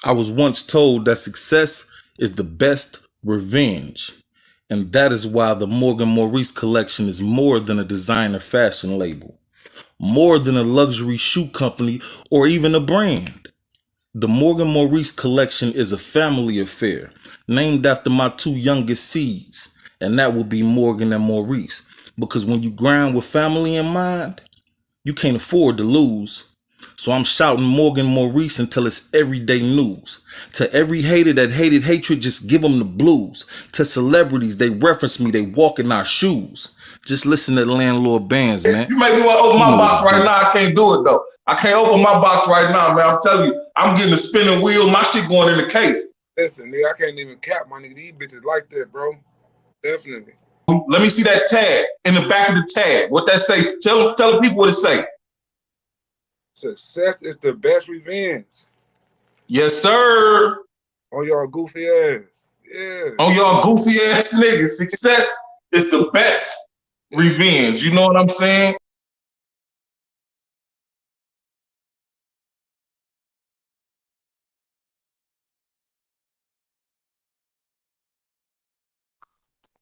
I was once told that success is the best revenge. And that is why the Morgan Maurice collection is more than a designer fashion label, more than a luxury shoe company or even a brand. The Morgan Maurice collection is a family affair, named after my two youngest seeds, and that would be Morgan and Maurice. Because when you grind with family in mind, you can't afford to lose. So I'm shouting Morgan Maurice until it's everyday news. To every hater that hated hatred, just give them the blues. To celebrities, they reference me, they walk in our shoes. Just listen to the landlord bands, man. You make me want to open He my know what box to right do. now. I can't do it though. I can't open my box right now, man. I'm telling you, I'm getting a spinning wheel. My shit going in the case. Listen, nigga, I can't even cap my nigga. These bitches like that, bro. Definitely. Let me see that tag in the back of the tag. What that say? Tell the people what it say. Success is the best revenge. Yes, sir. On y'all goofy ass. Yeah. On y'all goofy ass niggas. Success is the best revenge. You know what I'm saying?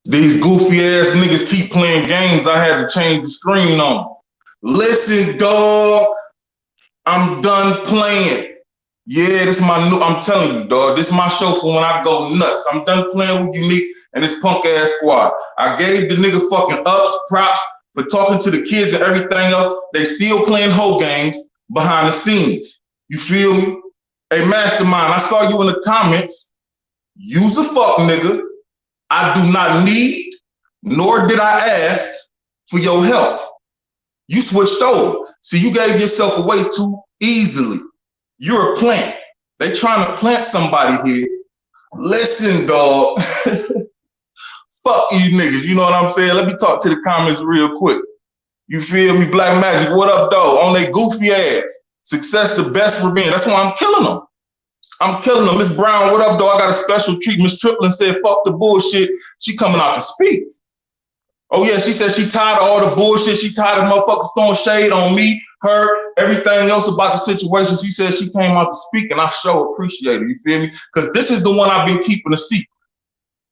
These goofy ass niggas keep playing games. I had to change the screen on. Listen, dog. I'm done playing. Yeah, this is my new. I'm telling you, dog. This is my show for when I go nuts. I'm done playing with Unique and this punk ass squad. I gave the nigga fucking ups, props for talking to the kids and everything else. They still playing hoe games behind the scenes. You feel me? Hey, Mastermind, I saw you in the comments. Use a fuck nigga. I do not need, nor did I ask for your help. You switched over. See, you gave yourself away too easily. You're a plant. They trying to plant somebody here. Listen, dog. Fuck you niggas. You know what I'm saying? Let me talk to the comments real quick. You feel me? Black Magic, what up, dog? On they goofy ass. Success the best revenge. That's why I'm killing them. I'm killing them. Miss Brown, what up, dog? I got a special treat. Miss Triplin said, fuck the bullshit. She coming out to speak. Oh, yeah, she said she tired of all the bullshit. She tired of motherfuckers throwing shade on me, her, everything else about the situation. She said she came out to speak, and I sure appreciate it. You feel me? Because this is the one I've been keeping a secret.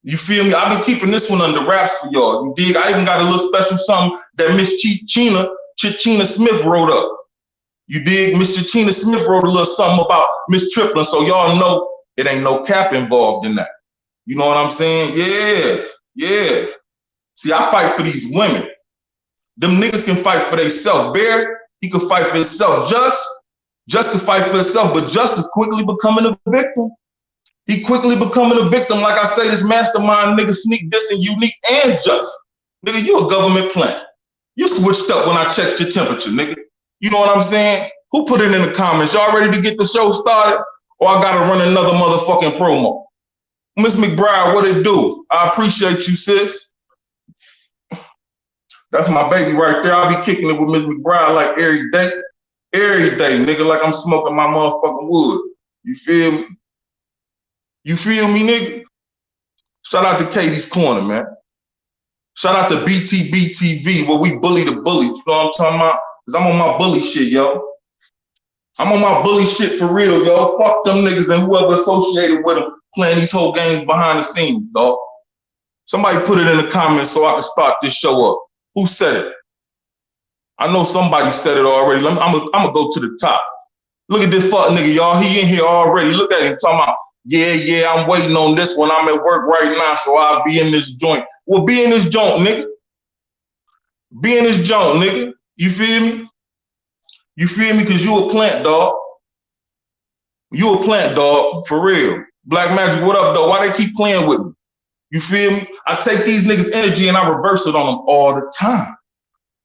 You feel me? I've been keeping this one under wraps for y'all. You dig? I even got a little special something that Miss Chichina Smith wrote up. You dig? Miss Chichina Smith wrote a little something about Miss Triplin, so y'all know it ain't no cap involved in that. You know what I'm saying? Yeah, yeah. See, I fight for these women. Them niggas can fight for themselves. Bear, he can fight for himself. Just can fight for himself, but Juss is quickly becoming a victim. He quickly becoming a victim. Like I say, this Mastermind nigga sneak dissing Unique and Juss. Nigga, you a government plant. You switched up when I checked your temperature, nigga. You know what I'm saying? Who put it in the comments? Y'all ready to get the show started? Or I gotta run another motherfucking promo? Miss McBride, what it do? I appreciate you, sis. That's my baby right there. I'll be kicking it with Miss McBride like every day. Every day, nigga, like I'm smoking my motherfucking wood. You feel me? You feel me, nigga? Shout out to Katie's Corner, man. Shout out to BTBTV, where we bully the bullies. You know what I'm talking about? Because I'm on my bully shit, yo. I'm on my bully shit for real, yo. Fuck them niggas and whoever associated with them playing these whole games behind the scenes, dog. Somebody put it in the comments so I can start this show up. Who said it? I know somebody said it already. I'm gonna go to the top. Look at this fuck nigga, y'all. He in here already. Look at him talking about, yeah, I'm waiting on this one. I'm at work right now, so I'll be in this joint. Well, be in this joint, nigga. Be in this joint, nigga. You feel me? You feel me? Because you a plant, dog. You a plant, dog. For real. Black Magic, what up, dog? Why they keep playing with me? You feel me? I take these niggas' energy and I reverse it on them all the time.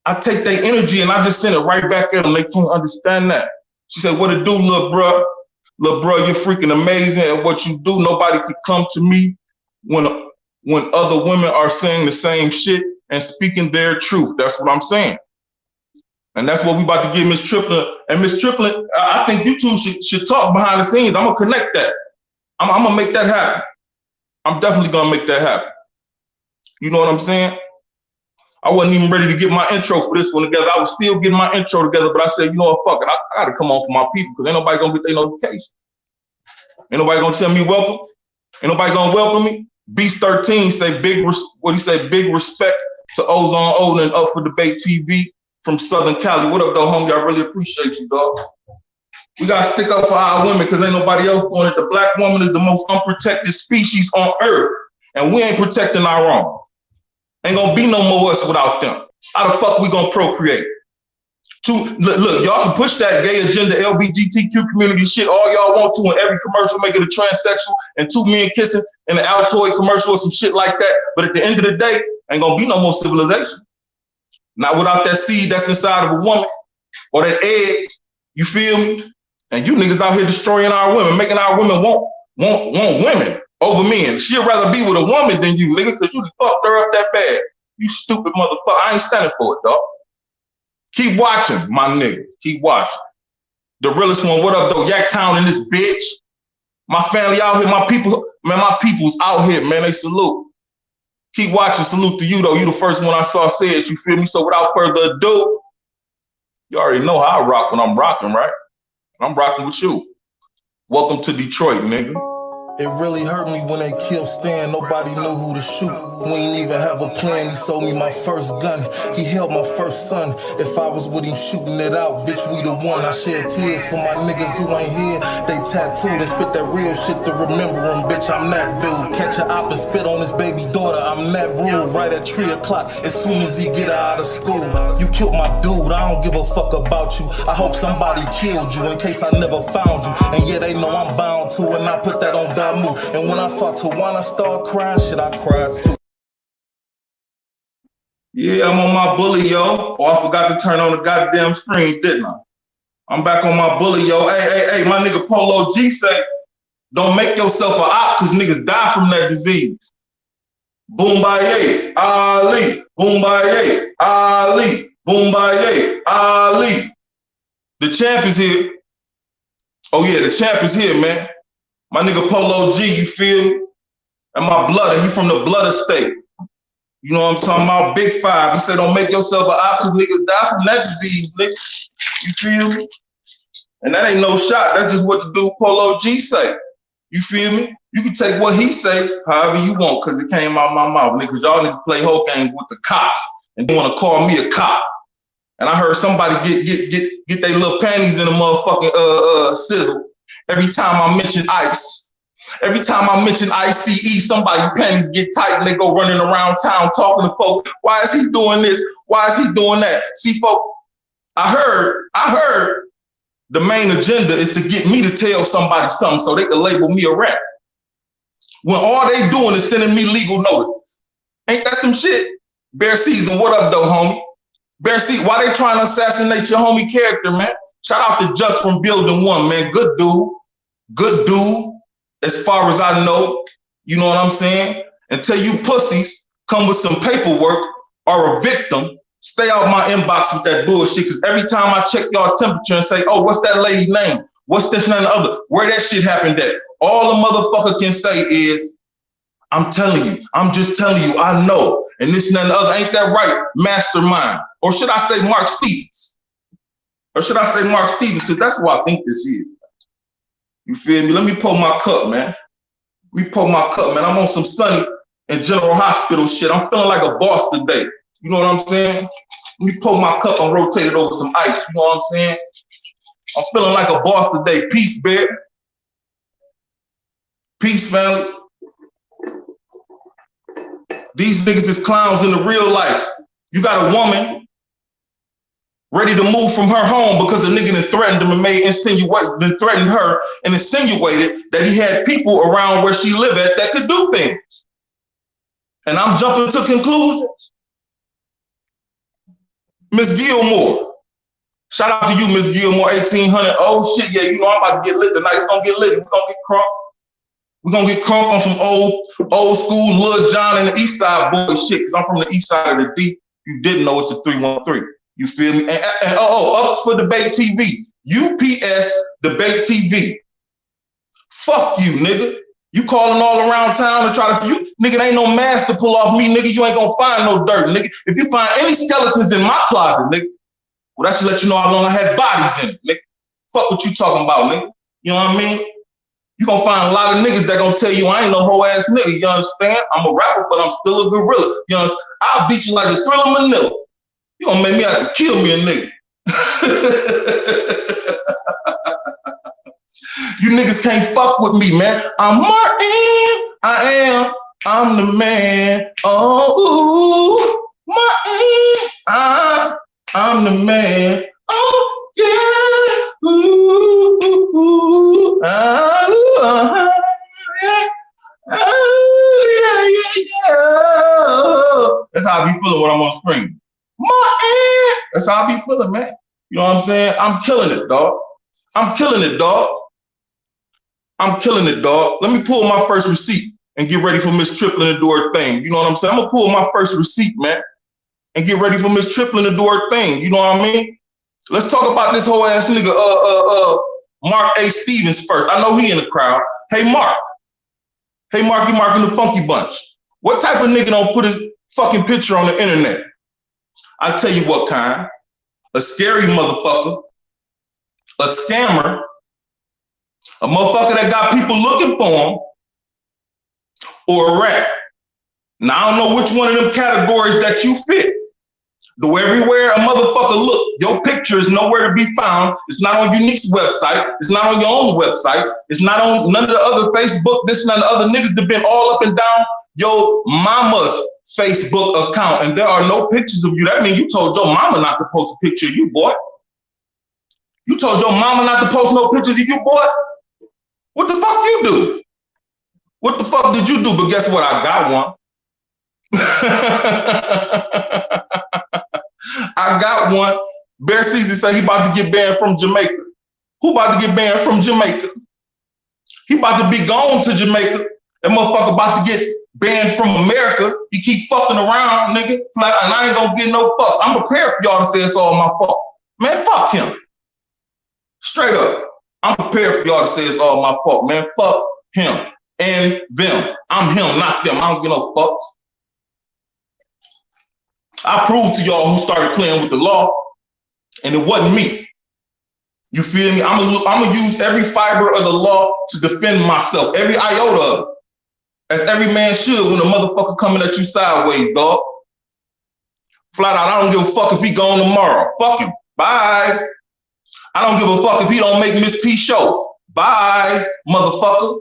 I take their energy and I just send it right back at them. They can't understand that. She said, what it do, little bro? Little bro, you're freaking amazing at what you do. Nobody could come to me when other women are saying the same shit and speaking their truth. That's what I'm saying. And that's what we about to give Miss Triplin. And Miss Triplin, I think you two should talk behind the scenes. I'm going to connect that. I'm going to make that happen. I'm definitely going to make that happen. You know what I'm saying? I wasn't even ready to get my intro for this one together. I was still getting my intro together, but I said, you know what, fuck it. I got to come on for my people because ain't nobody going to get their notification. Ain't nobody gonna tell me welcome. Ain't nobody gonna welcome me. Beast 13 say big respect to Ozone Olin up for debate TV from Southern Cali. What up, though, homie? I really appreciate you, dog. We gotta stick up for our women because ain't nobody else doing it. The black woman is the most unprotected species on earth, and we ain't protecting our own. Ain't gonna be no more us without them. How the fuck we gonna procreate? Look, y'all can push that gay agenda, LGBTQ community shit all y'all want to in every commercial, make it a transsexual and two men kissing in an Altoid commercial or some shit like that. But at the end of the day, ain't gonna be no more civilization. Not without that seed that's inside of a woman or that egg. You feel me? And you niggas out here destroying our women, making our women want women over men. She'd rather be with a woman than you, nigga, because you fucked her up that bad. You stupid motherfucker. I ain't standing for it, dog. Keep watching, my nigga. Keep watching. The realest one, what up, though? Yaktown in this bitch. My family out here, my people, man, my people's out here, man. They salute. Keep watching. Salute to you, though. You the first one I saw say it, you feel me? So without further ado, you already know how I rock when I'm rocking, right? I'm rocking with you. Welcome to Detroit, nigga. It really hurt me when they killed Stan. Nobody knew who to shoot. We ain't even have a plan. He sold me my first gun. He held my first son. If I was with him shooting it out, bitch, we the one. I shed tears for my niggas who ain't here. They tattooed and spit that real shit to remember him. Bitch, I'm that dude. Catch a op and spit on his baby daughter. I'm that rule. Right at 3 o'clock as soon as he get out of school. You killed my dude. I don't give a fuck about you. I hope somebody killed you in case I never found you. And yeah, they know I'm bound to, and I put that on God. And when I saw Tawana start crying, shit, I cried too. Yeah, I'm on my bully, yo. Oh, I forgot to turn on the goddamn screen, didn't I? I'm back on my bully, yo. Hey, my nigga Polo G say, don't make yourself an op because niggas die from that disease. Boom baye, Ali. Boom baye, Ali. Boom baye, Ali. The champ is here. Oh yeah, the champ is here, man. My nigga Polo G, you feel me? And my blood, he from the blood estate. You know what I'm talking about? Big Five. He said, don't make yourself an option, nigga. Die from that disease, nigga. You feel me? And that ain't no shot. That's just what the dude Polo G say. You feel me? You can take what he say however you want, because it came out my mouth, nigga. Y'all niggas play whole games with the cops and they want to call me a cop. And I heard somebody get their little panties in a motherfucking sizzle. Every time I mention ICE, every time I mention I.C.E, somebody's panties get tight and they go running around town talking to folks. Why is he doing this? Why is he doing that? See, folks, I heard the main agenda is to get me to tell somebody something so they can label me a rat. When all they doing is sending me legal notices. Ain't that some shit? Bear Season, what up, though, homie? Bear Season, why they trying to assassinate your homie character, man? Shout out to Juss from Building 1, man. Good dude. Good dude, as far as I know, you know what I'm saying? Until you pussies come with some paperwork or a victim, stay out my inbox with that bullshit, because every time I check y'all temperature and say, oh, what's that lady's name? What's this and the other? Where that shit happened at? All the motherfucker can say is, I'm telling you, I'm just telling you, I know. And this and the other, ain't that right? Mastermind. Or should I say Marc Stevens? Or should I say Marc Stevens? Because that's what I think this is. You feel me? Let me pull my cup, man. Let me pull my cup, man. I'm on some Sunny and General Hospital shit. I'm feeling like a boss today. You know what I'm saying? Let me pull my cup and rotate it over some ice. You know what I'm saying? I'm feeling like a boss today. Peace, Bear. Peace, family. These niggas is clowns in the real life. You got a woman ready to move from her home because a nigga done threatened him and threatened her and insinuated that he had people around where she live at that could do things. And I'm jumping to conclusions. Miss Gilmore. Shout out to you, Miss Gilmore, 1800. Oh shit, yeah, you know I'm about to get lit tonight. It's gonna get lit. We're gonna get crunk. We're gonna get crunk on some old school Lil John and the East Side boy shit, because I'm from the East Side of the D. You didn't know it's the 313. You feel me? And ups for Debate TV. UPS Debate TV. Fuck you, nigga. You calling all around town to try to, nigga, there ain't no mask to pull off me, nigga. You ain't gonna find no dirt, nigga. If you find any skeletons in my closet, nigga, well, that should let you know how long I had bodies in it, nigga. Fuck what you talking about, nigga. You know what I mean? You gonna find a lot of niggas that gonna tell you I ain't no hoe ass nigga, you understand? I'm a rapper, but I'm still a gorilla, you understand? I'll beat you like a Thriller Manila. You gonna make me have to kill me a nigga. You niggas can't fuck with me, man. I'm Martin, I'm the man. Oh, Martin, I'm the man. Oh, yeah. Ooh, yeah. That's how I be feeling when I'm on screen. That's how I be feeling, man. You know what I'm saying? I'm killing it, dog. I'm killing it, dog. Let me pull my first receipt and get ready for Miss Triplin to do her thing. You know what I'm saying? I'm gonna pull my first receipt, man, and get ready for Miss Triplin to do her thing. You know what I mean? Let's talk about this whole ass nigga, Marc A. Stevens first. I know he in the crowd. Hey, Marc. Hey, Marky Mark in the Funky Bunch. What type of nigga don't put his fucking picture on the internet? I tell you what kind. A scary motherfucker. A scammer. A motherfucker that got people looking for him. Or a rat. Now, I don't know which one of them categories that you fit. Though everywhere a motherfucker look, your picture is nowhere to be found. It's not on Unique's website. It's not on your own website. It's not on none of the other Facebook. This and the other niggas that been all up and down your mama's Facebook account, and there are no pictures of you. That means you told your mama not to post a picture of you, boy. You told your mama not to post no pictures of you, boy. What the fuck you do? What the fuck did you do? But guess what? I got one. I got one. Bear Caesar said he about to get banned from Jamaica. Who about to get banned from Jamaica? He about to be gone to Jamaica. That motherfucker about to get banned from America. He keep fucking around, nigga. And I ain't gonna get no fucks. I'm prepared for y'all to say it's all my fault. Man, fuck him. Straight up. I'm prepared for y'all to say it's all my fault, man. Fuck him and them. I'm him, not them. I don't give no fucks. I proved to y'all who started playing with the law, and it wasn't me. You feel me? I'm gonna use every fiber of the law to defend myself, every iota of it, as every man should when a motherfucker coming at you sideways, dog. Flat out, I don't give a fuck if he gone tomorrow. Fuck him. Bye. I don't give a fuck if he don't make Miss T show. Bye, motherfucker.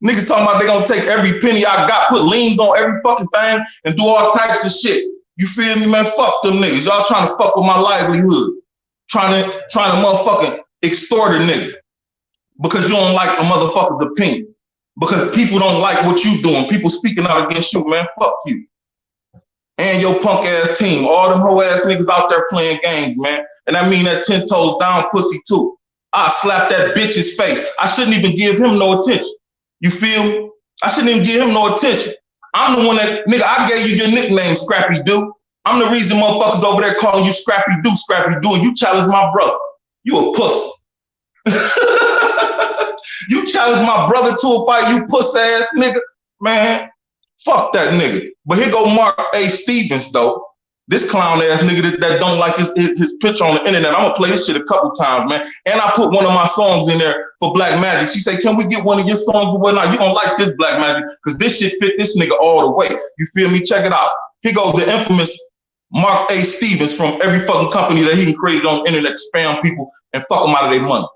Niggas talking about they gonna take every penny I got, put liens on every fucking thing, and do all types of shit. You feel me, man? Fuck them niggas. Y'all trying to fuck with my livelihood. Trying to motherfucking extort a nigga. Because you don't like a motherfucker's opinion. Because people don't like what you doing. People speaking out against you, man. Fuck you. And your punk ass team. All them hoe ass niggas out there playing games, man. And I mean that 10 toes down pussy too. I slap that bitch's face. I shouldn't even give him no attention. You feel me? I shouldn't even give him no attention. I'm the one that, nigga, I gave you your nickname, Scrappy Doo. I'm the reason motherfuckers over there calling you Scrappy Doo, and you challenge my brother. You a pussy. You challenge my brother to a fight, you puss ass nigga. Man, fuck that nigga. But here go Marc A. Stevens, though. This clown ass nigga that don't like his picture on the internet. I'm gonna play this shit a couple times, man. And I put one of my songs in there for Black Magic. She said, can we get one of your songs or whatnot? You don't like this Black Magic, because this shit fit this nigga all the way. You feel me? Check it out. Here goes the infamous Marc A. Stevens from every fucking company that he can create on the internet to spam people and fuck them out of their money.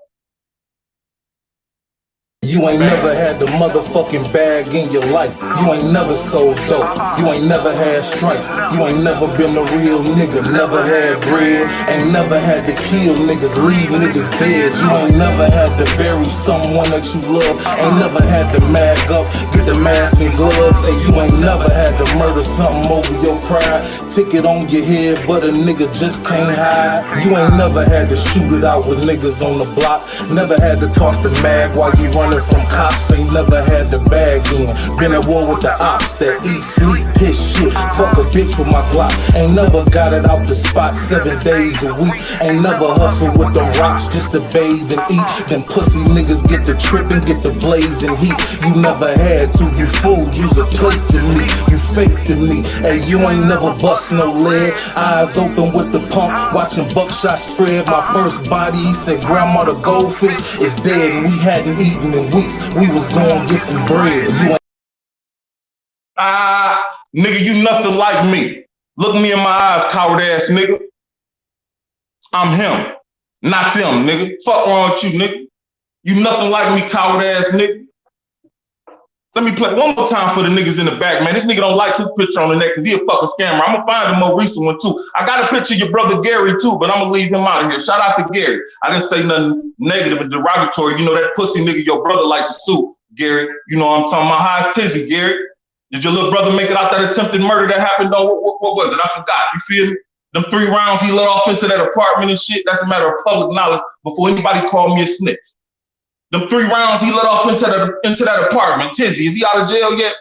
You ain't never had the motherfucking bag in your life. You ain't never sold dope. You ain't never had stripes. You ain't never been a real nigga. Never had bread. Ain't never had to kill niggas, leave niggas dead. You ain't never had to bury someone that you love. Ain't never had to mag up, get the mask and gloves. And you ain't never had to murder something over your pride. Ticket on your head, but a nigga just can't hide. You ain't never had to shoot it out with niggas on the block. Never had to toss the mag while you running running from cops, ain't never had the bag in. Been at war with the ops that eat, sleep, piss shit. Fuck a bitch with my Glock. Ain't never got it out the spot 7 days a week. Ain't never hustle with them rocks just to bathe and eat. Them pussy niggas get the trippin', get the blazing heat. You never had to, you fool, you's a plate to me. You fake to me, hey, you ain't never bust no lead. Eyes open with the pump, watching buckshot spread. My first body, he said, Grandma, the goldfish is dead, and we hadn't eaten in weeks. We was going to get some bread. You ain't nigga, you nothing like me. Look me in my eyes, coward ass nigga. I'm him, not them, nigga. Fuck wrong with you, nigga. You nothing like me, coward ass nigga. Let me play one more time for the niggas in the back, man. This nigga don't like his picture on the neck because he a fucking scammer. I'm gonna find a more recent one too. I got a picture of your brother Gary too, but I'm gonna leave him out of here. Shout out to Gary. I didn't say nothing negative and derogatory. You know that pussy nigga your brother like to sue, Gary. You know what I'm talking about. How's Tizzy, Gary? Did your little brother make it out that attempted murder that happened on, what was it? I forgot, you feel me? Them 3 rounds he let off into that apartment and shit, that's a matter of public knowledge before anybody called me a snitch. Them 3 rounds he let off into that apartment. Tizzy, is he out of jail yet?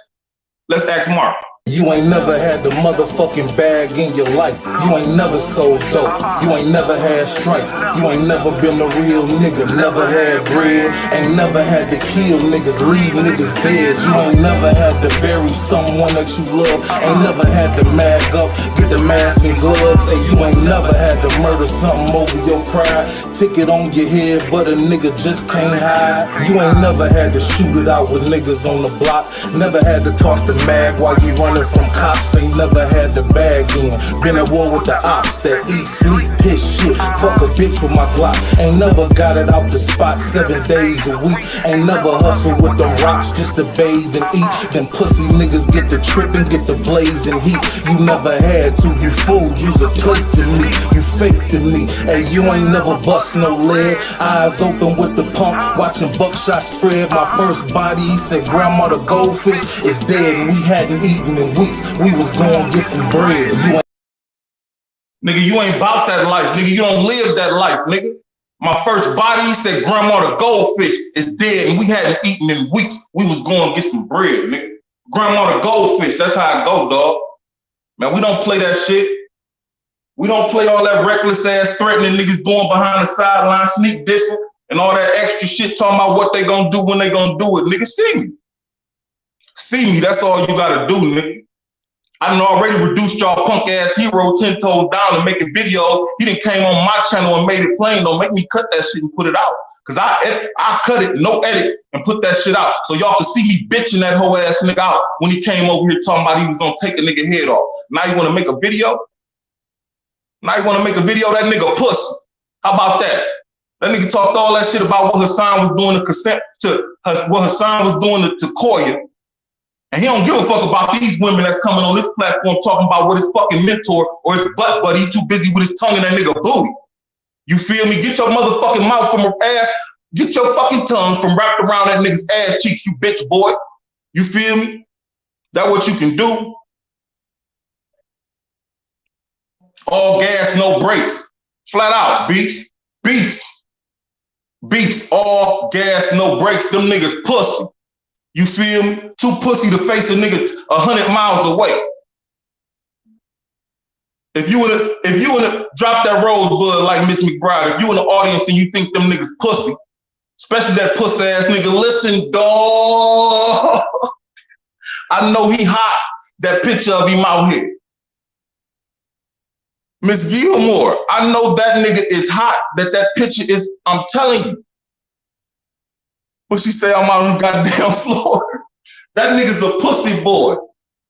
Let's ask Marc. You ain't never had the motherfucking bag in your life. You ain't never sold dope. You ain't never had stripes. You ain't never been a real nigga. Never had bread. Ain't never had to kill niggas, leave niggas dead. You ain't never had to bury someone that you love. Ain't never had to mag up, get the mask and gloves. Hey, you ain't never had to murder something over your pride. Ticket on your head, but a nigga just can't hide. You ain't never had to shoot it out with niggas on the block. Never had to toss the mag while you running from cops, ain't never had the bag in. Been at war with the ops that eat, sleep, piss shit. Fuck a bitch with my Glock. Ain't never got it out the spot 7 days a week. Ain't never hustle with them rocks just to bathe and eat. Them pussy niggas get the trippin', get the blazing heat. You never had to, you fool, you's a plate to me. You fake to me, hey, you ain't never bust no lead. Eyes open with the pump, watching buckshot spread. My first body, he said, Grandma, the goldfish is dead, and we hadn't eaten in weeks. We was going to get some bread. Nigga, you ain't about that life. Nigga, you don't live that life, nigga. My first body, he said, Grandma, the goldfish is dead, and we hadn't eaten in weeks. We was going to get some bread, nigga. Grandma, the goldfish, that's how it go, dog. Man, we don't play that shit. We don't play all that reckless ass threatening niggas going behind the sideline, sneak dissing, and all that extra shit talking about what they gonna do when they gonna do it. Nigga, see me. See me, that's all you gotta do, nigga. I done already reduced y'all punk ass hero 10 toes down and making videos. He done came on my channel and made it plain. Don't make me cut that shit and put it out. Cause I cut it, no edits, and put that shit out. So y'all can see me bitching that whole ass nigga out when he came over here talking about he was gonna take a nigga head off. Now you wanna make a video? Now you wanna make a video? That nigga pussy. How about that? That nigga talked all that shit about what Hassan was doing what Hassan was doing to Koya. And he don't give a fuck about these women that's coming on this platform talking about what his fucking mentor or his butt buddy. He too busy with his tongue in that nigga booty. You feel me? Get your motherfucking mouth from her ass. Get your fucking tongue from wrapped around that nigga's ass cheeks, you bitch boy. You feel me? That what you can do? All gas, no brakes. Flat out, beefs. Beefs. Beefs. All gas, no brakes. Them niggas pussy. You feel me? Too pussy to face a nigga 100 miles away. If you wanna drop that rosebud like Miss McBride, if you in the audience and you think them niggas pussy, especially that pussy ass nigga, listen, dawg. I know he hot, that picture of him out here. Miss Gilmore, I know that nigga is hot, that picture is, I'm telling you. But she say I'm out on the goddamn floor. That nigga's a pussy boy.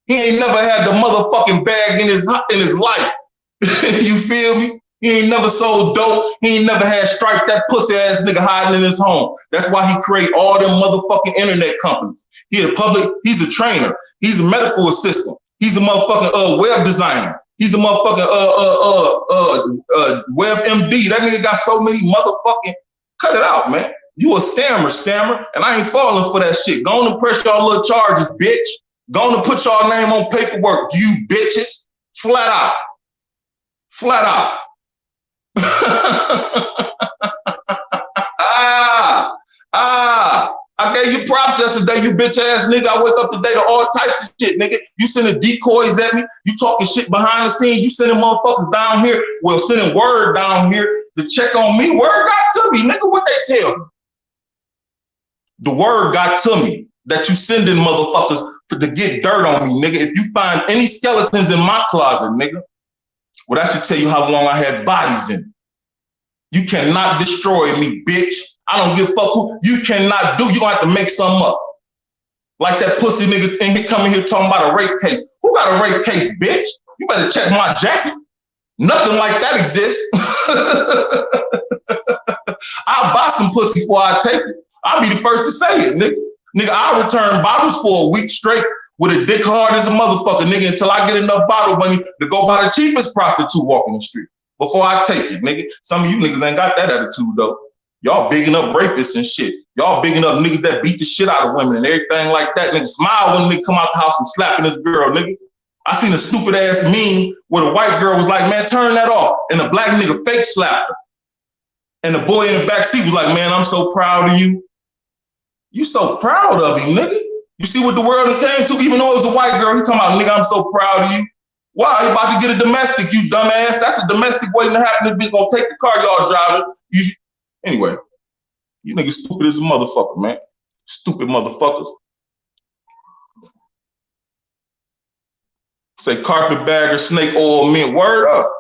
He ain't never had the motherfucking bag in his life. You feel me? He ain't never sold dope. He ain't never had stripes. That pussy ass nigga hiding in his home. That's why he create all them motherfucking internet companies. He's a trainer. He's a medical assistant. He's a motherfucking web designer. He's a motherfucking web MD. That nigga got so many motherfucking, cut it out, man. You a scammer, and I ain't falling for that shit. Go on and press y'all little charges, bitch. Go on and put y'all name on paperwork, you bitches. Flat out. Flat out. I gave you props yesterday, you bitch ass nigga. I wake up today to all types of shit, nigga. You sending decoys at me. You talking shit behind the scenes. You sending motherfuckers down here. Well, sending word down here to check on me. Word got to me, nigga. What they tell you? The word got to me that you sending motherfuckers to get dirt on me, nigga. If you find any skeletons in my closet, nigga, well, that should tell you how long I had bodies in it. You cannot destroy me, bitch. I don't give a fuck who. You cannot do. You're going to have to make something up. Like that pussy nigga in here coming here talking about a rape case. Who got a rape case, bitch? You better check my jacket. Nothing like that exists. I'll buy some pussy before I take it. I'll be the first to say it, nigga. Nigga, I'll return bottles for a week straight with a dick hard as a motherfucker, nigga, until I get enough bottle money to go buy the cheapest prostitute walking the street before I take it, nigga. Some of you niggas ain't got that attitude, though. Y'all bigging up rapists and shit. Y'all bigging up niggas that beat the shit out of women and everything like that. Nigga, smile when nigga come out the house and slapping this girl, nigga. I seen a stupid ass meme where the white girl was like, man, turn that off. And the black nigga fake slapped her. And the boy in the back seat was like, man, I'm so proud of you. You so proud of him, nigga. You see what the world came to? Even though it was a white girl, he talking about, nigga, I'm so proud of you. Why? You about to get a domestic, you dumbass. That's a domestic waiting to happen. This bitch gonna take the car y'all driving. Anyway, you niggas stupid as a motherfucker, man. Stupid motherfuckers. Say carpetbagger, snake oil, mint. Word up.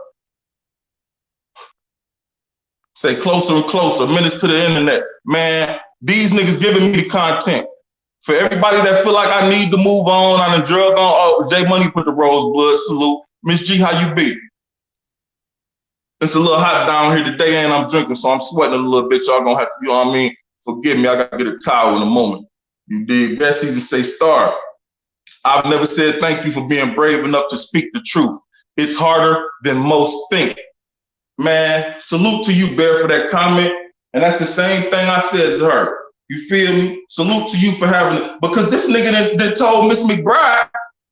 Say closer and closer, minutes to the internet. Man, these niggas giving me the content. For everybody that feel like I need to move on, I done drug on. Oh, J Money put the rose blood salute. Miss G, how you be? It's a little hot down here today and I'm drinking, so I'm sweating a little bit. Y'all gonna have to, you know what I mean? Forgive me, I gotta get a towel in a moment. You dig? Best season say star. I've never said thank you for being brave enough to speak the truth. It's harder than most think. Man, salute to you, Bear, for that comment. And that's the same thing I said to her. You feel me? Salute to you for having it. Because this nigga done told Miss McBride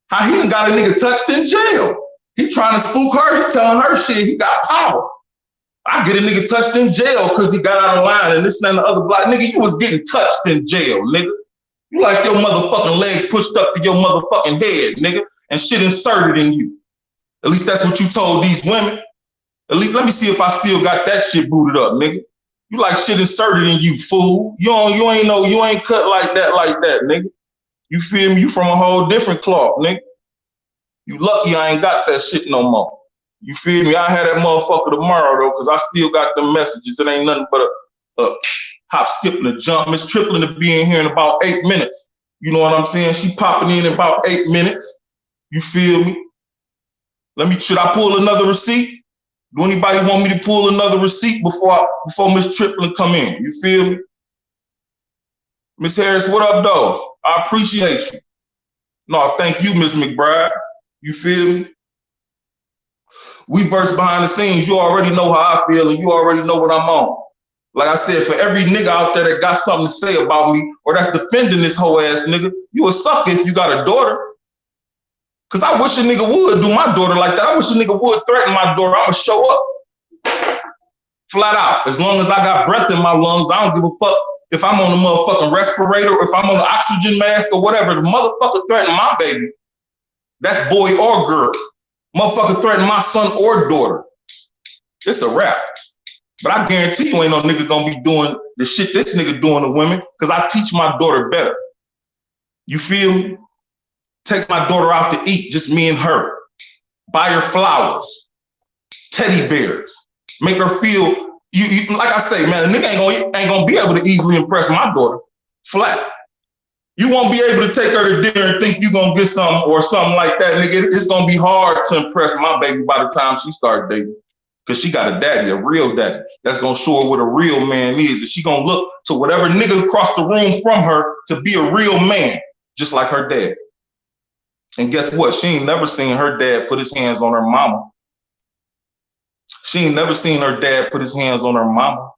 how he done got a nigga touched in jail. He trying to spook her. He telling her shit. He got power. I get a nigga touched in jail because he got out of line and this and the other block. Nigga, you was getting touched in jail, nigga. You like your motherfucking legs pushed up to your motherfucking head, nigga, and shit inserted in you. At least that's what you told these women. At least let me see if I still got that shit booted up, nigga. You like shit inserted in you, fool. You ain't cut like that, nigga. You feel me? You from a whole different cloth, nigga. You lucky I ain't got that shit no more. You feel me? I had that motherfucker tomorrow though, cause I still got them messages. It ain't nothing but a hop, skip, and a jump. Miss Triplin to be in here in about 8 minutes. You know what I'm saying? She popping in about 8 minutes. You feel me? Should I pull another receipt? Do anybody want me to pull another receipt before Miss Triplin come in? You feel me? Miss Harris, what up, though? I appreciate you. No, thank you, Miss McBride. You feel me? We verse behind the scenes. You already know how I feel, and you already know what I'm on. Like I said, for every nigga out there that got something to say about me or that's defending this whole ass nigga, you a sucker if you got a daughter. Cause I wish a nigga would do my daughter like that. I wish a nigga would threaten my daughter. I'ma show up. Flat out. As long as I got breath in my lungs, I don't give a fuck if I'm on a motherfucking respirator or if I'm on an oxygen mask or whatever. The motherfucker threaten my baby. That's boy or girl. Motherfucker threaten my son or daughter. It's a wrap. But I guarantee you ain't no nigga gonna be doing the shit this nigga doing to women because I teach my daughter better. You feel me? Take my daughter out to eat, just me and her. Buy her flowers, teddy bears. Make her feel, you like I say, man, a nigga ain't gonna be able to easily impress my daughter. Flat. You won't be able to take her to dinner and think you gonna get something or something like that, nigga. It's gonna be hard to impress my baby by the time she starts dating. Cause she got a daddy, a real daddy. That's gonna show her what a real man is. And she gonna look to whatever nigga across the room from her to be a real man, just like her dad. And guess what? She ain't never seen her dad put his hands on her mama. She ain't never seen her dad put his hands on her mama.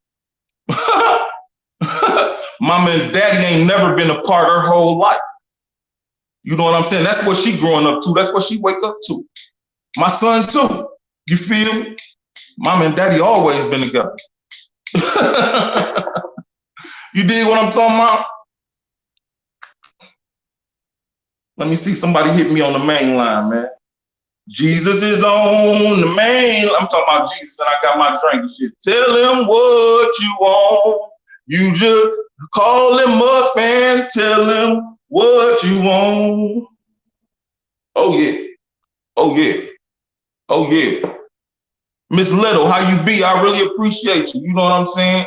Mama and daddy ain't never been apart her whole life. You know what I'm saying? That's what she growing up to. That's what she wake up to. My son too. You feel me? Mama and daddy always been together. You dig what I'm talking about? Let me see somebody hit me on the main line, man. Jesus is on the main. I'm talking about Jesus, and I got my drink and shit. Tell him what you want. You just call him up and tell him what you want. Oh yeah. Oh yeah. Oh yeah. Miss Little, how you be? I really appreciate you. You know what I'm saying?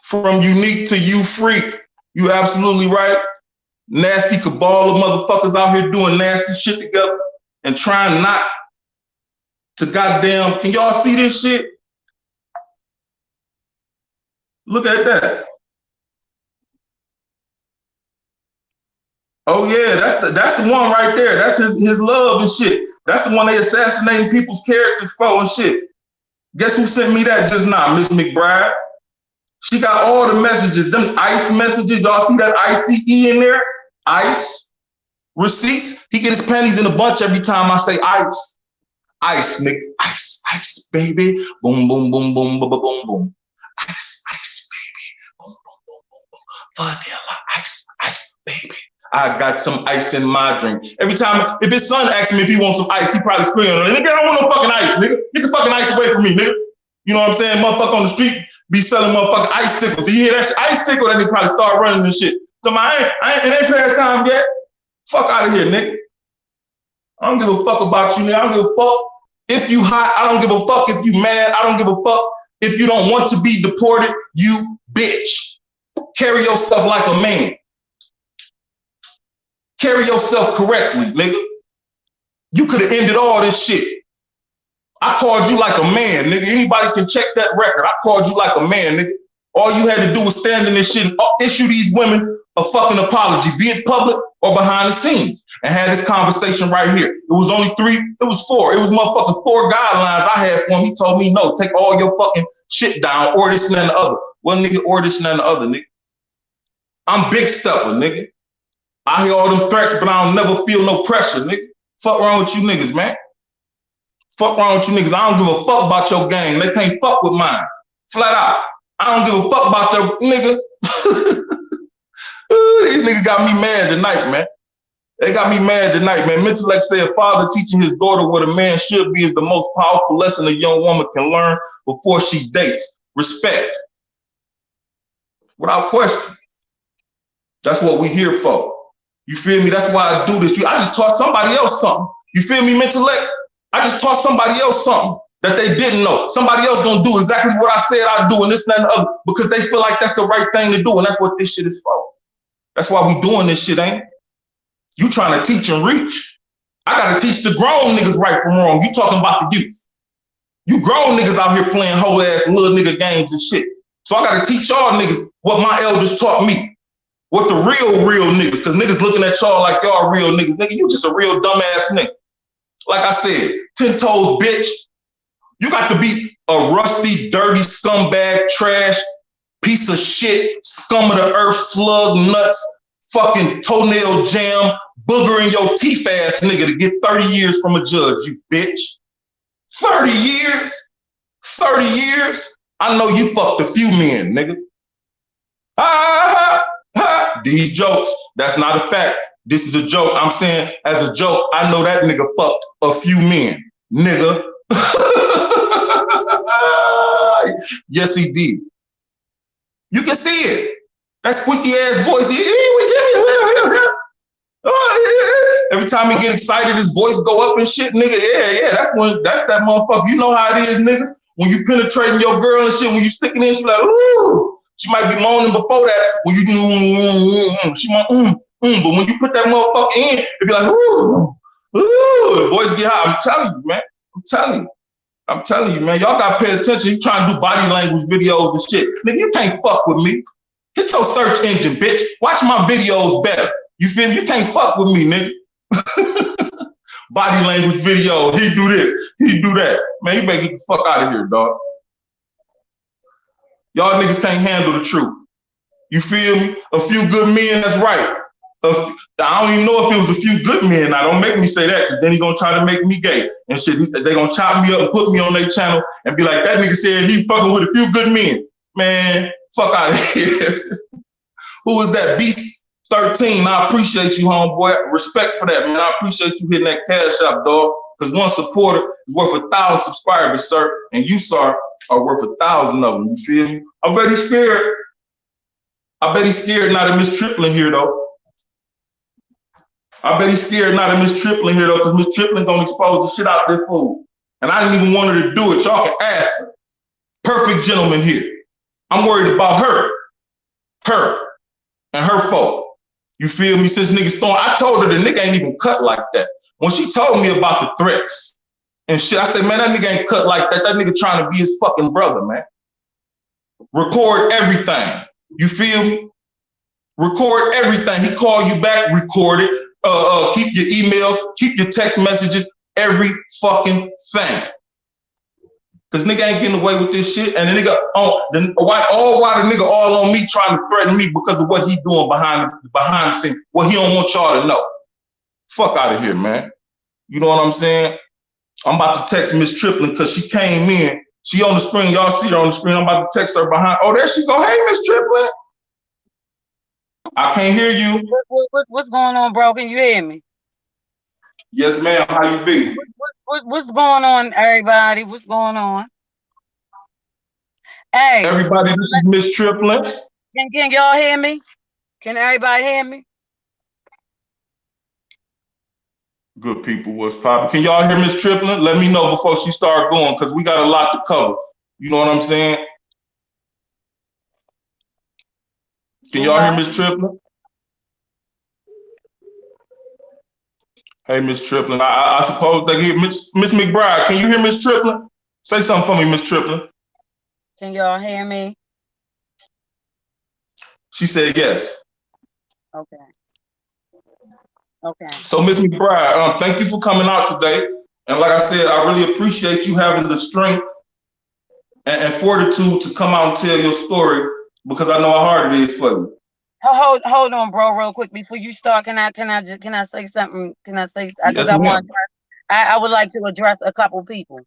From unique to you freak. You absolutely right. Nasty cabal of motherfuckers out here doing nasty shit together and trying not to goddamn. Can y'all see this shit? Look at that. Oh yeah, that's the one right there. That's his love and shit. That's the one they assassinating people's characters for and shit. Guess who sent me that just now? Miss McBride. She got all the messages, them ICE messages. Y'all see that I.C.E. in there? ICE receipts. He get his panties in a bunch every time I say ICE. ICE, nigga. ICE, ICE, baby. Boom, boom, boom, boom, boom, boom, boom. ICE, ICE, baby. Boom, boom, boom, boom, boom. Vanilla ice, ice, baby. I got some ice in my drink. Every time, if his son asks me if he wants some ice, he probably screaming, nigga, I don't want no fucking ice, nigga. Get the fucking ice away from me, nigga. You know what I'm saying? Motherfucker on the street be selling motherfucking icicles. You hear that shit? Icicle, then he probably start running and shit. So it ain't past time yet. Fuck out of here, nigga. I don't give a fuck about you, nigga. I don't give a fuck if you hot. I don't give a fuck if you mad. I don't give a fuck if you don't want to be deported, you bitch. Carry yourself like a man. Carry yourself correctly, nigga. You could have ended all this shit. I called you like a man, nigga. Anybody can check that record. I called you like a man, nigga. All you had to do was stand in this shit and issue these women a fucking apology, be it public or behind the scenes, and had this conversation right here. It was only 3, it was 4. It was motherfucking 4 guidelines I had for him. He told me, no, take all your fucking shit down, or this and the other. Well, nigga, or this and the other, nigga. I'm big stuffer, nigga. I hear all them threats, but I don't never feel no pressure, nigga. Fuck wrong with you niggas, man. Fuck wrong with you niggas. I don't give a fuck about your gang. They can't fuck with mine. Flat out. I don't give a fuck about their nigga. These niggas got me mad tonight, man. They got me mad tonight, man. Mentellect say a father teaching his daughter what a man should be is the most powerful lesson a young woman can learn before she dates. Respect. Without question. That's what we here for. You feel me? That's why I do this. I just taught somebody else something. You feel me, Mentellect? I just taught somebody else something that they didn't know. Somebody else gonna do exactly what I said I'd do and this and that and the other because they feel like that's the right thing to do, and that's what this shit is for. That's why we doing this shit, ain't it? You trying to teach and reach. I gotta teach the grown niggas right from wrong. You talking about the youth. You grown niggas out here playing whole ass little nigga games and shit. So I gotta teach y'all niggas what my elders taught me. What the real niggas, because niggas looking at y'all like y'all real niggas. Nigga, you just a real dumbass nigga. Like I said, 10 toes, bitch. You got to be a rusty, dirty, scumbag, trash, piece of shit, scum of the earth, slug, nuts, fucking toenail jam, booger in your teeth ass nigga to get 30 years from a judge, you bitch. 30 years? 30 years? I know you fucked a few men, nigga. These jokes, that's not a fact. This is a joke. I'm saying as a joke, I know that nigga fucked a few men, nigga. Yes, he did. You can see it. That squeaky ass voice. Every time he get excited, his voice go up and shit, nigga. Yeah. That's that motherfucker. You know how it is, niggas. When you penetrating your girl and shit, when you sticking in, she like, ooh. She might be moaning before that. When you she might but when you put that motherfucker in, it be like, ooh, the voice get high. I'm telling you, man. I'm telling you, man. Y'all gotta pay attention. You trying to do body language videos and shit. Nigga, you can't fuck with me. Hit your search engine, bitch. Watch my videos better. You feel me? You can't fuck with me, nigga. Body language video. He do this. He do that. Man, you better get the fuck out of here, dog. Y'all niggas can't handle the truth. You feel me? A few good men, that's right. I don't even know if it was a few good men. Now, don't make me say that, because then he gonna try to make me gay and shit. They gonna chop me up and put me on their channel and be like, that nigga said he fucking with a few good men. Man, fuck out of here. Who is that? Beast 13. I appreciate you, homeboy. Respect for that, man. I appreciate you hitting that cash out, dog. Because one supporter is worth 1,000 subscribers, sir. And you, sir, are worth 1,000 of them. You feel me? I bet he's scared. I bet he's scared not to miss Triplin here, though. I bet he's scared not to miss Triplin here, though, because Miss Triplin gonna expose the shit out of their food. And I didn't even want her to do it. Y'all can ask her. Perfect gentleman here. I'm worried about her. Her. And her folk. You feel me? Since niggas throwing, I told her the nigga ain't even cut like that. When she told me about the threats and shit, I said, man, that nigga ain't cut like that. That nigga trying to be his fucking brother, man. Record everything. You feel me? Record everything. He call you back, record it. Keep your emails, keep your text messages, every fucking thing. Cause nigga ain't getting away with this shit. And the nigga, why the nigga all on me trying to threaten me because of what he doing behind the scenes, what he don't want y'all to know. Fuck out of here, man. You know what I'm saying? I'm about to text Miss Triplin because she came in. She on the screen. Y'all see her on the screen. I'm about to text her behind. Oh, there she go. Hey, Miss Triplin. I can't hear you. What's going on, bro? Can you hear me? Yes, ma'am. How you be? What's going on, everybody? What's going on? Hey. Everybody, this is Miss Triplin. Can y'all hear me? Can everybody hear me? Good people, what's poppin'? Can y'all hear Miss Triplin? Let me know before she start going, because we got a lot to cover. You know what I'm saying? Can y'all hear Miss Triplin? Hey, Miss Triplin. I suppose they get Miss McBride. Can you hear Miss Triplin? Say something for me, Miss Triplin. Can y'all hear me? She said yes. Okay. Okay. So, Miss McBride, thank you for coming out today. And like I said, I really appreciate you having the strength and fortitude to come out and tell your story, because I know how hard it is for you. Hold on, bro, real quick before you start. Can I say something? Can I say? Because Yes, I would like to address a couple people,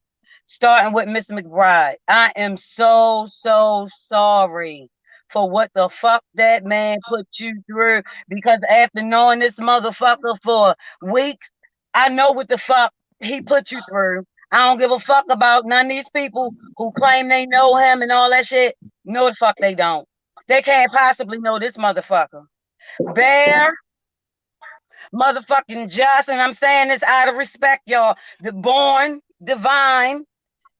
starting with Miss McBride. I am so sorry for what the fuck that man put you through, because after knowing this motherfucker for weeks, I know what the fuck he put you through. I don't give a fuck about none of these people who claim they know him and all that shit. No, the fuck they don't. They can't possibly know this motherfucker. Bear, motherfucking Juss, and I'm saying this out of respect, y'all. The born divine,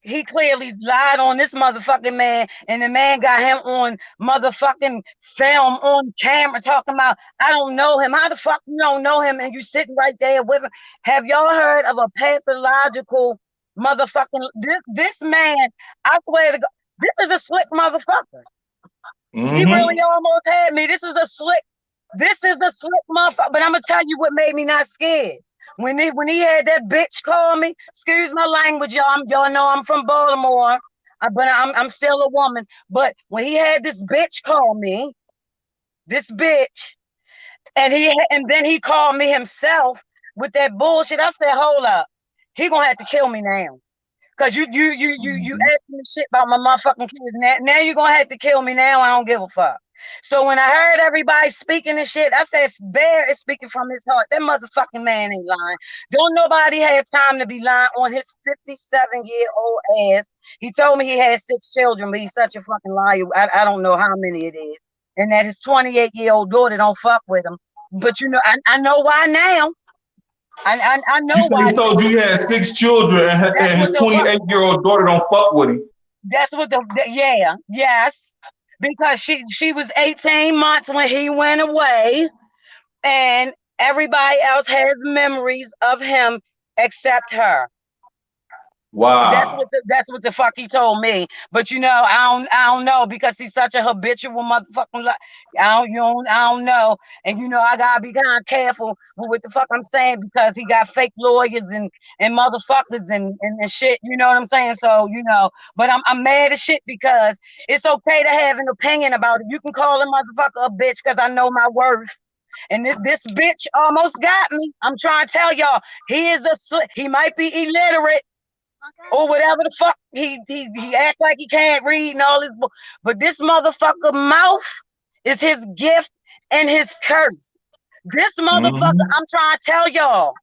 he clearly lied on this motherfucking man, and the man got him on motherfucking film on camera talking about, I don't know him. How the fuck you don't know him and you sitting right there with him? Have y'all heard of a pathological motherfucking, this man, I swear to God, this is a slick motherfucker. He really almost had me. This is a slick motherfucker. But I'm gonna tell you what made me not scared. When he had that bitch call me, excuse my language, y'all. Y'all know I'm from Baltimore, but I'm still a woman. But when he had this bitch call me, and then he called me himself with that bullshit. I said, hold up, he gonna have to kill me now. Cause you asking me shit about my motherfucking kids. Now you're gonna have to kill me now. I don't give a fuck. So when I heard everybody speaking and shit, I said, Bear is speaking from his heart. That motherfucking man ain't lying. Don't nobody have time to be lying on his 57-year-old ass. He told me he had 6 children, but he's such a fucking liar. I don't know how many it is. And that his 28-year-old daughter don't fuck with him. But you know, I know why now. I know why. He told you he had 6 children and his 28-year-old daughter don't fuck with him. That's what yes. Because she was 18 months when he went away, and everybody else has memories of him except her. Wow. That's what the fuck he told me. But you know, I don't know, because he's such a habitual motherfucking I don't know. And you know, I gotta be kind of careful with what the fuck I'm saying, because he got fake lawyers and motherfuckers and shit. You know what I'm saying? So you know, but I'm mad as shit, because it's okay to have an opinion about it. You can call a motherfucker a bitch, because I know my worth. And this bitch almost got me. I'm trying to tell y'all, he might be illiterate. Or whatever the fuck, he act like he can't read and all this, but this motherfucker mouth is his gift and his curse. This motherfucker, I'm trying to tell y'all.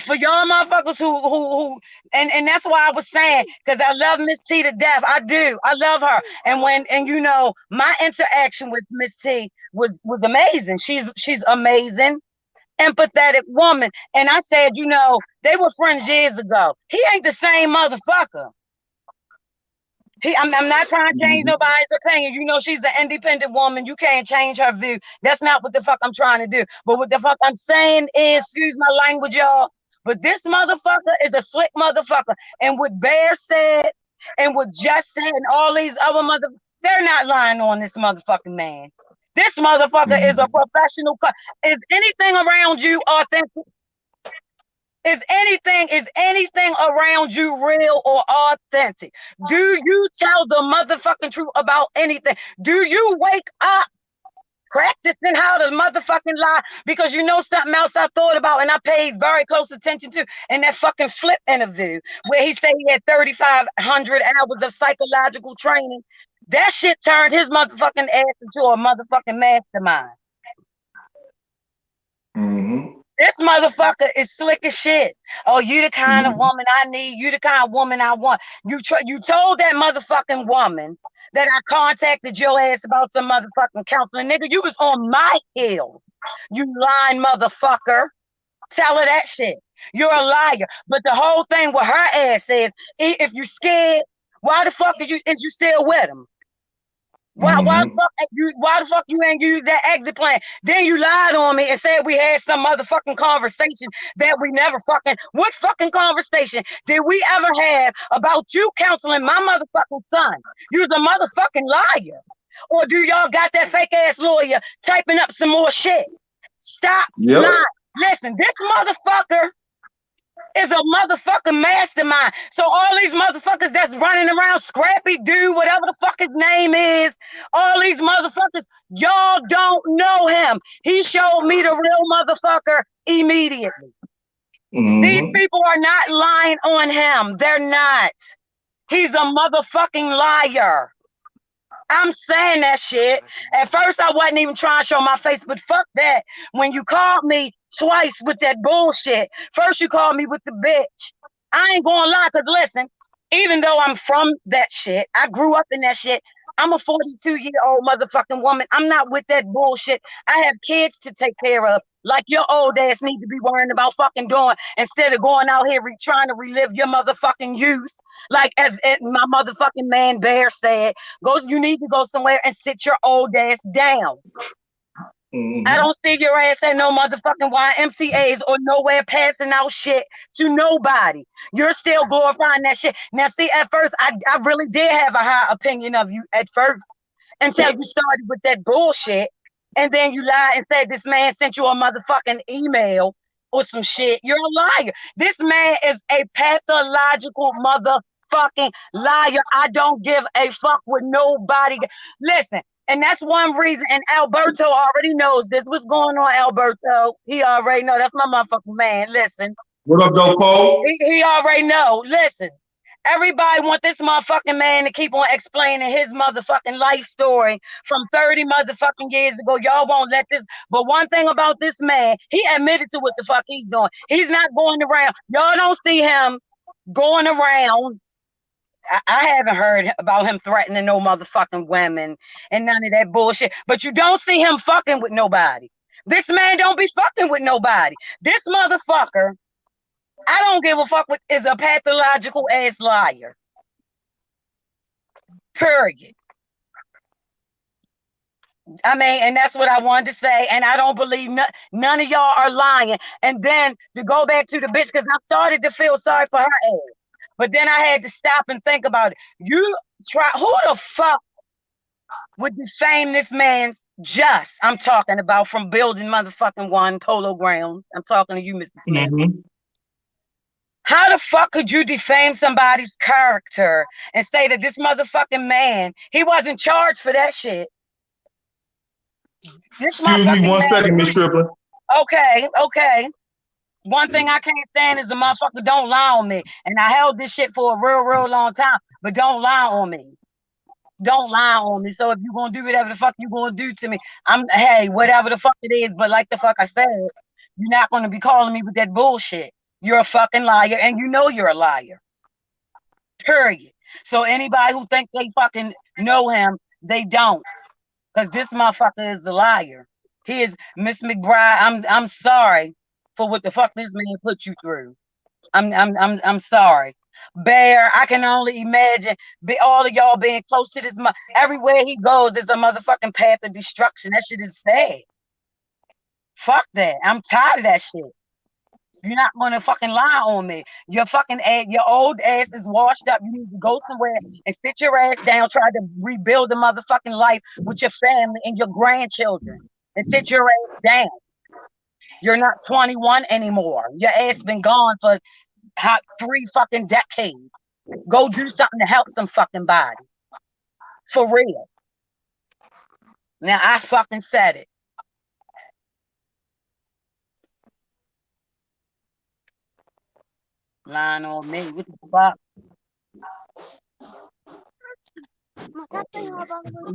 For y'all motherfuckers who and that's why I was saying, because I love Miss T to death. I do. I love her. And you know, my interaction with Miss T was amazing. She's amazing, empathetic woman. And I said, you know, they were friends years ago. He ain't the same motherfucker. I'm not trying to change nobody's opinion. You know, she's an independent woman. You can't change her view. That's not what the fuck I'm trying to do. But what the fuck I'm saying is, excuse my language, y'all, but this motherfucker is a slick motherfucker. And what Bear said and what Juss said and all these other they're not lying on this motherfucking man. This motherfucker is a professional. Is anything around you authentic? Is anything around you real or authentic? Do you tell the motherfucking truth about anything? Do you wake up practicing how to motherfucking lie? Because you know something else I thought about and I paid very close attention to in that fucking Flip interview where he said he had 3,500 hours of psychological training. That shit turned his motherfucking ass into a motherfucking mastermind. This motherfucker is slick as shit. Oh, you the kind of woman I need. You the kind of woman I want. You told that motherfucking woman that I contacted your ass about some motherfucking counseling. Nigga, you was on my heels. You lying motherfucker. Tell her that shit. You're a liar. But the whole thing with her ass is, if you scared, why the fuck is you still with him? Why the fuck you ain't use that exit plan? Then you lied on me and said we had some motherfucking conversation that we never fucking. What fucking conversation did we ever have about you counseling my motherfucking son? You're the motherfucking liar. Or do y'all got that fake ass lawyer typing up some more shit? Stop lying. Listen, this motherfucker is a motherfucking mastermind. So all these motherfuckers that's running around, Scrappy Dude, whatever the fuck his name is, all these motherfuckers, y'all don't know him. He showed me the real motherfucker immediately. These people are not lying on him. They're not. He's a motherfucking liar. I'm saying that shit. At first, I wasn't even trying to show my face, but fuck that. When you called me twice with that bullshit, first you called me with the bitch. I ain't gonna lie, because listen, even though I'm from that shit, I grew up in that shit. I'm a 42-year-old motherfucking woman. I'm not with that bullshit. I have kids to take care of, like your old ass need to be worrying about fucking doing instead of going out here trying to relive your motherfucking youth. Like as my motherfucking man Bear said, you need to go somewhere and sit your old ass down. I don't see your ass at no motherfucking YMCAs or nowhere passing out shit to nobody. You're still glorifying that shit. Now, see, at first, I really did have a high opinion of you at first until you started with that bullshit. And then you lied and said this man sent you a motherfucking email or some shit. You're a liar. This man is a pathological motherfucking liar. I don't give a fuck with nobody. Listen. And that's one reason. And Alberto already knows this. What's going on, Alberto? He already know. That's my motherfucking man. Listen. What up, Dopo? He already know. Listen. Everybody want this motherfucking man to keep on explaining his motherfucking life story from 30 motherfucking years ago. Y'all won't let this. But one thing about this man, he admitted to what the fuck he's doing. He's not going around. Y'all don't see him going around. I haven't heard about him threatening no motherfucking women and none of that bullshit. But you don't see him fucking with nobody. This man don't be fucking with nobody. This motherfucker, I don't give a fuck with, is a pathological ass liar. Period. I mean, and that's what I wanted to say. And I don't believe none of y'all are lying. And then to go back to the bitch, because I started to feel sorry for her ass. But then I had to stop and think about it. Who the fuck would defame this man's Juss? I'm talking about from building motherfucking one Polo Grounds. I'm talking to you, Mr. Smith. How the fuck could you defame somebody's character and say that this motherfucking man, he wasn't charged for that shit? Excuse me 1 second, Miss Triplin. Okay. One thing I can't stand is a motherfucker don't lie on me. And I held this shit for a real long time, but don't lie on me. Don't lie on me. So if you're gonna do whatever the fuck you gonna do to me, hey, whatever the fuck it is, but like the fuck I said, you're not gonna be calling me with that bullshit. You're a fucking liar, and you know you're a liar. Period. So anybody who thinks they fucking know him, they don't. Because this motherfucker is a liar. He is Miss McBride. I'm sorry for what the fuck this man put you through. I'm sorry. Bear, I can only imagine all of y'all being close to this. Everywhere he goes is a motherfucking path of destruction. That shit is sad. Fuck that. I'm tired of that shit. You're not gonna fucking lie on me. Your fucking ass, your old ass is washed up. You need to go somewhere and sit your ass down, try to rebuild a motherfucking life with your family and your grandchildren. And sit your ass down. You're not 21 anymore. Your ass been gone for 3 fucking decades. Go do something to help some fucking body. For real. Now I fucking said it. Lying on me. What the fuck?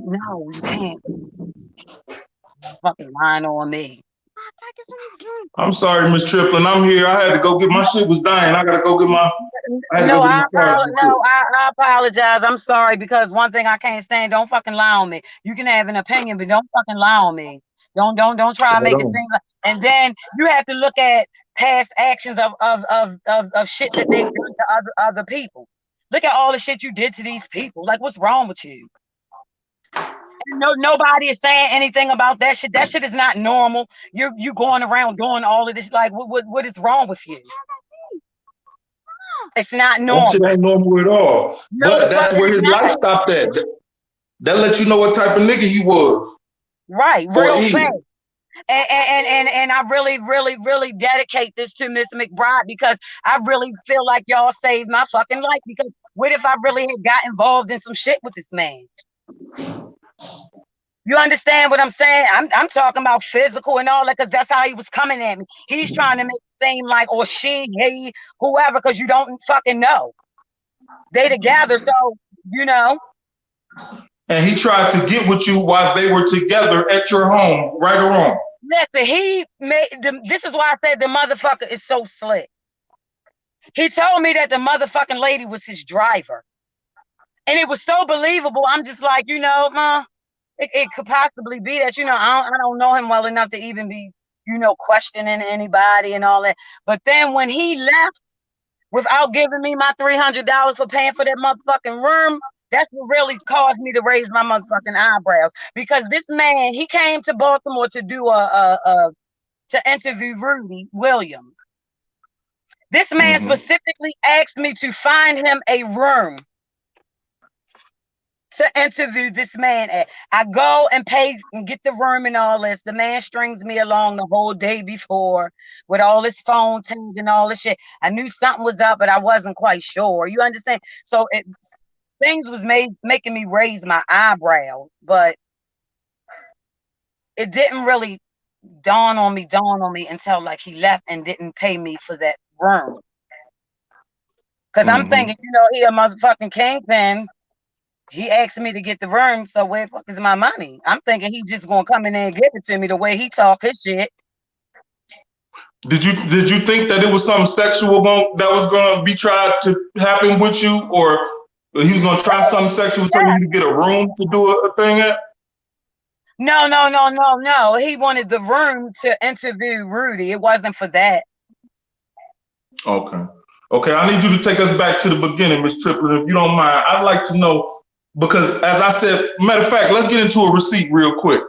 No, you can't. Fucking lying on me. I'm sorry, Miss Triplin. I'm here. I had to go get my shit was dying. I gotta go get my. I apologize. I'm sorry because one thing I can't stand. Don't fucking lie on me. You can have an opinion, but don't fucking lie on me. Don't try to make it seem like. And then you have to look at past actions of shit that they've done to other people. Look at all the shit you did to these people. Like, what's wrong with you? Nobody is saying anything about that shit. That shit is not normal. You going around doing all of this. Like, what is wrong with you? It's not normal. That shit ain't normal at all. No, but that's where his life stopped at. That lets you know what type of nigga he was. Right, real fast. And I really dedicate this to Miss McBride because I really feel like y'all saved my fucking life. Because what if I really had got involved in some shit with this man? You understand what I'm saying? I'm talking about physical and all that because that's how he was coming at me. He's trying to make it seem like, or she, he, whoever, because you don't fucking know. They together, so you know. And he tried to get with you while they were together at your home, right or wrong? Listen, this is why I said the motherfucker is so slick. He told me that the motherfucking lady was his driver. And it was so believable. I'm just like, it could possibly be that, I don't know him well enough to even be, questioning anybody and all that. But then when he left without giving me my $300 for paying for that motherfucking room, that's what really caused me to raise my motherfucking eyebrows. Because this man, he came to Baltimore to do to interview Rudy Williams. This man specifically asked me to find him a room to interview this man at. I go and pay and get the room and all this. The man strings me along the whole day before with all this phone tag and all this shit. I knew something was up, but I wasn't quite sure. You understand? So things was making me raise my eyebrow, but it didn't really dawn on me until like he left and didn't pay me for that room. Because I'm thinking, he a motherfucking kingpin. He asked me to get the room, so where the fuck is my money? I'm thinking he just gonna come in there and give it to me the way he talk his shit. Did you think that it was something sexual that was gonna be tried to happen with you, or he was gonna try something sexual so you could get a room to do a thing at? No. He wanted the room to interview Rudy. It wasn't for that. Okay. I need you to take us back to the beginning, Miss Triplin, if you don't mind. I'd like to know. Because as I said, matter of fact, let's get into a receipt real quick.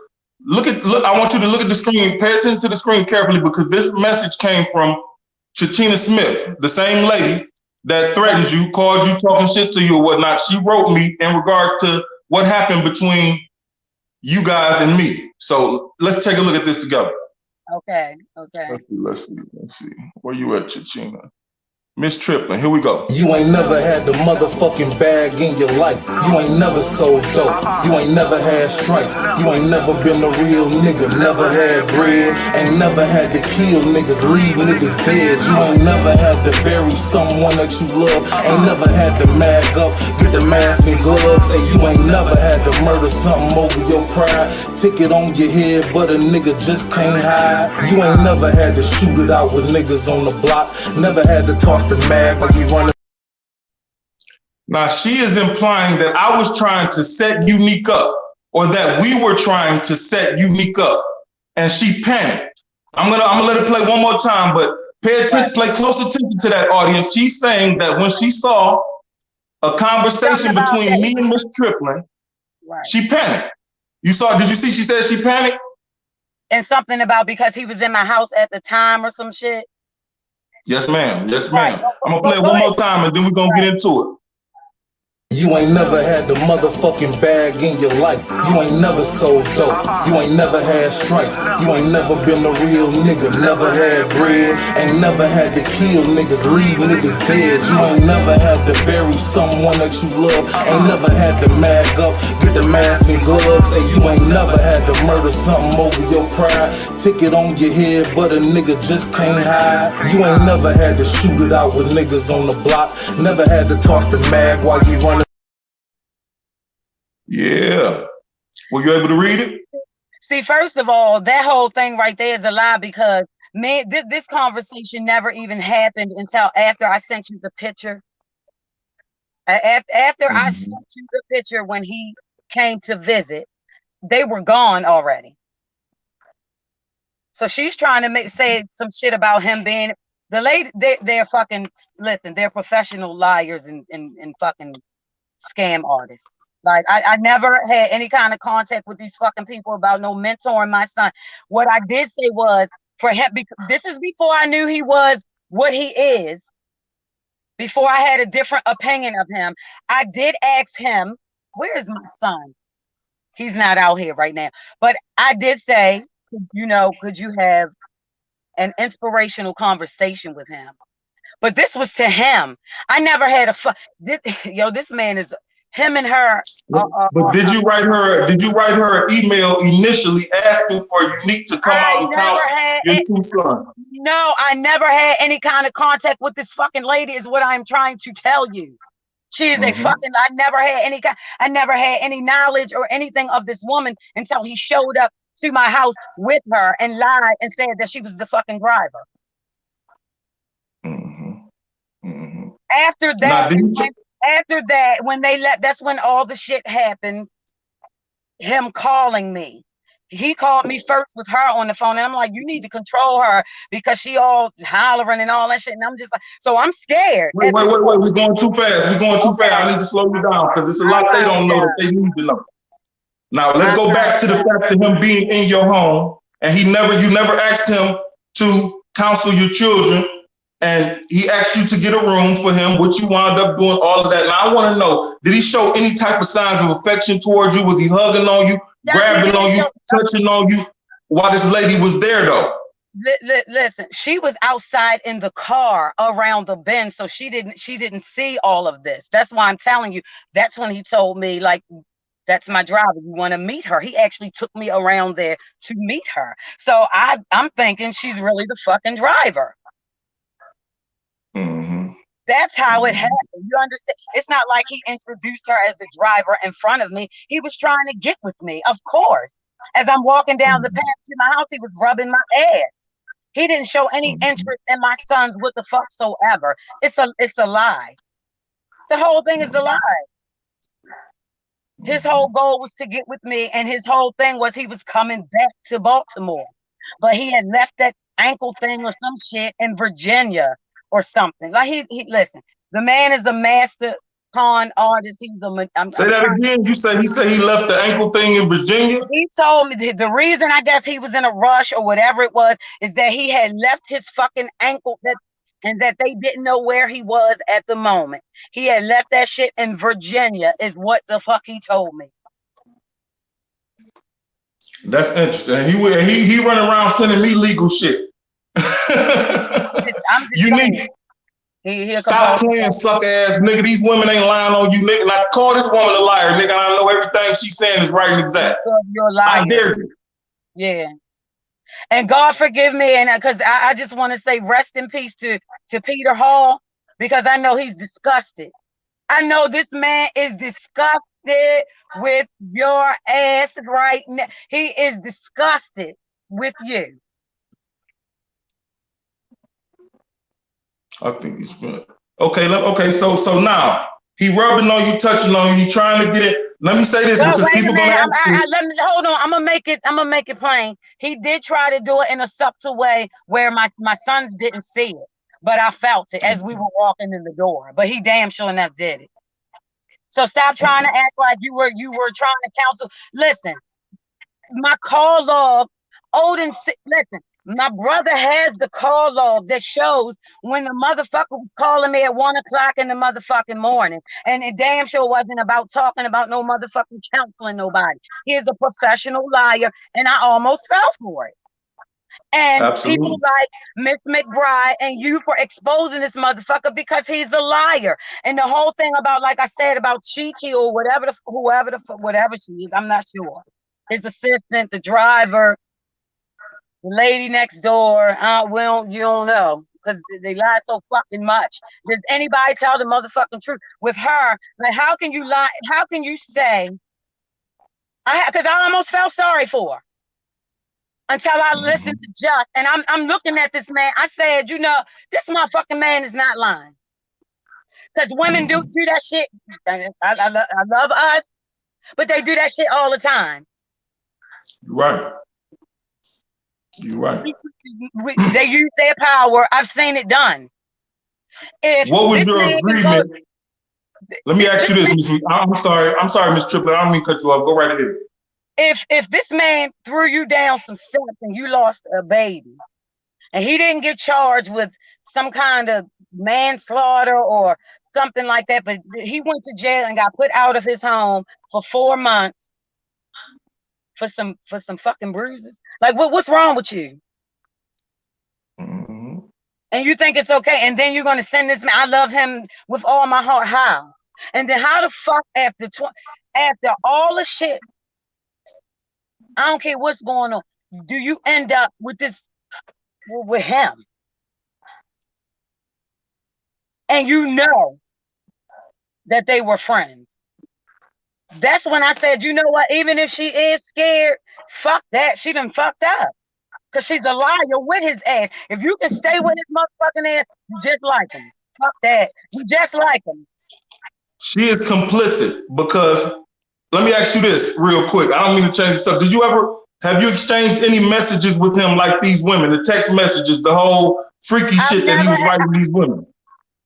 Look, I want you to look at the screen, pay attention to the screen carefully because this message came from Chachina Smith, the same lady that threatens you, called you, talking shit to you or whatnot. She wrote me in regards to what happened between you guys and me. So let's take a look at this together. Okay. Let's see. Where you at, Chachina? Miss Triplin, here we go. You ain't never had the motherfucking bag in your life. You ain't never sold dope. You ain't never had stripes. You ain't never been a real nigga. Never had bread. Ain't never had to kill niggas, leave niggas dead. You ain't never had to bury someone that you love. Ain't never had to mag up, get the mask and gloves. Hey, you ain't never had to murder something over your pride. Ticket on your head, but a nigga just can't hide. You ain't never had to shoot it out with niggas on the block. Never had to toss the mag like you running. Now she is implying that I was trying to set Unique up, or that we were trying to set Unique up, and she panicked. I'm gonna let it play one more time, but pay attention, play close attention to that, audience. She's saying that when she saw a conversation between me and Miss Triplin, she panicked. You saw? Did you see? She said she panicked. And something about because he was in my house at the time or some shit. Yes, ma'am. Yes, ma'am. I'm gonna play it one more time, and then we're gonna get into it. You ain't never had the motherfucking bag in your life. You ain't never sold dope. You ain't never had stripes. You ain't never been a real nigga. Never had bread. Ain't never had to kill niggas, leave niggas dead. You ain't never had to bury someone that you love. Ain't never had to mag up, get the mask and gloves. Hey, you ain't never had to murder something over your pride. Ticket on your head, but a nigga just can't hide. You ain't never had to shoot it out with niggas on the block. Never had to toss the mag while you running. Yeah. Were you able to read it? See, first of all, that whole thing right there is a lie, because man, this conversation never even happened until after I sent you the picture. After I sent you the picture when he came to visit, they were gone already. So she's trying to say some shit about him being the lady. They're fucking, listen, they're professional liars and fucking scam artists. Like, I never had any kind of contact with these fucking people about no mentoring my son. What I did say was, for him, because this is before I knew he was what he is, before I had a different opinion of him, I did ask him, where is my son? He's not out here right now. But I did say, you know, could you have an inspirational conversation with him? But this was to him. I never had yo, this man is... Him and her. But did you write her? Did you write her an email initially asking for Unique to come out and counsel your two sons? No, I never had any kind of contact with this fucking lady. Is what I'm trying to tell you. She is a fucking. I never had any knowledge or anything of this woman until he showed up to my house with her and lied and said that she was the fucking driver. After that. After that, when they left, that's when all the shit happened. Him calling me. He called me first with her on the phone. And I'm like, you need to control her because she all hollering and all that shit. And I'm just like, so I'm scared. Wait. We're going too fast. I need to slow you down because it's a lot they don't know that they need to know. Now, let's go back to the fact of him being in your home. And you never asked him to counsel your children. And he asked you to get a room for him, which you wound up doing all of that. Now, I want to know, did he show any type of signs of affection towards you? Was he hugging on you, grabbing on you, touching on you while this lady was there, though? Listen, she was outside in the car around the bend, so she didn't see all of this. That's why I'm telling you, that's when he told me, like, that's my driver. You want to meet her? He actually took me around there to meet her. So I'm thinking she's really the fucking driver. That's how it happened. You understand? It's not like he introduced her as the driver in front of me. He was trying to get with me, of course. As I'm walking down the path to my house, he was rubbing my ass. He didn't show any interest in my sons whatsoever. It's a lie. The whole thing is a lie. His whole goal was to get with me, and his whole thing was he was coming back to Baltimore. But he had left that ankle thing or some shit in Virginia or something. Like he listen, the man is a master con artist. He's say that again. He said he left the ankle thing in Virginia. He told me the reason, I guess he was in a rush or whatever it was, is that he had left his fucking ankle and that they didn't know where he was at the moment. He had left that shit in Virginia, is what the fuck he told me. That's interesting. He run around sending me legal shit. I'm just Unique. He a Stop compulsive. playing, suck ass nigga. These women ain't lying on you, nigga. Not call this woman a liar, nigga. I know everything she's saying is right and exact. You're a liar. I dare you. Yeah. And God forgive me, and because I just want to say rest in peace to Peter Hall, because I know he's disgusted. I know this man is disgusted with your ass right now. He is disgusted with you. I think he's good. Okay, so now he rubbing on you, touching on you, he trying to get it. Let me say this because people gonna ask you. Let me hold on. I'm gonna make it plain. He did try to do it in a subtle way where my sons didn't see it, but I felt it as we were walking in the door. But he damn sure enough did it. So stop trying to act like you were trying to counsel. Listen, my call log, Odin. Listen, my brother has the call log that shows when the motherfucker was calling me at 1 o'clock in the motherfucking morning, and it damn sure wasn't about talking about no motherfucking counseling nobody. He is a professional liar, and I almost fell for it. And Absolutely. People like Miss McBride and you for exposing this motherfucker because he's a liar. And the whole thing about, like I said, about Chi-Chi or whatever whatever she is, I'm not sure. His assistant, the driver, the lady next door, you don't know because they lie so fucking much. Does anybody tell the motherfucking truth? With her, like, how can you lie? How can you say? Because I almost felt sorry for her. Until I listened to Juss, and I'm looking at this man. I said, you know, this motherfucking man is not lying. Because women do that shit. I love us, but they do that shit all the time. You're right. You're right. They use their power. I've seen it done. What was your agreement? Let me ask you this, I'm sorry, Miss Triplin. I don't mean to cut you off. Go right ahead. If this man threw you down some steps and you lost a baby, and he didn't get charged with some kind of manslaughter or something like that, but he went to jail and got put out of his home for 4 months for some fucking bruises. Like, what's wrong with you? And you think it's okay, and then you're gonna send this man? I love him with all my heart. How? And then how the fuck after all the shit? I don't care what's going on. Do you end up with this with him? And you know that they were friends. That's when I said, you know what? Even if she is scared, fuck that. She done fucked up. Because she's a liar with his ass. If you can stay with his motherfucking ass, you just like him. Fuck that. You just like him. She is complicit because, let me ask you this real quick. I don't mean to change the subject. Have you exchanged any messages with him like these women, the text messages, the whole freaky shit that he was writing these women?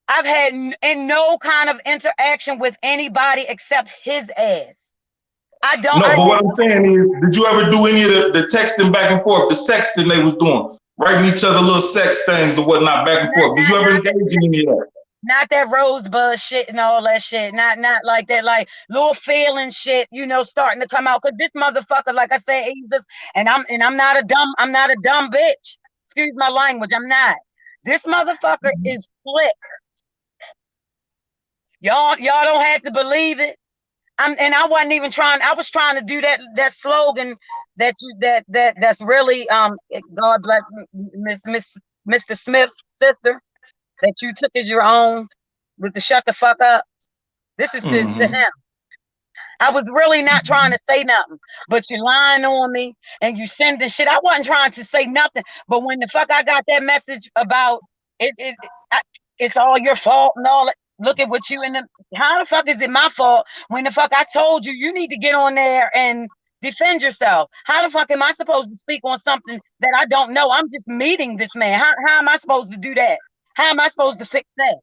I've had no kind of interaction with anybody except his ass. I don't. No, but what I'm saying is, did you ever do any of the texting back and forth, the sexting they was doing, writing each other little sex things or whatnot back and forth? Did you ever engage in any of that? Not that rosebud shit and all that shit. Not like that, like little feeling shit, you know, starting to come out. Cause this motherfucker, like I said, and I'm not a dumb bitch. Excuse my language. I'm not. This motherfucker is slick. Y'all don't have to believe it. I wasn't even trying. I was trying to do that slogan that's really God bless Mr. Smith's sister that you took as your own with the shut the fuck up. This is to him. I was really not trying to say nothing, but you lying on me and you sending shit. I wasn't trying to say nothing, but when the fuck I got that message about it's all your fault and all that. Look at what you in the. How the fuck is it my fault when the fuck I told you need to get on there and defend yourself? How the fuck am I supposed to speak on something that I don't know? I'm just meeting this man. How am I supposed to do that? How am I supposed to fix that?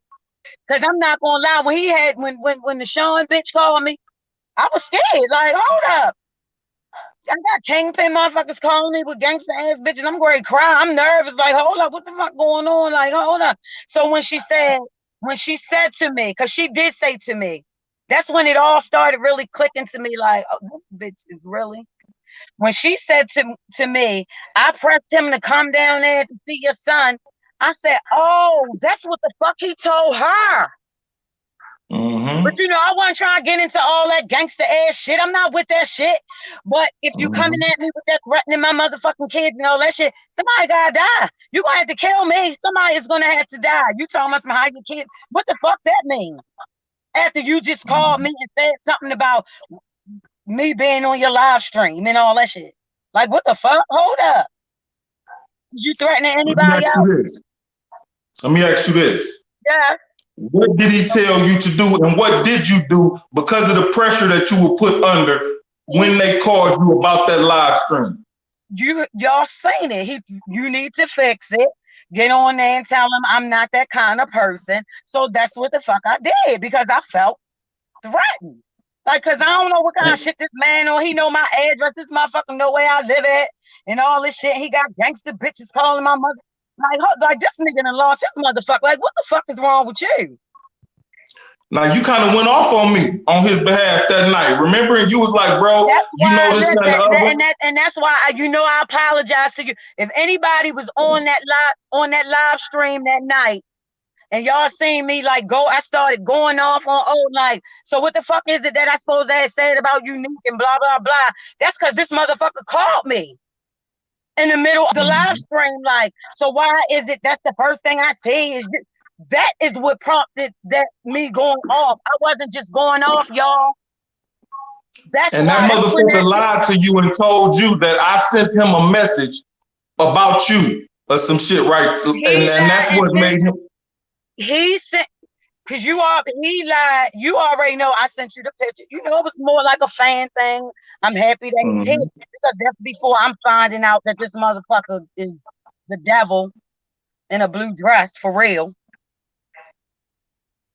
Because I'm not gonna lie. When the Sean bitch called me, I was scared. Like, hold up. I got kingpin motherfuckers calling me with gangster ass bitches. I'm going to cry. I'm nervous. Like, hold up, what the fuck going on? Like, hold up. So when she said to me, because she did say to me, that's when it all started really clicking to me. Like, oh, this bitch is really. When she said to me, I pressed him to come down there to see your son. I said, oh, that's what the fuck he told her. Mm-hmm. But you know, I wasn't trying to get into all that gangster ass shit. I'm not with that shit. But if you coming at me with that threatening my motherfucking kids and all that shit, somebody gotta die. You gonna have to kill me. Somebody is gonna have to die. You talking about some hide your kids. What the fuck that mean? After you just called me and said something about me being on your live stream and all that shit. Like, what the fuck? Hold up. Is you threatening anybody else? Let me ask you this. Yes. What did he tell you to do, and what did you do because of the pressure that you were put under when they called you about that live stream? Y'all seen it. You need to fix it. Get on there and tell him I'm not that kind of person. So that's what the fuck I did, because I felt threatened. Like, cause I don't know what kind of shit this man on. He know my address. This motherfucker know where I live at and all this shit. He got gangster bitches calling my mother. Like this nigga done lost his motherfucker. Like, what the fuck is wrong with you? Now you kind of went off on me on his behalf that night. Remember, and you was like, bro, you know this and that. And that's why I apologize to you. If anybody was on that live stream that night, and y'all seen me I started going off on like, so what the fuck is it that I supposed to have said about Unique and blah blah blah? That's because this motherfucker called me in the middle of the live stream. Like, so why is it that's the first thing I see is that is what prompted me going off. I wasn't just going off, y'all. And that motherfucker lied to you and told you that I sent him a message about you or some shit, right? And that's what made him. He sent, because he lied. You already know I sent you the picture. You know, it was more like a fan thing. I'm happy that he did, because that's before I'm finding out that this motherfucker is the devil in a blue dress for real.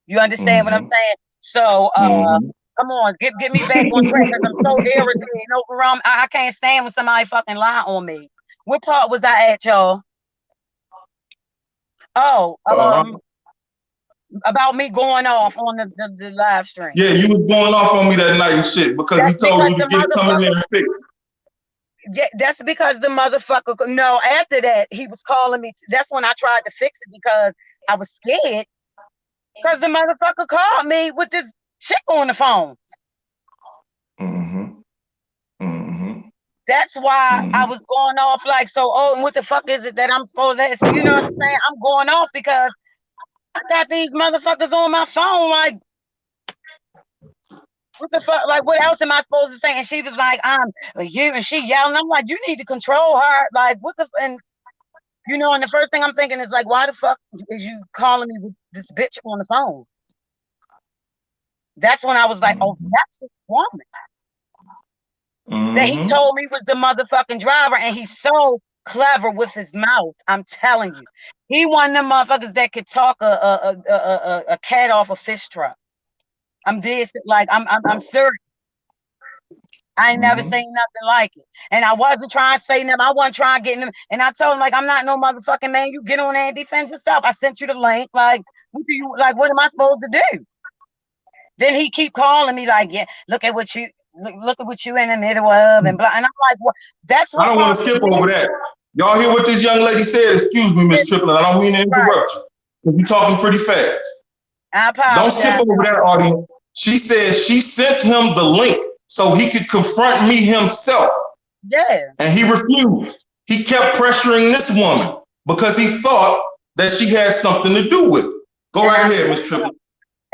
You understand what I'm saying? So, come on, get me back on track, because I'm so irritated. I can't stand when somebody fucking lie on me. What part was I at, y'all? Oh, about me going off on the live stream. Yeah, you was going off on me that night and shit because he told you to come in there and fix it. Yeah, that's because the motherfucker. No, after that, he was calling me. That's when I tried to fix it, because I was scared. Because the motherfucker called me with this chick on the phone. That's why I was going off like, so, and what the fuck is it that I'm supposed to have? You know what I'm saying? I'm going off because I got these motherfuckers on my phone. Like, what the fuck? Like, what else am I supposed to say? And she was like, you, and she yelling. I'm like, you need to control her. Like, what the, and you know, and the first thing I'm thinking is like, why the fuck is you calling me with this bitch on the phone? That's when I was like, oh, that's this woman that he told me was the motherfucking driver, and he's so clever with his mouth. I'm telling you, he one of them motherfuckers that could talk a cat off a fish truck. I'm dead, like I'm serious. I ain't never seen nothing like it. And I wasn't trying to say nothing. I wasn't trying to get him. And I told him, like, I'm not no motherfucking man. You get on there and defend yourself. I sent you the link. Like, what am I supposed to do? Then he keep calling me like, yeah, look at what you in the middle of and blah. And I'm like, what? That's what I don't want to skip over that. Y'all hear what this young lady said? Excuse me, Miss Triplin. I don't mean to interrupt you, because you're talking pretty fast. I apologize. Don't skip over that, audience. She said she sent him the link so he could confront me himself. Yeah. And he refused. He kept pressuring this woman because he thought that she had something to do with it. Go right ahead, Miss Triplin.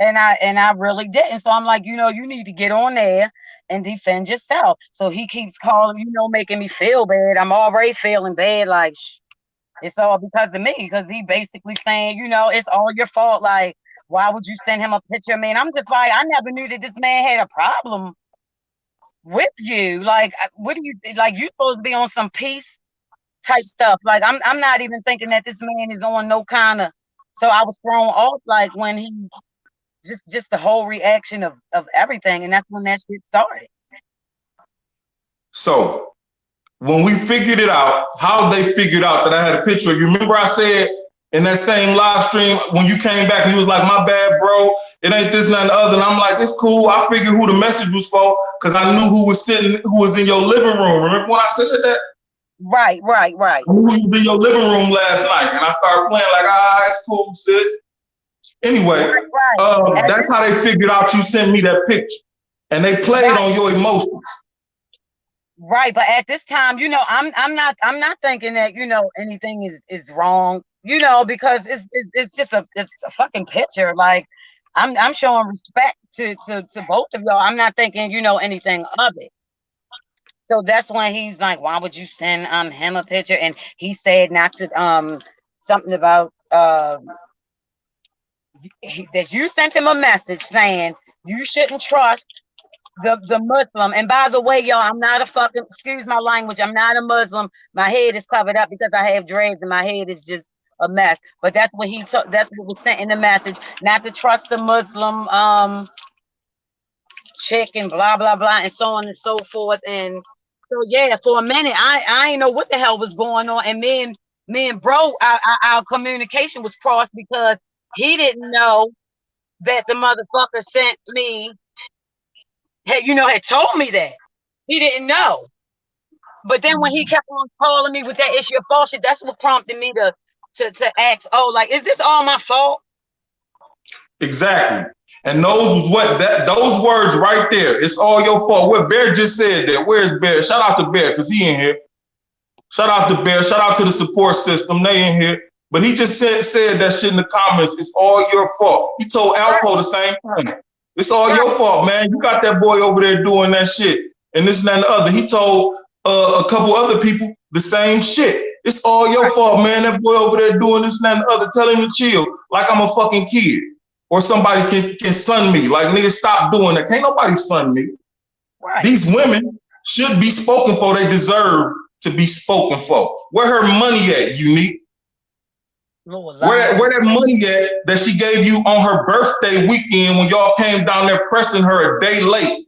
And I really didn't. So I'm like, you know, you need to get on there and defend yourself. So he keeps calling, you know, making me feel bad. I'm already feeling bad. Like, it's all because of me. Because he basically saying, you know, it's all your fault. Like, why would you send him a picture of me? And I'm just like, I never knew that this man had a problem with you. Like, what do you, like, you supposed to be on some peace type stuff. Like, I'm not even thinking that this man is on no kind of, so I was thrown off, like, when he, just the whole reaction of everything. And that's when that shit started. So when we figured it out, how they figured out that I had a picture, you remember I said in that same live stream, when you came back, he was like, my bad, bro. It ain't this, nothing other. And I'm like, it's cool. I figured who the message was for, because I knew who was in your living room. Remember when I said that? Right. Who was in your living room last night? And I started playing like, it's cool, sis. Anyway, Right. that's how they figured out you sent me that picture. And they played on your emotions. Right, but at this time, you know, I'm not thinking that, you know, anything is wrong, you know, because it's just a fucking picture. Like I'm showing respect to both of y'all. I'm not thinking, you know, anything of it. So that's when he's like, why would you send him a picture? And he said not to something about that you sent him a message saying you shouldn't trust the Muslim. And by the way, y'all, I'm not a fucking, excuse my language, I'm not a Muslim. My head is covered up because I have dreads and my head is just a mess. But that's what that's what was sent in the message, not to trust the Muslim chick and blah blah blah and so on and so forth. And so yeah, for a minute I ain't know what the hell was going on. And me and bro, our communication was crossed because he didn't know that the motherfucker sent me, had told me that. He didn't know. But then when he kept on calling me with that issue of bullshit, that's what prompted me to ask, oh, like, is this all my fault? Exactly. And those words right there, it's all your fault. What Bear just said that. Where's Bear? Shout out to Bear, because he in here. Shout out to Bear. Shout out to the support system. They in here. But he just said that shit in the comments. It's all your fault. He told Alpo the same thing. It's all your fault, man. You got that boy over there doing that shit. And this and that and the other. He told a couple other people the same shit. It's all your fault, man. That boy over there doing this and that and the other. Tell him to chill like I'm a fucking kid. Or somebody can son me. Like, nigga, stop doing that. Can't nobody son me. Right. These women should be spoken for. They deserve to be spoken for. Where her money at, Unique? Where that money at that she gave you on her birthday weekend when y'all came down there pressing her a day late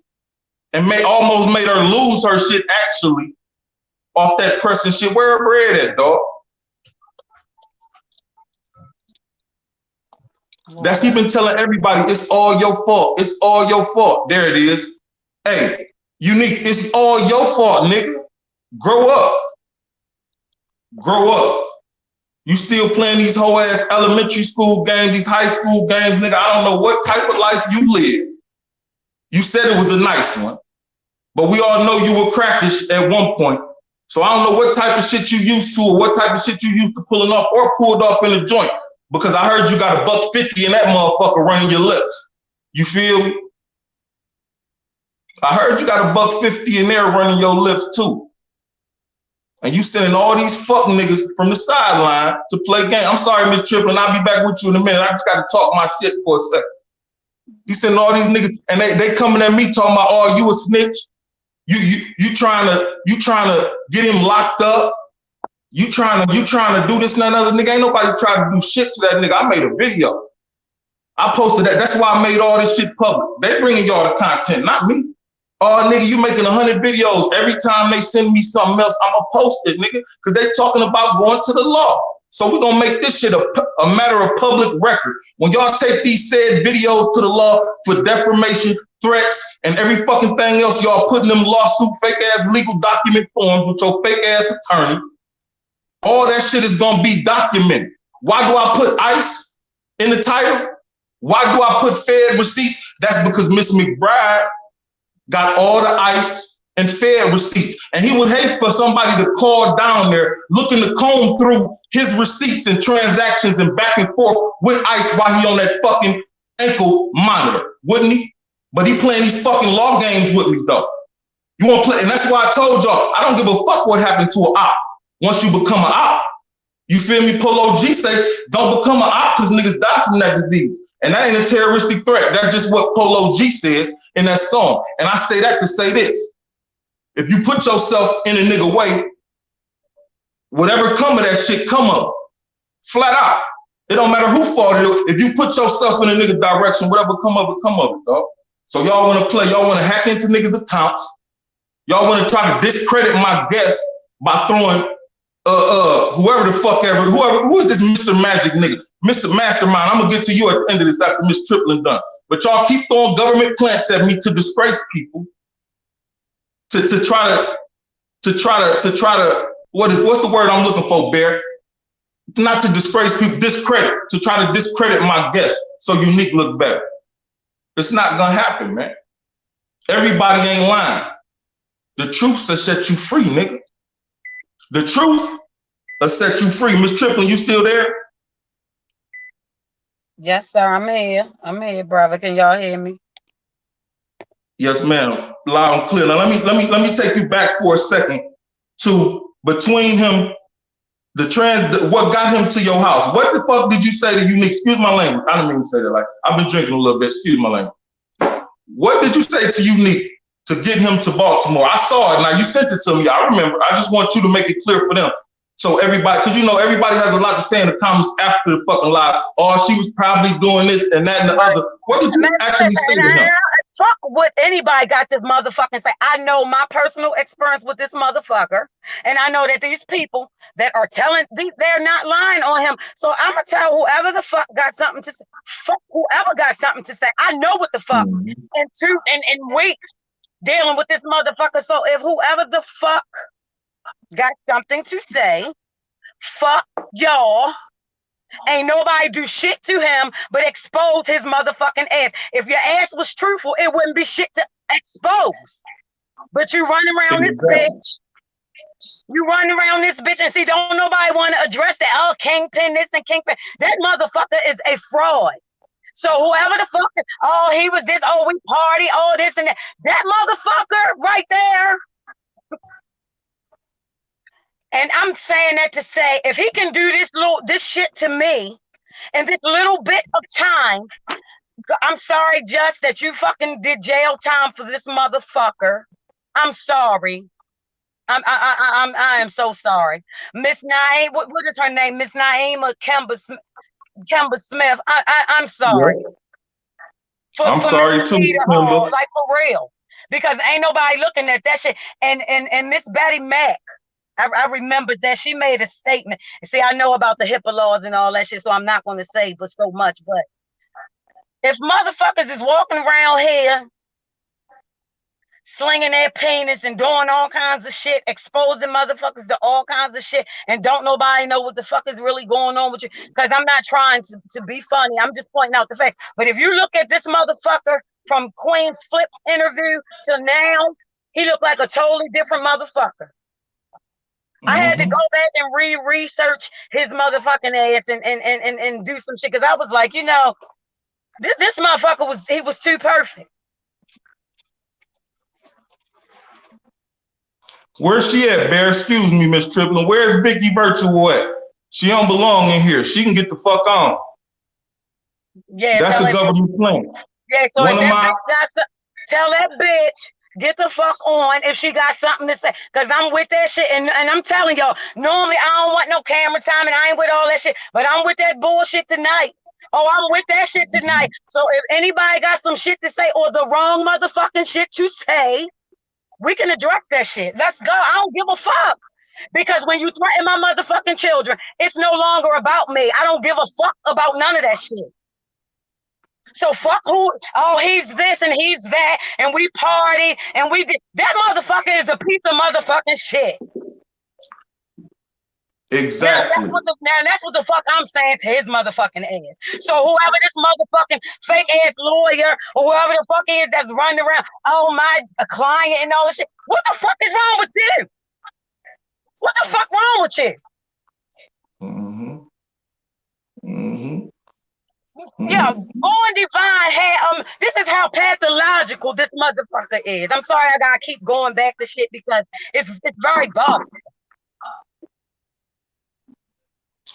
and almost made her lose her shit actually off that pressing shit? Where her bread at, dog? That's he been telling everybody, it's all your fault. It's all your fault. There it is. Hey, Unique, it's all your fault, nigga. Grow up. Grow up. You still playing these whole ass elementary school games, these high school games, nigga. I don't know what type of life you live. You said it was a nice one, but we all know you were crackish at one point. So I don't know what type of shit you used to or what type of shit you used to pulling off or pulled off in a joint, because I heard you got $150 in that motherfucker running your lips. You feel me? I heard you got $150 in there running your lips too. And you sending all these fuck niggas from the sideline to play game. I'm sorry, Miss Triplin, I'll be back with you in a minute. I just got to talk my shit for a second. You sending all these niggas, and they coming at me talking about, oh, you a snitch? You trying to get him locked up? You trying to do this and that other? Nigga, ain't nobody trying to do shit to that nigga. I made a video. I posted that. That's why I made all this shit public. They bringing y'all the content, not me. Oh, nigga, you making 100 videos. Every time they send me something else, I'm going to post it, nigga, because they talking about going to the law. So we're going to make this shit a matter of public record. When y'all take these said videos to the law for defamation, threats, and every fucking thing else, y'all putting them lawsuit, fake-ass legal document forms with your fake-ass attorney, all that shit is going to be documented. Why do I put ICE in the title? Why do I put Fed receipts? That's because Miss McBride got all the ICE and Fed receipts. And he would hate for somebody to call down there looking to comb through his receipts and transactions and back and forth with ICE while he on that fucking ankle monitor, wouldn't he? But he playing these fucking law games with me though. You want to play, and that's why I told y'all, I don't give a fuck what happened to an op once you become an op. You feel me? Polo G say, don't become an op because niggas die from that disease. And that ain't a terroristic threat. That's just what Polo G says in that song. And I say that to say this. If you put yourself in a nigga way, whatever come of that shit, come of it. Flat out. It don't matter who fault it is. If you put yourself in a nigga direction, whatever come of it, dog. So y'all want to play, y'all want to hack into niggas' accounts. Y'all want to try to discredit my guest by throwing whoever the fuck ever, who is this Mr. Magic nigga? Mr. Mastermind, I'm gonna get to you at the end of this after Miss Triplin done. But y'all keep throwing government plants at me to disgrace people, to try to what's the word I'm looking for, Bear? Not to disgrace people, to try to discredit my guest so Unique look better. It's not gonna happen, man. Everybody ain't lying. The truth will set you free, nigga. The truth will set you free. Miss Triplin, you still there? Yes, sir. I'm here. I'm here, brother. Can y'all hear me? Yes, ma'am. Loud and clear. Now let me take you back for a second to between him, what got him to your house. What the fuck did you say to Unique? Excuse my language. I didn't mean to say that. Like, I've been drinking a little bit. Excuse my language. What did you say to Unique to get him to Baltimore? I saw it. Now you sent it to me. I remember. I just want you to make it clear for them. So everybody, because you know everybody has a lot to say in the comments after the fucking live. Oh, she was probably doing this and that and the other. What did you actually say to him? Fuck what anybody got this motherfucking say. I know my personal experience with this motherfucker, and I know that these people that are telling, they're not lying on him. So I'm gonna tell whoever the fuck got something to say. Fuck whoever got something to say. I know what the fuck. In weeks dealing with this motherfucker. So if whoever the fuck got something to say, fuck y'all. Ain't nobody do shit to him but expose his motherfucking ass. If your ass was truthful, it wouldn't be shit to expose. But you run around this bitch. You run around this bitch and see, don't nobody want to address that. Oh, kingpin this and kingpin. That motherfucker is a fraud. So whoever the fuck, oh, he was this, oh, we party, oh, this and that. That motherfucker right there. And I'm saying that to say, if he can do this shit to me in this little bit of time, I'm sorry, Juss, that you fucking did jail time for this motherfucker. I'm sorry. I am so sorry. Miss Naeem, what is her name? Miss Naeem or Kemba Smith. I'm sorry. Yeah. I'm sorry too, Kemba. Like for real. Because ain't nobody looking at that shit. And Miss Betty Mack. I remember that she made a statement. And see, I know about the HIPAA laws and all that shit, so I'm not going to say but so much. But if motherfuckers is walking around here slinging their penis and doing all kinds of shit, exposing motherfuckers to all kinds of shit, and don't nobody know what the fuck is really going on with you, because I'm not trying to be funny. I'm just pointing out the facts. But if you look at this motherfucker from Queen's Flip interview to now, he looked like a totally different motherfucker. I had to go back and research his motherfucking ass and do some shit, because I was like, you know, this motherfucker was too perfect. Where's she at, Bear? Excuse me, Miss Triplin. Where's Vicky Virtual at? She don't belong in here. She can get the fuck on. Yeah, that's the government plan. Yeah, so tell that bitch. Get the fuck on if she got something to say. Because I'm with that shit. And I'm telling y'all, normally I don't want no camera time and I ain't with all that shit. But I'm with that bullshit tonight. Oh, I'm with that shit tonight. So if anybody got some shit to say or the wrong motherfucking shit to say, we can address that shit. Let's go. I don't give a fuck. Because when you threaten my motherfucking children, it's no longer about me. I don't give a fuck about none of that shit. So fuck who, oh, he's this and he's that, and we party, and we did. That motherfucker is a piece of motherfucking shit. Exactly. Now that's what the fuck I'm saying to his motherfucking ass. So whoever this motherfucking fake ass lawyer or whoever the fuck is that's running around, oh, my client and all this shit, what the fuck is wrong with you? What the fuck wrong with you? Yeah, Born Divine had this is how pathological this motherfucker is. I'm sorry I gotta keep going back to shit because it's very bothersome.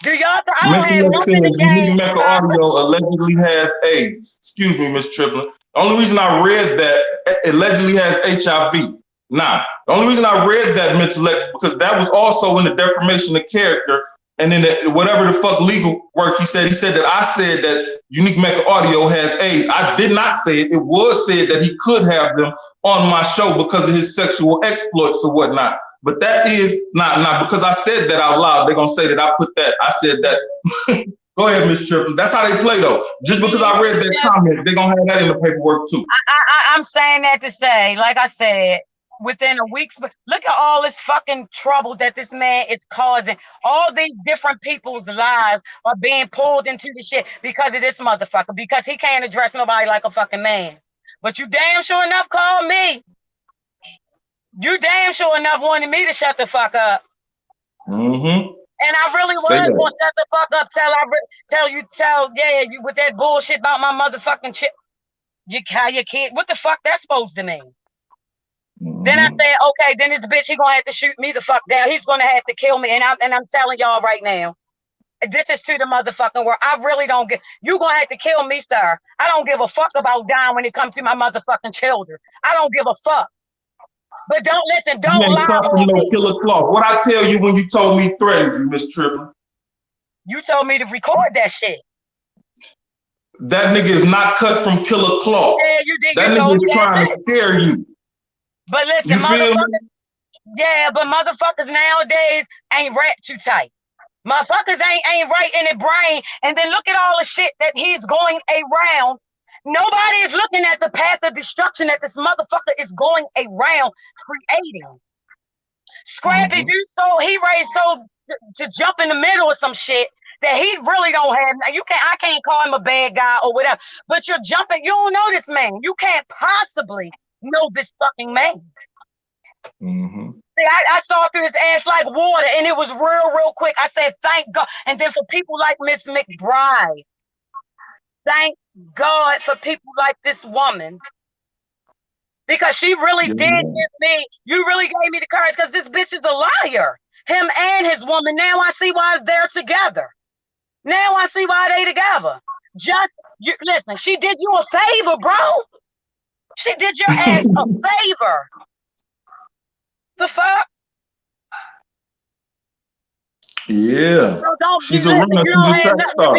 Do y'all I don't have nothing to gain. Unique Mecca Audio allegedly has AIDS. Excuse me, Miss Triplin. The only reason I read that allegedly has HIV. Nah, the only reason I read that mental is because that was also in the defamation of character. And then whatever the fuck legal work he said that I said that Unique Mecca Audio has AIDS. I did not say it. It was said that he could have them on my show because of his sexual exploits or whatnot. But that is not because I said that out loud. They're gonna say that I put that. I said that. Go ahead, Miss Triplin. That's how they play though. Just because I read that comment, they're gonna have that in the paperwork too. I'm saying that to say, like I said, within a week's. Look at all this fucking trouble that this man is causing. All these different people's lives are being pulled into the shit because of this motherfucker. Because he can't address nobody like a fucking man. But you damn sure enough called me. You damn sure enough wanted me to shut the fuck up. Mm-hmm. And I really was going to shut the fuck up tell you with that bullshit about my motherfucking chip. You can't. What the fuck that's supposed to mean? Mm-hmm. Then I said, okay, then this bitch, he gonna have to shoot me the fuck down. He's gonna have to kill me. And I'm telling y'all right now, this is to the motherfucking world. I really don't get. You gonna have to kill me, sir. I don't give a fuck about dying when it comes to my motherfucking children. I don't give a fuck. But don't listen. Don't lie on no me. Killer Cloth. What I tell you when you told me threatened you, Miss Triplin? You told me to record that shit. That nigga is not cut from Killer Cloth. Yeah, you did. That nigga is trying to scare you. But listen, you feel me? Yeah, but motherfuckers nowadays ain't rat too tight. Motherfuckers ain't right in their brain. And then look at all the shit that he's going around. Nobody is looking at the path of destruction that this motherfucker is going around creating. Scrappy he raised to jump in the middle of some shit that he really don't have. I can't call him a bad guy or whatever, but you're jumping. You don't know this man. You can't possibly know this fucking man. Mm-hmm. See, I saw through his ass like water, and it was real quick. I said, thank God. And then for people like Miss McBride, thank God for people like this woman. Because she really did give me, you really gave me the courage, because this bitch is a liar. Him and his woman. Now I see why they're together. Now I see why they together. Listen, she did you a favor, bro. She did your ass a favor. The fuck? Yeah. So she's a runner. She's a track star.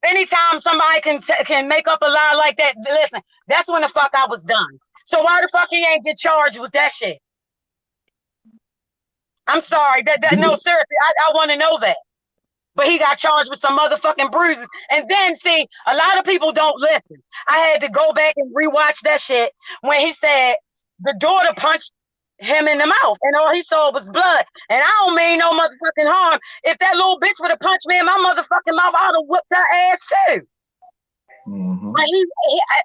Anytime somebody can make up a lie like that, listen, that's when the fuck I was done. So why the fuck he ain't get charged with that shit? I'm sorry. No, seriously, I want to know that. But he got charged with some motherfucking bruises. And then, see, a lot of people don't listen. I had to go back and rewatch that shit when he said the daughter punched him in the mouth and all he saw was blood. And I don't mean no motherfucking harm. If that little bitch would have punched me in my motherfucking mouth, I would have whipped her ass too. Mm-hmm. But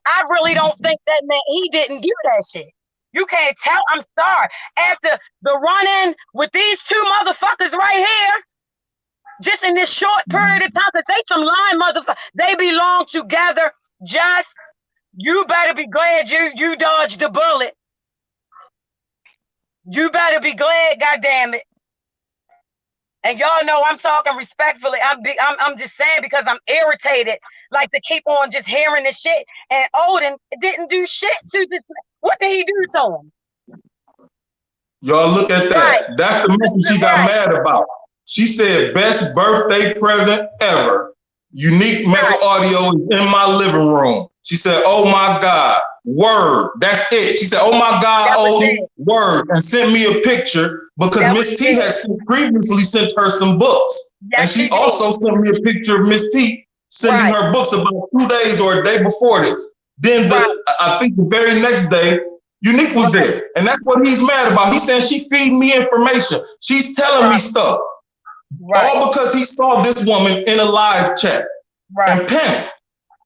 I really don't think that man, he didn't do that shit. You can't tell. I'm sorry. After the run-in with these two motherfuckers right here, just in this short period of time, because they some lying motherfuckers, they belong together. Just, you better be glad you dodged the bullet. You better be glad, goddamn it. And y'all know I'm talking respectfully. I'm just saying because I'm irritated, like to keep on just hearing this shit. And Odin didn't do shit to this. What did he do to him? Y'all look at that. Right. That's the message she got mad about. She said, best birthday present ever. Unique mega audio is in my living room. She said, oh my God, word. That's it. She said, oh my God, Odin, word. And sent me a picture because Miss T had previously sent her some books. And she also sent me a picture of Miss T sending her books about 2 days or a day before this. Then I think the very next day, Unique was there. And that's what he's mad about. He said she feeding me information. She's telling me stuff. All because he saw this woman in a live chat and panicked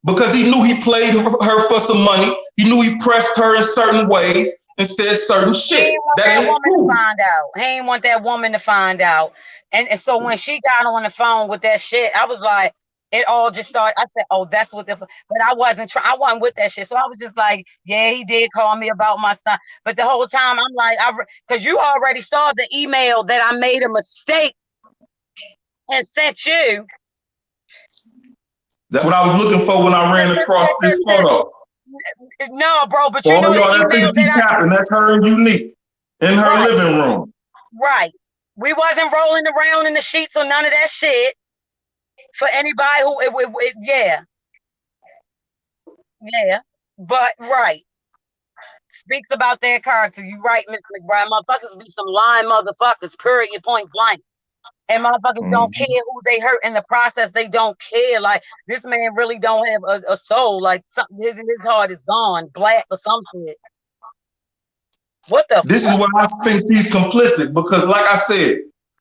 because he knew he played her for some money. He knew he pressed her in certain ways and said certain shit. He ain't want that woman to find out. And so when she got on the phone with that shit, I was like, it all just started. I said, oh, that's what but I wasn't with that shit. So I was just like, yeah, he did call me about my son. But the whole time I'm like, because you already saw the email that I made a mistake and sent you. That's what I was looking for when I ran across this photo. No, bro, but you know the email that's her and Unique in her living room. Right. We wasn't rolling around in the sheets or none of that shit. For anybody who, yeah. But speaks about their character. You right, Miss McBride. Motherfuckers be some lying motherfuckers. Period. Point blank. And motherfuckers don't care who they hurt in the process. They don't care. Like, this man really don't have a soul. Like, his heart is gone, black or some shit. What the This is fuck? why I think she's complicit, because like I said,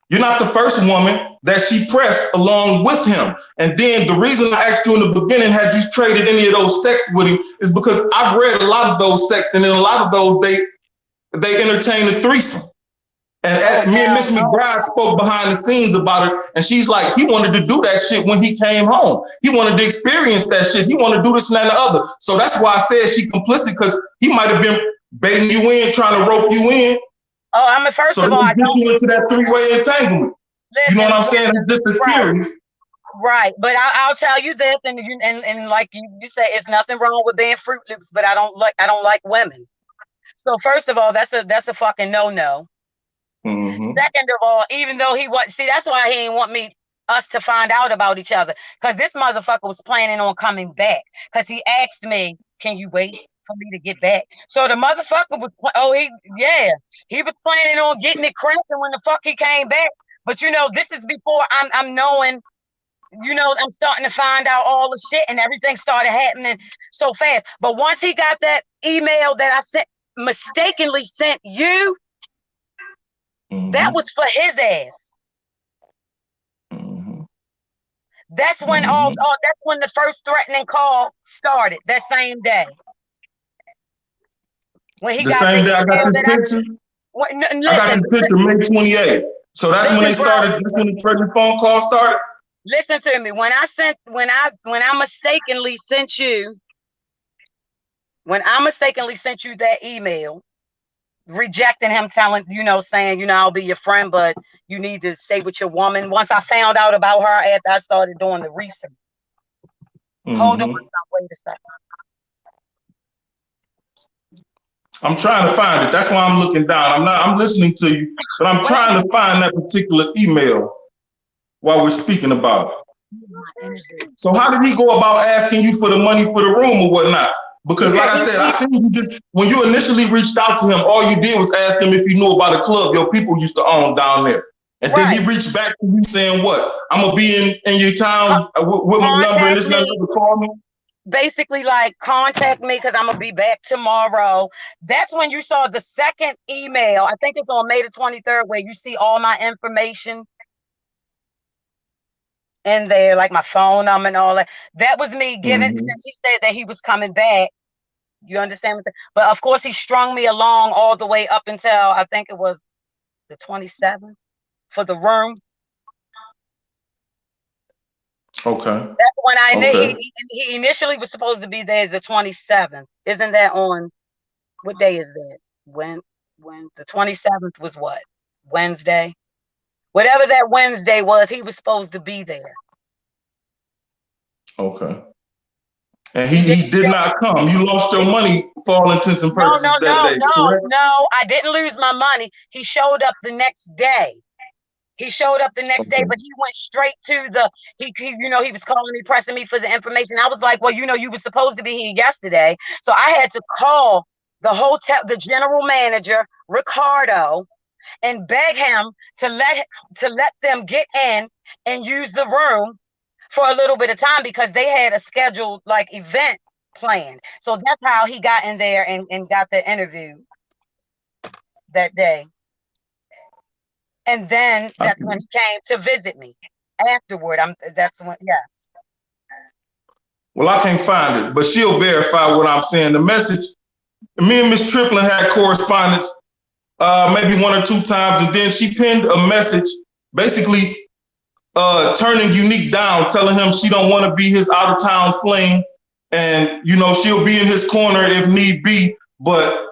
you're not the first woman that she pressed along with him. And then the reason I asked you in the beginning, had you traded any of those texts with him, is because I've read a lot of those texts, and in a lot of those, they entertain a threesome. And me and Miss McBride spoke behind the scenes about it, and she's like, he wanted to do that shit when he came home. He wanted to experience that shit. He wanted to do this and that and the other. So that's why I said she complicit, because he might have been baiting you in, trying to rope you in. Oh, I mean, first of all, I get you into that three-way entanglement. Listen, you know what I'm saying? It's just a theory. Right, but I'll tell you this, and like you say, it's nothing wrong with being Fruit Loops, but I don't like women. So first of all, that's a fucking no. Second of all, even though that's why he didn't want us to find out about each other, because this motherfucker was planning on coming back, because he asked me, can you wait for me to get back? So the motherfucker was, he was planning on getting it cracking when the fuck he came back. But this is before I'm knowing, I'm starting to find out all the shit, and everything started happening so fast. But once he got that email that I mistakenly sent you, that was for his ass. That's when that's when the first threatening call started, that same day. When he the same day I got this picture. I got this picture May 28th. So that's when they started. That's when the threatening phone call started. Listen to me. When I mistakenly sent you that email, rejecting him, saying, I'll be your friend, but you need to stay with your woman. Once I found out about her after I started doing the research. Hold on, wait a second. I'm trying to find it. That's why I'm looking down. I'm listening to you, but I'm trying to find that particular email while we're speaking about it. So how did he go about asking you for the money for the room or whatnot? Because like I said, I seen you just, when you initially reached out to him, all you did was ask him if he knew about a club your people used to own down there. And then he reached back to you saying what? I'm going to be in your town with my number and this number to call me? Basically, like, contact me because I'm going to be back tomorrow. That's when you saw the second email. I think it's on May the 23rd, where you see all my information in there, like my phone number and all that. That was me giving, since he said that he was coming back. You understand? But of course, he strung me along all the way up until I think it was the 27th for the room. Okay. That's when I knew he initially was supposed to be there the 27th. Isn't that on, what day is that? When the 27th was what? Wednesday? Whatever that Wednesday was, he was supposed to be there. Okay. And he did not come. You lost your money for all intents and purposes that day, correct? No, I didn't lose my money. He showed up the next day. But he went straight to he was calling me, pressing me for the information. I was like, well, you were supposed to be here yesterday. So I had to call the hotel, the general manager, Ricardo, and beg him to let them get in and use the room for a little bit of time, because they had a scheduled event planned. So that's how he got in there and got the interview that day. And then that's when he came to visit me afterward. That's when, yes. Well, I can't find it, but she'll verify what I'm saying. The message, me and Miss Triplin had correspondence maybe one or two times, and then she pinned a message basically turning Unique down, telling him she don't want to be his out-of-town fling, and she'll be in his corner if need be, but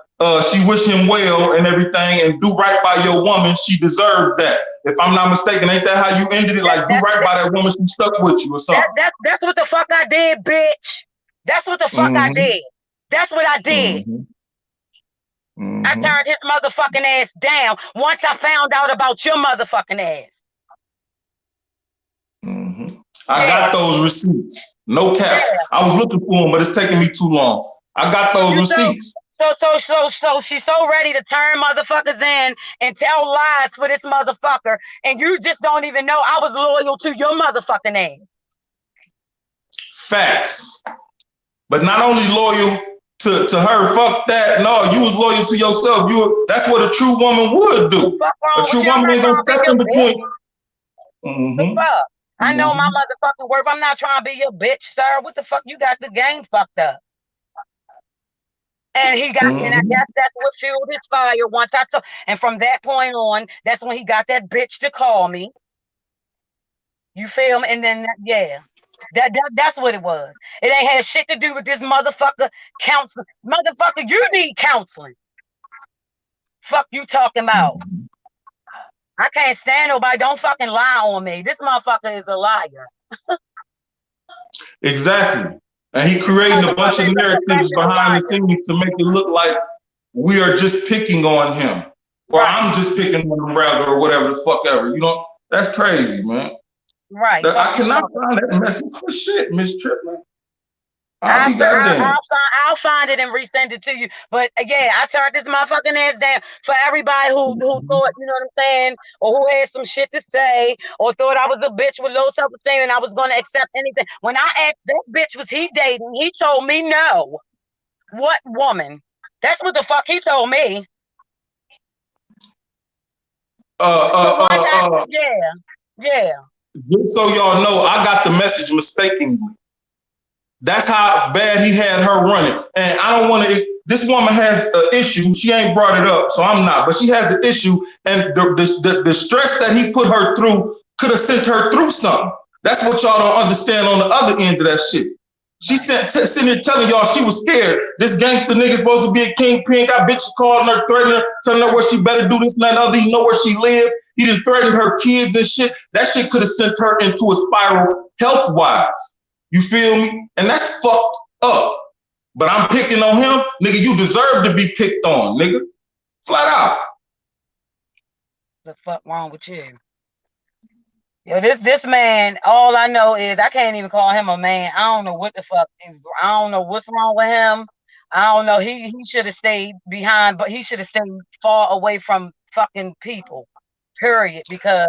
she wish him well and everything, and do right by your woman. She deserves that. If I'm not mistaken, ain't that how you ended it? Like, do right by that woman, she stuck with you or something. That's what the fuck I did, bitch. That's what the fuck I did. That's what I did. I turned his motherfucking ass down once I found out about your motherfucking ass. I got those receipts. No cap. I was looking for them, but it's taking me too long. I got those receipts. So she's so ready to turn motherfuckers in and tell lies for this motherfucker, and you just don't even know I was loyal to your motherfucking ass. Facts. But not only loyal to her, fuck that. No, you was loyal to yourself. That's what a true woman would do. A true woman ain't gonna step in between. The fuck? I know my motherfucking worth. I'm not trying to be your bitch, sir. What the fuck? You got the game fucked up. And he got, and I guess that's what fueled his fire once I told. And from that point on, that's when he got that bitch to call me. You feel me? And then, yeah, that's what it was. It ain't had shit to do with this motherfucker counseling. Motherfucker, you need counseling. Fuck you talking about. I can't stand nobody. Don't fucking lie on me. This motherfucker is a liar. Exactly. And he creating a bunch of narratives behind the scenes to make it look like we are just picking on him. Or I'm just picking on him, rather, or whatever the fuck ever. You know, that's crazy, man. Right. I cannot find that message for shit, Miss Triplin. I'll find it and resend it to you. But yeah, I turned this motherfucking ass down for everybody who thought, you know what I'm saying, or who had some shit to say, or thought I was a bitch with low self-esteem and I was going to accept anything. When I asked that bitch was he dating, he told me no. What woman? That's what the fuck he told me. Yeah. Just so y'all know, I got the message mistakenly. That's how bad he had her running. And I don't want to, this woman has an issue. She ain't brought it up, so I'm not, but she has an issue. And the stress that he put her through could have sent her through something. That's what y'all don't understand on the other end of that shit. She sitting here telling y'all she was scared. This gangster nigga supposed to be a kingpin, got bitches calling her, threatening her, telling her what she better do, this and that and other. You know where she lived. He didn't threaten her kids and shit. That shit could have sent her into a spiral health-wise. You feel me? And that's fucked up. But I'm picking on him. Nigga, you deserve to be picked on, nigga. Flat out. The fuck wrong with you? Yo, this man, all I know is I can't even call him a man. I don't know what the fuck is. I don't know what's wrong with him. I don't know. He should have stayed behind, but he should have stayed far away from fucking people. Period. Because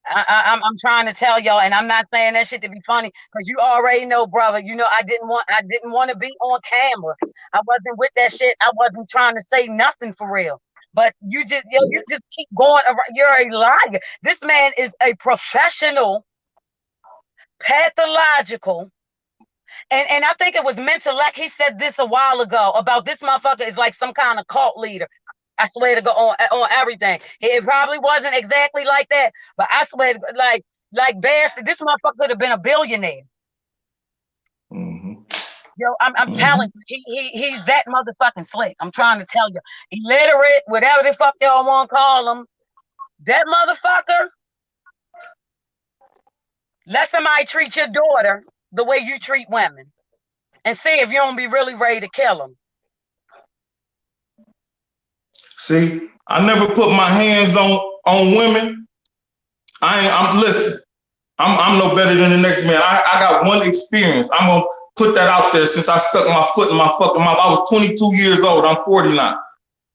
I'm trying to tell y'all, and I'm not saying that shit to be funny, because you already know, brother. You know I didn't want to be on camera. I wasn't with that shit. I wasn't trying to say nothing for real. But you just keep going around. You're a liar. This man is a professional, pathological, and I think it was mental. Like he said this a while ago about this motherfucker is like some kind of cult leader. I swear to God on everything. It probably wasn't exactly like that, but I swear, like Bear said, this motherfucker could have been a billionaire. Yo, I'm telling you, he's that motherfucking slick. I'm trying to tell you, illiterate, whatever the fuck y'all want to call him. That motherfucker. Let somebody treat your daughter the way you treat women, and see if you don't be really ready to kill them. See, I never put my hands on women. Listen, I'm no better than the next man. I got one experience. I'm gonna put that out there since I stuck my foot in my fucking mouth. I was 22 years old. I'm 49.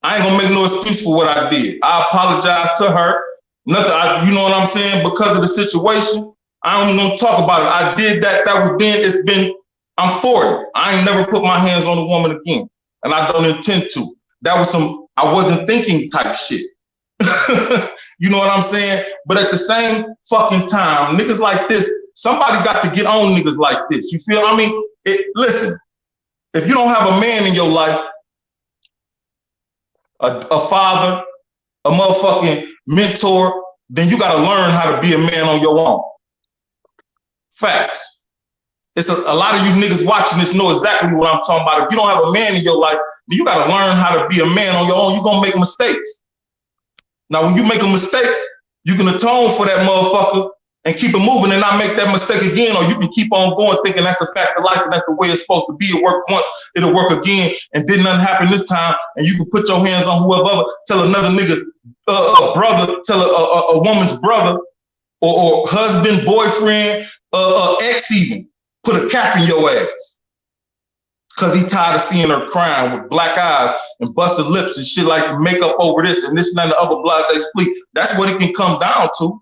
I ain't gonna make no excuse for what I did. I apologize to her. Nothing, you know what I'm saying? Because of the situation, I ain't gonna talk about it. I did that. That was then. I'm 40. I ain't never put my hands on a woman again, and I don't intend to. That was some I wasn't thinking type shit. You know what I'm saying? But at the same fucking time, niggas like this, somebody got to get on niggas like this. You feel? I mean, listen, if you don't have a man in your life, a father, a motherfucking mentor, then you got to learn how to be a man on your own. Facts. It's a lot of you niggas watching this know exactly what I'm talking about. If you don't have a man in your life, you got to learn how to be a man on your own. You're going to make mistakes. Now, when you make a mistake, you can atone for that motherfucker and keep it moving and not make that mistake again, or you can keep on going thinking that's a fact of life and that's the way it's supposed to be. It worked once, it'll work again, and did nothing happen this time, and you can put your hands on whoever, tell another nigga, brother, tell a woman's brother, or husband, boyfriend, ex even, put a cap in your ass. Because he tired of seeing her crying with black eyes and busted lips and shit like makeup over this and this and that and the other blase split. That's what it can come down to.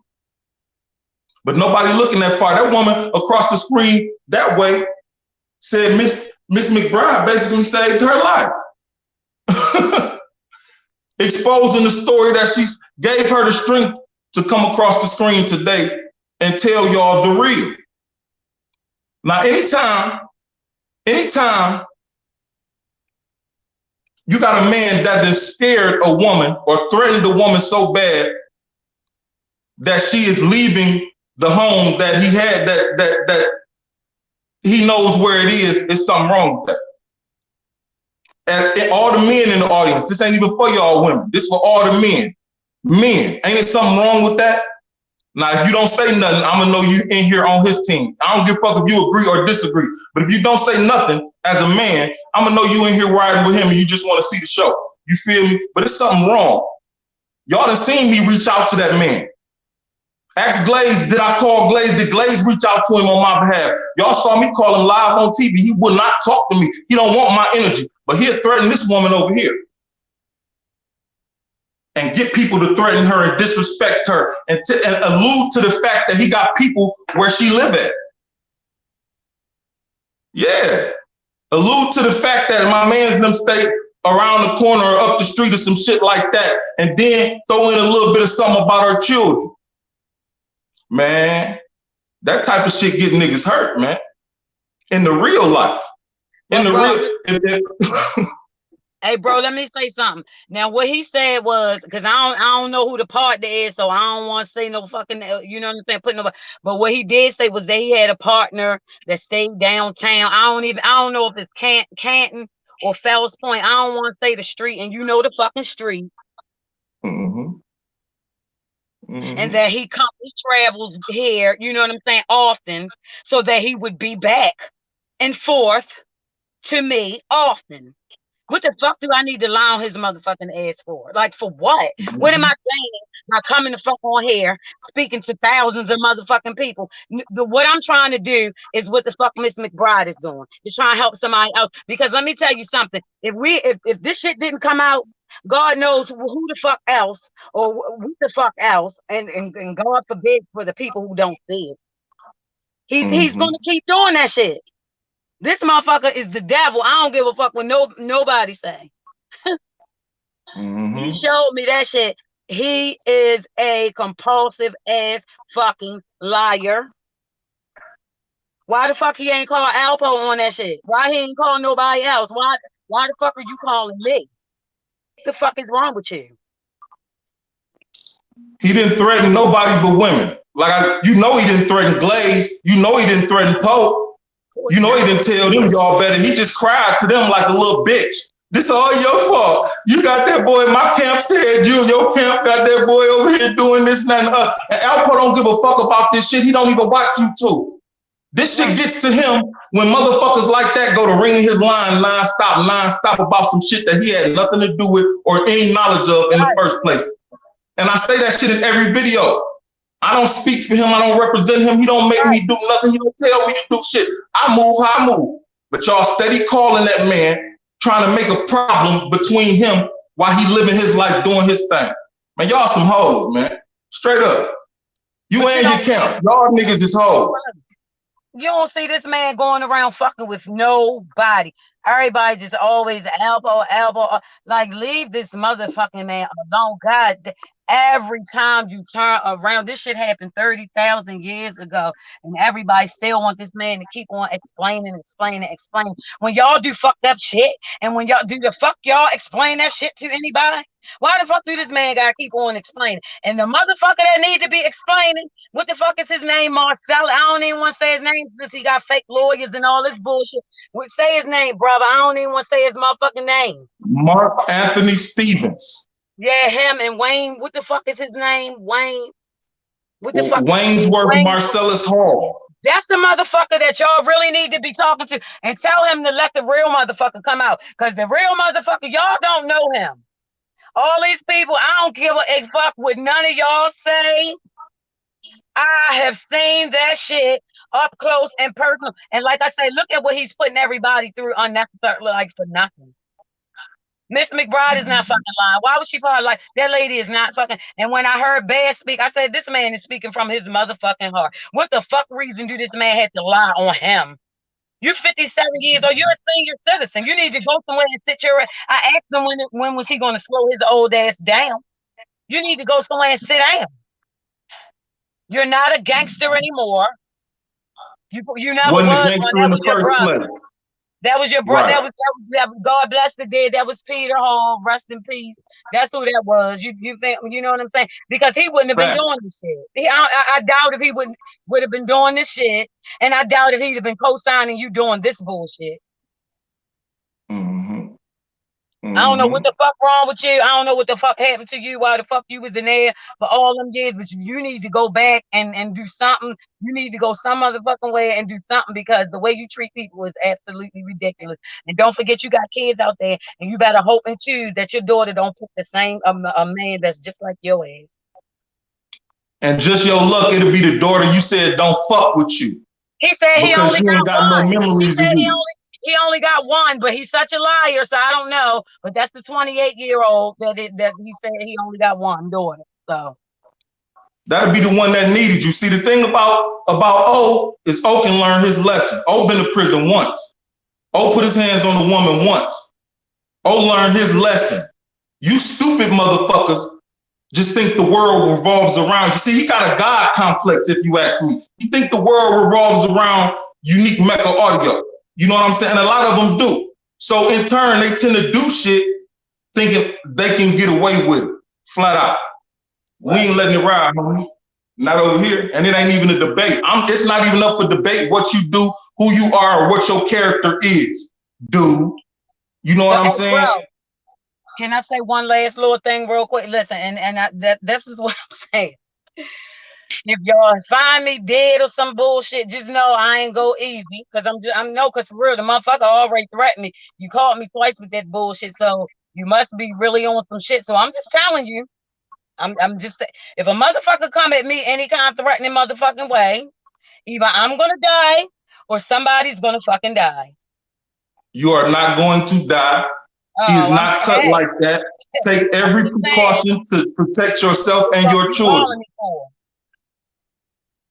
But nobody looking that far. That woman across the screen that way said, Miss McBride basically saved her life. Exposing the story that she gave her the strength to come across the screen today and tell y'all the real. Now, anytime you got a man that has scared a woman or threatened a woman so bad that she is leaving the home that he had, that he knows where it is, there's something wrong with that. And all the men in the audience, this ain't even for y'all women. This for all the men. Men, ain't it something wrong with that? Now, if you don't say nothing, I'm gonna know you in here on his team. I don't give a fuck if you agree or disagree. But if you don't say nothing as a man, I'm gonna know you in here riding with him and you just want to see the show. You feel me? But it's something wrong. Y'all done seen me reach out to that man. Ask Glaze, did I call Glaze? Did Glaze reach out to him on my behalf? Y'all saw me call him live on TV. He would not talk to me. He don't want my energy. But he'll threaten this woman over here. And get people to threaten her and disrespect her and allude to the fact that he got people where she live at. Yeah. Allude to the fact that my man's in them stay around the corner or up the street or some shit like that. And then throw in a little bit of something about her children. Man, that type of shit get niggas hurt, man. In the real life. In the real. Hey, bro, let me say something. Now, what he said was, because I don't know who the partner is, so I don't want to say no fucking, you know what I'm saying, but what he did say was that he had a partner that stayed downtown. I don't know if it's Canton or Fells Point. I don't want to say the street, and you know the fucking street. Mm-hmm. Mm-hmm. And that he travels here, you know what I'm saying, often, so that he would be back and forth to me often. What the fuck do I need to lie on his motherfucking ass for? Like, for what? Mm-hmm. What am I saying by coming the fuck on here, speaking to thousands of motherfucking people? What I'm trying to do is what the fuck Miss McBride is doing. Is trying to help somebody else. Because let me tell you something. If this shit didn't come out, God knows who the fuck else or what the fuck else, and God forbid for the people who don't see it. He's gonna keep doing that shit. This motherfucker is the devil. I don't give a fuck what nobody say. He showed me that shit. He is a compulsive ass fucking liar. Why the fuck he ain't called Alpo on that shit? Why he ain't calling nobody else? Why the fuck are you calling me? What the fuck is wrong with you? He didn't threaten nobody but women. You know he didn't threaten Glaze. You know he didn't threaten Pope. You know he didn't tell them y'all better. He just cried to them like a little bitch. This all your fault. You got that boy in my camp said your camp got that boy over here doing this and that and that. And Alpo don't give a fuck about this shit. He don't even watch YouTube. This shit gets to him when motherfuckers like that go to ringing his line nonstop about some shit that he had nothing to do with or any knowledge of in the first place. And I say that shit in every video. I don't speak for him. I don't represent him. He don't make me do nothing. He don't tell me to do shit. I move how I move. But y'all steady calling that man, trying to make a problem between him while he living his life doing his thing. Man, y'all some hoes, man. Straight up. You and your camp. Y'all niggas is hoes. You don't see this man going around fucking with nobody. Everybody just always elbow. Like, leave this motherfucking man alone. God, every time you turn around, this shit happened 30,000 years ago, and everybody still want this man to keep on explaining. When y'all do fucked up shit, and when y'all do the fuck y'all explain that shit to anybody? Why the fuck do this man gotta keep on explaining? And the motherfucker that need to be explaining, what the fuck is his name, Marcel? I don't even want to say his name since he got fake lawyers and all this bullshit. Say his name, brother. I don't even want to say his motherfucking name. Marc Anthony Stevens. Yeah, him and Wayne. What the fuck is his name? Wayne. What the fuck? Waynesworth Marcellus Hall. That's the motherfucker that y'all really need to be talking to, and tell him to let the real motherfucker come out. Because the real motherfucker, y'all don't know him. All these people, I don't give a fuck what none of y'all say. I have seen that shit up close and personal. And like I say, look at what he's putting everybody through unnecessarily, like for nothing. Miss McBride is not fucking lying. Why would she probably like that lady is not fucking? And when I heard Bad speak, I said, this man is speaking from his motherfucking heart. What the fuck reason do this man have to lie on him? You're 57 years old. You're a senior citizen. You need to go somewhere and sit your. I asked him when was he going to slow his old ass down. You need to go somewhere and sit down. You're not a gangster anymore. You never Wasn't a was one. gangster That in was the your first brother. place. That was your brother. Right. That was God bless the dead. That was Peter Hall. Rest in peace. That's who that was. You think you know what I'm saying? Because he wouldn't have been Fact. doing this shit. I doubt if he would have been doing this shit, and I doubt if he'd have been co-signing you doing this bullshit. Mm-hmm. I don't know what Mm-hmm. the fuck wrong with you. I don't know what the fuck happened to you. Why the fuck you was in there for all them years? But you need to go back and do something. You need to go some other fucking way and do something because the way you treat people is absolutely ridiculous. And don't forget you got kids out there, and you better hope and choose that your daughter don't pick the same a man that's just like your ass. And just your luck, it'll be the daughter you said don't fuck with you. He said he Because only she ain't got no one. memories of you. He only got one, but he's such a liar, so I don't know. But that's the 28-year-old that he said he only got one daughter. So That'll be the one that needed you. See, the thing about O is O can learn his lesson. O been to prison once. O put his hands on the woman once. O learned his lesson. You stupid motherfuckers just think the world revolves around you. See, he got a God complex, if you ask me. You think the world revolves around Unique Mecca Audio. You know what I'm saying? And a lot of them do. So in turn, they tend to do shit thinking they can get away with it. Flat out. We ain't letting it ride, homie. Not over here. And it ain't even a debate. It's not even up for debate what you do, who you are, or what your character is, dude. You know what I'm saying? Bro, can I say one last little thing real quick? Listen, this is what I'm saying. If y'all find me dead or some bullshit, just know I ain't go easy. Cause cause for real, the motherfucker already threatened me. You called me twice with that bullshit, so you must be really on some shit. So I'm just telling you. I'm just saying, if a motherfucker come at me any kind of threatening motherfucking way, either I'm gonna die or somebody's gonna fucking die. You are not going to die. He is not cut like that. Take every precaution to protect yourself and your children.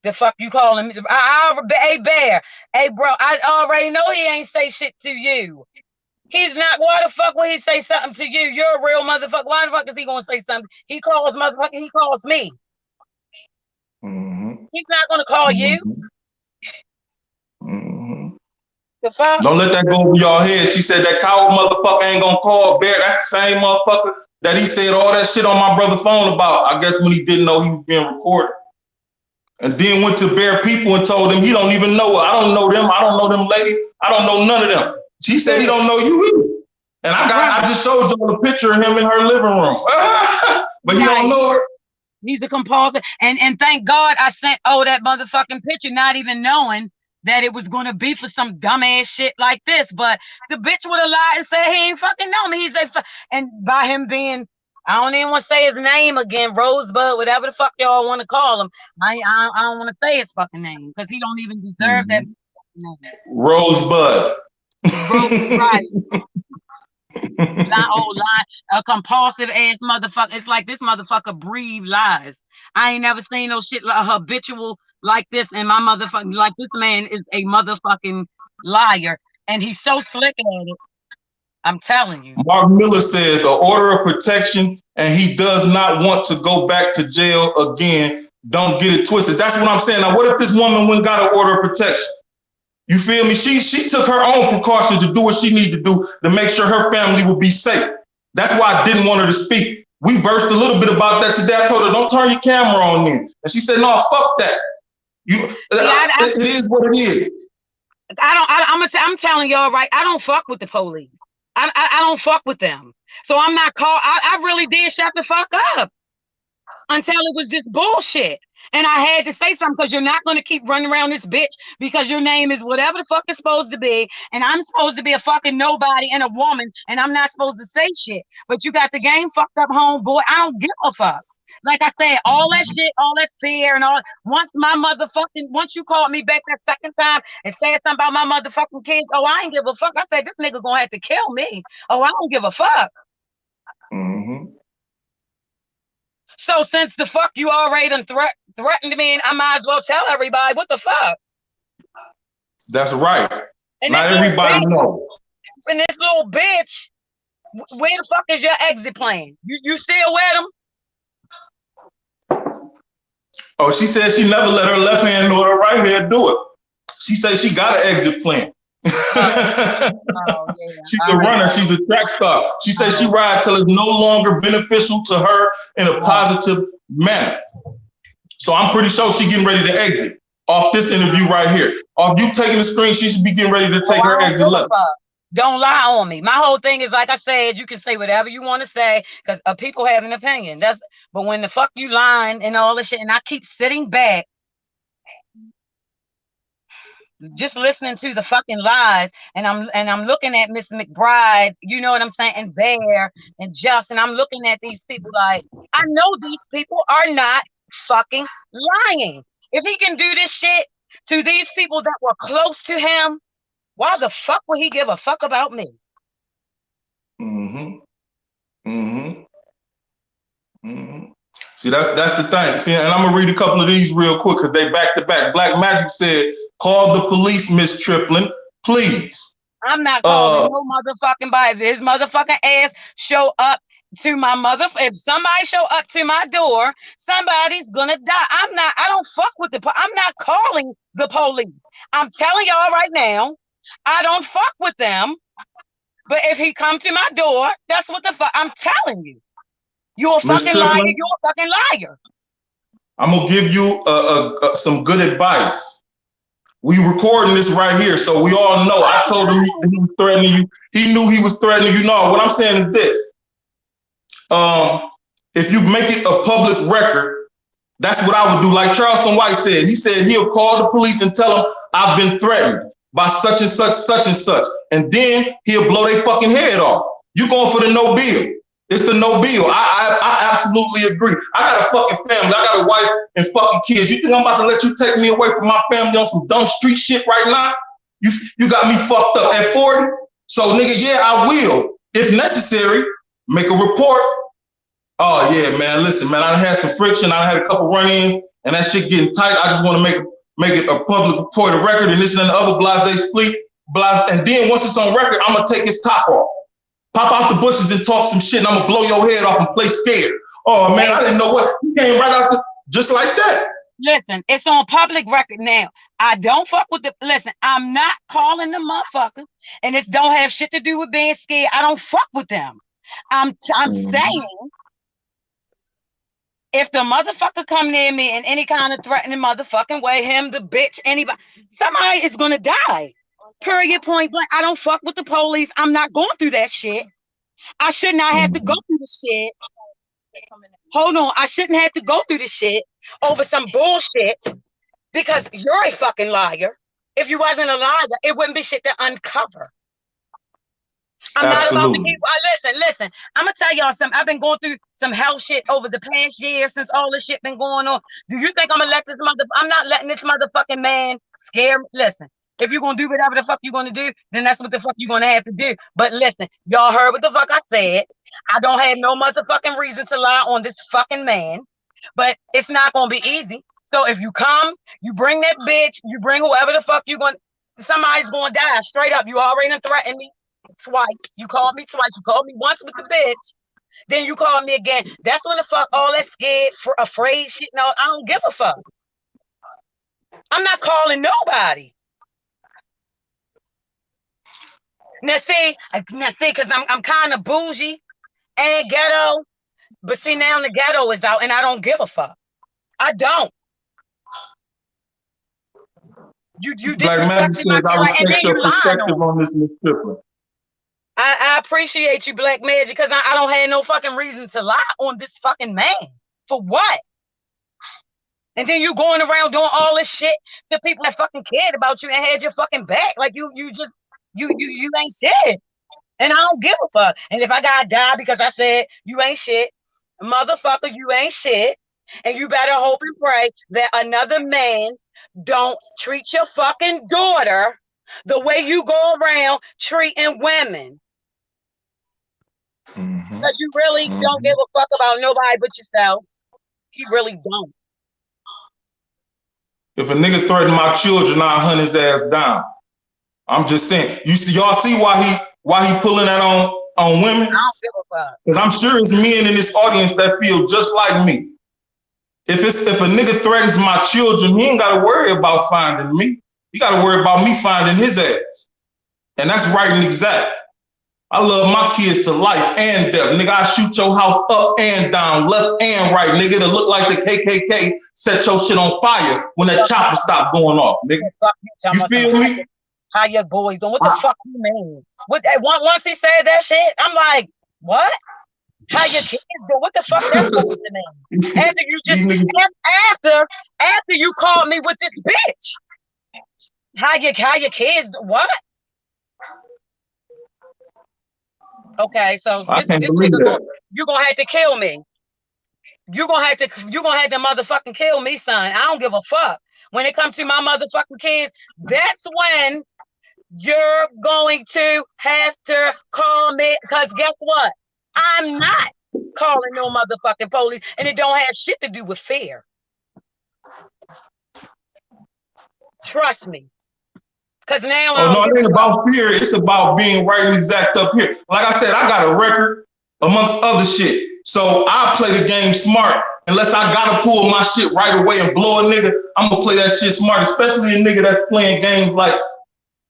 The fuck you calling me? Hey, Bear. Hey, bro, I already know he ain't say shit to you. He's not. Why the fuck would he say something to you? You're a real motherfucker. Why the fuck is he gonna say something? He calls motherfucker. He calls me. Mm-hmm. He's not gonna call you. Mm-hmm. The fuck? Don't let that go over your head. She said that coward motherfucker ain't gonna call Bear. That's the same motherfucker that he said all that shit on my brother's phone about. I guess when he didn't know he was being recorded. And then went to Bear people and told them he don't even know her. I don't know them. I don't know them ladies. I don't know none of them. She said he don't know you either. And I just showed you a picture of him in her living room. But he don't know her. He's a compulsive. And thank God I sent that motherfucking picture, not even knowing that it was gonna be for some dumbass shit like this. But the bitch would have lied and said he ain't fucking know me. He said, and by him being, I don't even want to say his name again, Rosebud, whatever the fuck y'all want to call him. I don't want to say his fucking name because he don't even deserve that name. Rosebud. Right. A compulsive ass motherfucker. It's like this motherfucker breathe lies. I ain't never seen no shit like habitual like this. And my motherfucking, like, this man is a motherfucking liar, and he's so slick at it. I'm telling you. Mark Miller says an order of protection, and he does not want to go back to jail again. Don't get it twisted. That's what I'm saying. Now, what if this woman went and got an order of protection? You feel me? She took her own precautions to do what she needed to do to make sure her family would be safe. That's why I didn't want her to speak. We versed a little bit about that today. I told her, don't turn your camera on then. And she said, no, fuck that. It is what it is. I'm telling y'all, right? I don't fuck with the police. I don't fuck with them. So I'm not called. I really did shut the fuck up until it was just bullshit. And I had to say something because you're not going to keep running around this bitch because your name is whatever the fuck it's supposed to be. And I'm supposed to be a fucking nobody and a woman. And I'm not supposed to say shit. But you got the game fucked up, homeboy. I don't give a fuck. Like I said, all that shit, all that fear and all. Once you called me back that second time and said something about my motherfucking kids. Oh, I ain't give a fuck. I said, this nigga going to have to kill me. Oh, I don't give a fuck. Mm-hmm. So since the fuck you already done threatened me, and I might as well tell everybody what the fuck. That's right. And Not everybody knows. And this little bitch, where the fuck is your exit plan? You still with him? Oh, she said she never let her left hand nor her right hand do it. She said she got an exit plan. Yeah. She's a runner. She's a track star. She said she ride till it's no longer beneficial to her in a positive manner. So I'm pretty sure she's getting ready to exit off this interview right here. Off you taking the screen, she should be getting ready to take her exit left. Don't lie on me. My whole thing is, like I said, you can say whatever you want to say because people have an opinion. But when the fuck you lying and all this shit, and I keep sitting back, just listening to the fucking lies, and I'm looking at Miss McBride, you know what I'm saying, and Bear and Juss, and I'm looking at these people like, I know these people are not fucking lying. If he can do this shit to these people that were close to him, why the fuck would he give a fuck about me? See, that's the thing. See, and I'm gonna read a couple of these real quick because they back to back. Black Magic said, "Call the police, Miss Triplin, please." I'm not calling no motherfucking body. If his motherfucking ass show up to my if somebody show up to my door, somebody's gonna die. I don't fuck with I'm not calling the police. I'm telling y'all right now, I don't fuck with them. But if he come to my door, that's what the fuck I'm telling you. You're a fucking liar. You're a fucking liar. I'm gonna give you some good advice. We recording this right here, so we all know. I told him he was threatening you. He knew he was threatening you. No, what I'm saying is this. If you make it a public record, that's what I would do. Like Charleston White said, he said he'll call the police and tell them I've been threatened by such and such, such and such. And then he'll blow their fucking head off. You going for the no bill. It's the no bill. I absolutely agree. I got a fucking family. I got a wife and fucking kids. You think I'm about to let you take me away from my family on some dumb street shit right now? You got me fucked up at 40. So nigga, yeah, I will, if necessary, make a report. Oh yeah, man. Listen, man, I had some friction. I had a couple run-ins and that shit getting tight. I just want to make it a public report, a record, and this and the other blase split. And then once it's on record, I'm gonna take his top off. Pop out the bushes and talk some shit, and I'm gonna blow your head off and play scared. Oh man, I didn't know what. He came right out just like that. Listen, it's on public record now. I don't fuck with listen, I'm not calling the motherfucker, and it don't have shit to do with being scared. I don't fuck with them. I'm saying, if the motherfucker come near me in any kind of threatening motherfucking way, him, the bitch, anybody, somebody is gonna die. Period, point blank. I don't fuck with the police. I'm not going through that shit. I should not have to go through the shit. Hold on. I shouldn't have to go through the shit over some bullshit because you're a fucking liar. If you wasn't a liar, it wouldn't be shit to uncover. I'm not about to keep. Listen. I'm gonna tell y'all something. I've been going through some hell shit over the past year since all this shit been going on. Do you think I'm gonna let this I'm not letting this motherfucking man scare me. Listen. If you're going to do whatever the fuck you're going to do, then that's what the fuck you're going to have to do. But listen, y'all heard what the fuck I said. I don't have no motherfucking reason to lie on this fucking man. But it's not going to be easy. So if you come, you bring that bitch, you bring whoever the fuck you're going to, somebody's going to die. Straight up. You already threatened me twice. You called me twice. You called me once with the bitch. Then you called me again. That's when the fuck all that scared, afraid shit. No, I don't give a fuck. I'm not calling nobody. Now see, because I'm kind of bougie and ghetto, but see now the ghetto is out and I don't give a fuck. I don't. You Black Magic says I respect your perspective on this, Miss Triplin. I appreciate you, Black Magic, because I don't have no fucking reason to lie on this fucking man. For what? And then you going around doing all this shit to people that fucking cared about you and had your fucking back. Like you ain't shit. And I don't give a fuck. And if I gotta die because I said you ain't shit, motherfucker, you ain't shit. And you better hope and pray that another man don't treat your fucking daughter the way you go around treating women. Because you really don't give a fuck about nobody but yourself. You really don't. If a nigga threaten my children, I'll hunt his ass down. I'm just saying. Y'all see why he pulling that on women? I don't give a fuck. Because I'm sure it's men in this audience that feel just like me. If a nigga threatens my children, he ain't gotta worry about finding me. He gotta worry about me finding his ass. And that's right and exact. I love my kids to life and death. Nigga, I shoot your house up and down, left and right, nigga. It'll look like the KKK set your shit on fire when that chopper stop going off, nigga. You feel me? How your boys doing? What the fuck you mean? Once he said that shit, I'm like, what? How your kids doing? What the fuck that's supposed to mean? After you just after you called me with this bitch. How your kids what? Okay, so this nigga you're gonna have to kill me. You're gonna have to motherfucking kill me, son. I don't give a fuck. When it comes to my motherfucking kids, that's when you're going to have to call me. Because guess what? I'm not calling no motherfucking police, and it don't have shit to do with fear. Trust me. Because now no, it ain't about fear. It's about being right and exact up here. Like I said, I got a record amongst other shit. So I play the game smart. Unless I gotta pull my shit right away and blow a nigga, I'm gonna play that shit smart, especially a nigga that's playing games like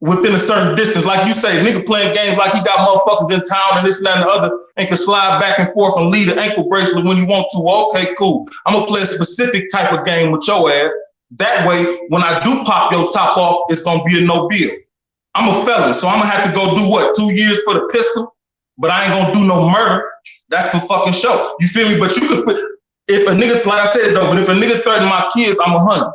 within a certain distance. Like you say, nigga playing games like he got motherfuckers in town and this and that and the other and can slide back and forth and lead an ankle bracelet when you want to. Okay, cool. I'm gonna play a specific type of game with your ass. That way, when I do pop your top off, it's gonna be a no bill. I'm a felon, so I'm gonna have to go do what, 2 years for the pistol, but I ain't gonna do no murder. That's for fucking show. You feel me? But you could, if a nigga, like I said though, but if a nigga threaten my kids, I'm 100.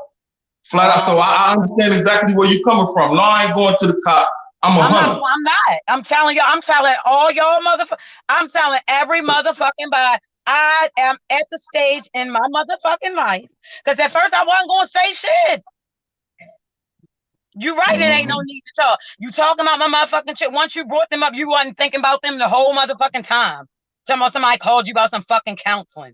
Flat out. So I understand exactly where you're coming from. No, I ain't going to the cops. I'm 100. I'm not. I'm telling y'all. I'm telling all y'all motherfuckers. I'm telling every motherfucking body. I am at the stage in my motherfucking life. Because at first I wasn't going to say shit. You right, it ain't no need to talk. You talking about my motherfucking shit. Once you brought them up, you wasn't thinking about them the whole motherfucking time. Somebody called you about some fucking counseling.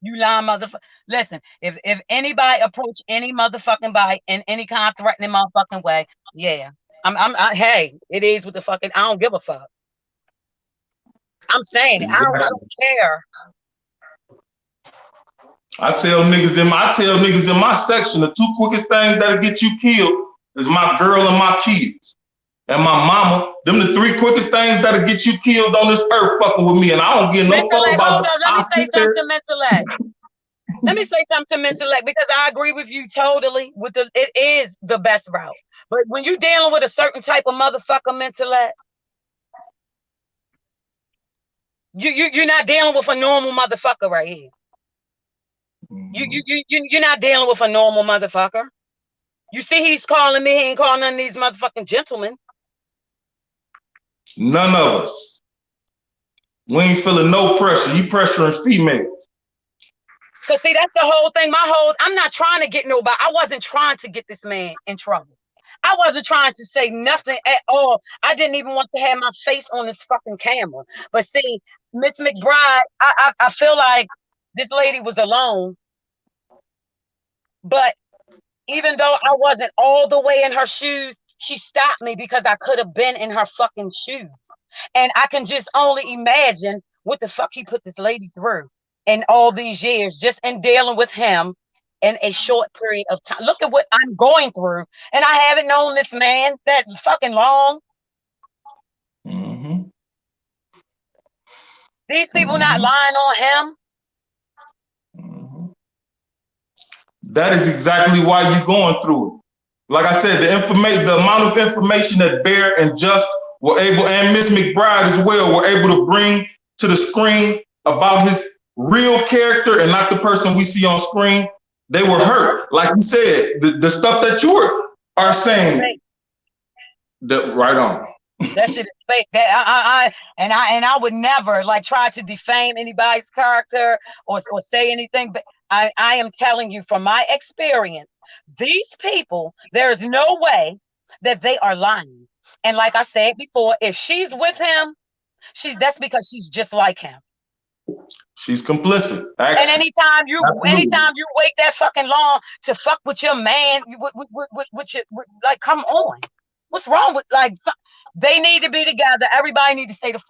You lying motherfucker. Listen, if anybody approach any motherfucking body in any kind of threatening motherfucking way, yeah. Hey, it is with the fucking, I don't give a fuck. I'm saying it. I don't care. I tell niggas in my section, the 2 quickest things that'll get you killed is my girl and my kids. And my mama. Them the 3 quickest things that'll get you killed on this earth fucking with me. And I don't give no fuck about it. Let me say something to Mentellect. Let me say something to Mentellect, because I agree with you totally. It is the best route. But when you're dealing with a certain type of motherfucker Mentellect, you're not dealing with a normal motherfucker right here. You're not dealing with a normal motherfucker. You see, he's calling me. He ain't calling none of these motherfucking gentlemen. None of us. We ain't feeling no pressure. He pressuring females. Cause see, that's the whole thing. I'm not trying to get nobody. I wasn't trying to get this man in trouble. I wasn't trying to say nothing at all. I didn't even want to have my face on this fucking camera. But see, Miss McBride, I feel like this lady was alone. But even though I wasn't all the way in her shoes, she stopped me because I could have been in her fucking shoes. And I can just only imagine what the fuck he put this lady through in all these years, just in dealing with him in a short period of time. Look at what I'm going through. And I haven't known this man that fucking long. These people not lying on him. That is exactly why you're going through it. Like I said, the amount of information that Bear and Juss were able, and Miss McBride as well, were able to bring to the screen about his real character and not the person we see on screen. They were hurt. Like you said, the stuff that you are saying, right on. That shit is fake. That I would never like try to defame anybody's character or say anything. But I am telling you from my experience, these people, there is no way that they are lying. And like I said before, if she's with him, that's because she's just like him. She's complicit. Actually. And anytime you wait that fucking long to fuck with your man, like, come on. What's wrong with, like, they need to be together. Everybody need to stay the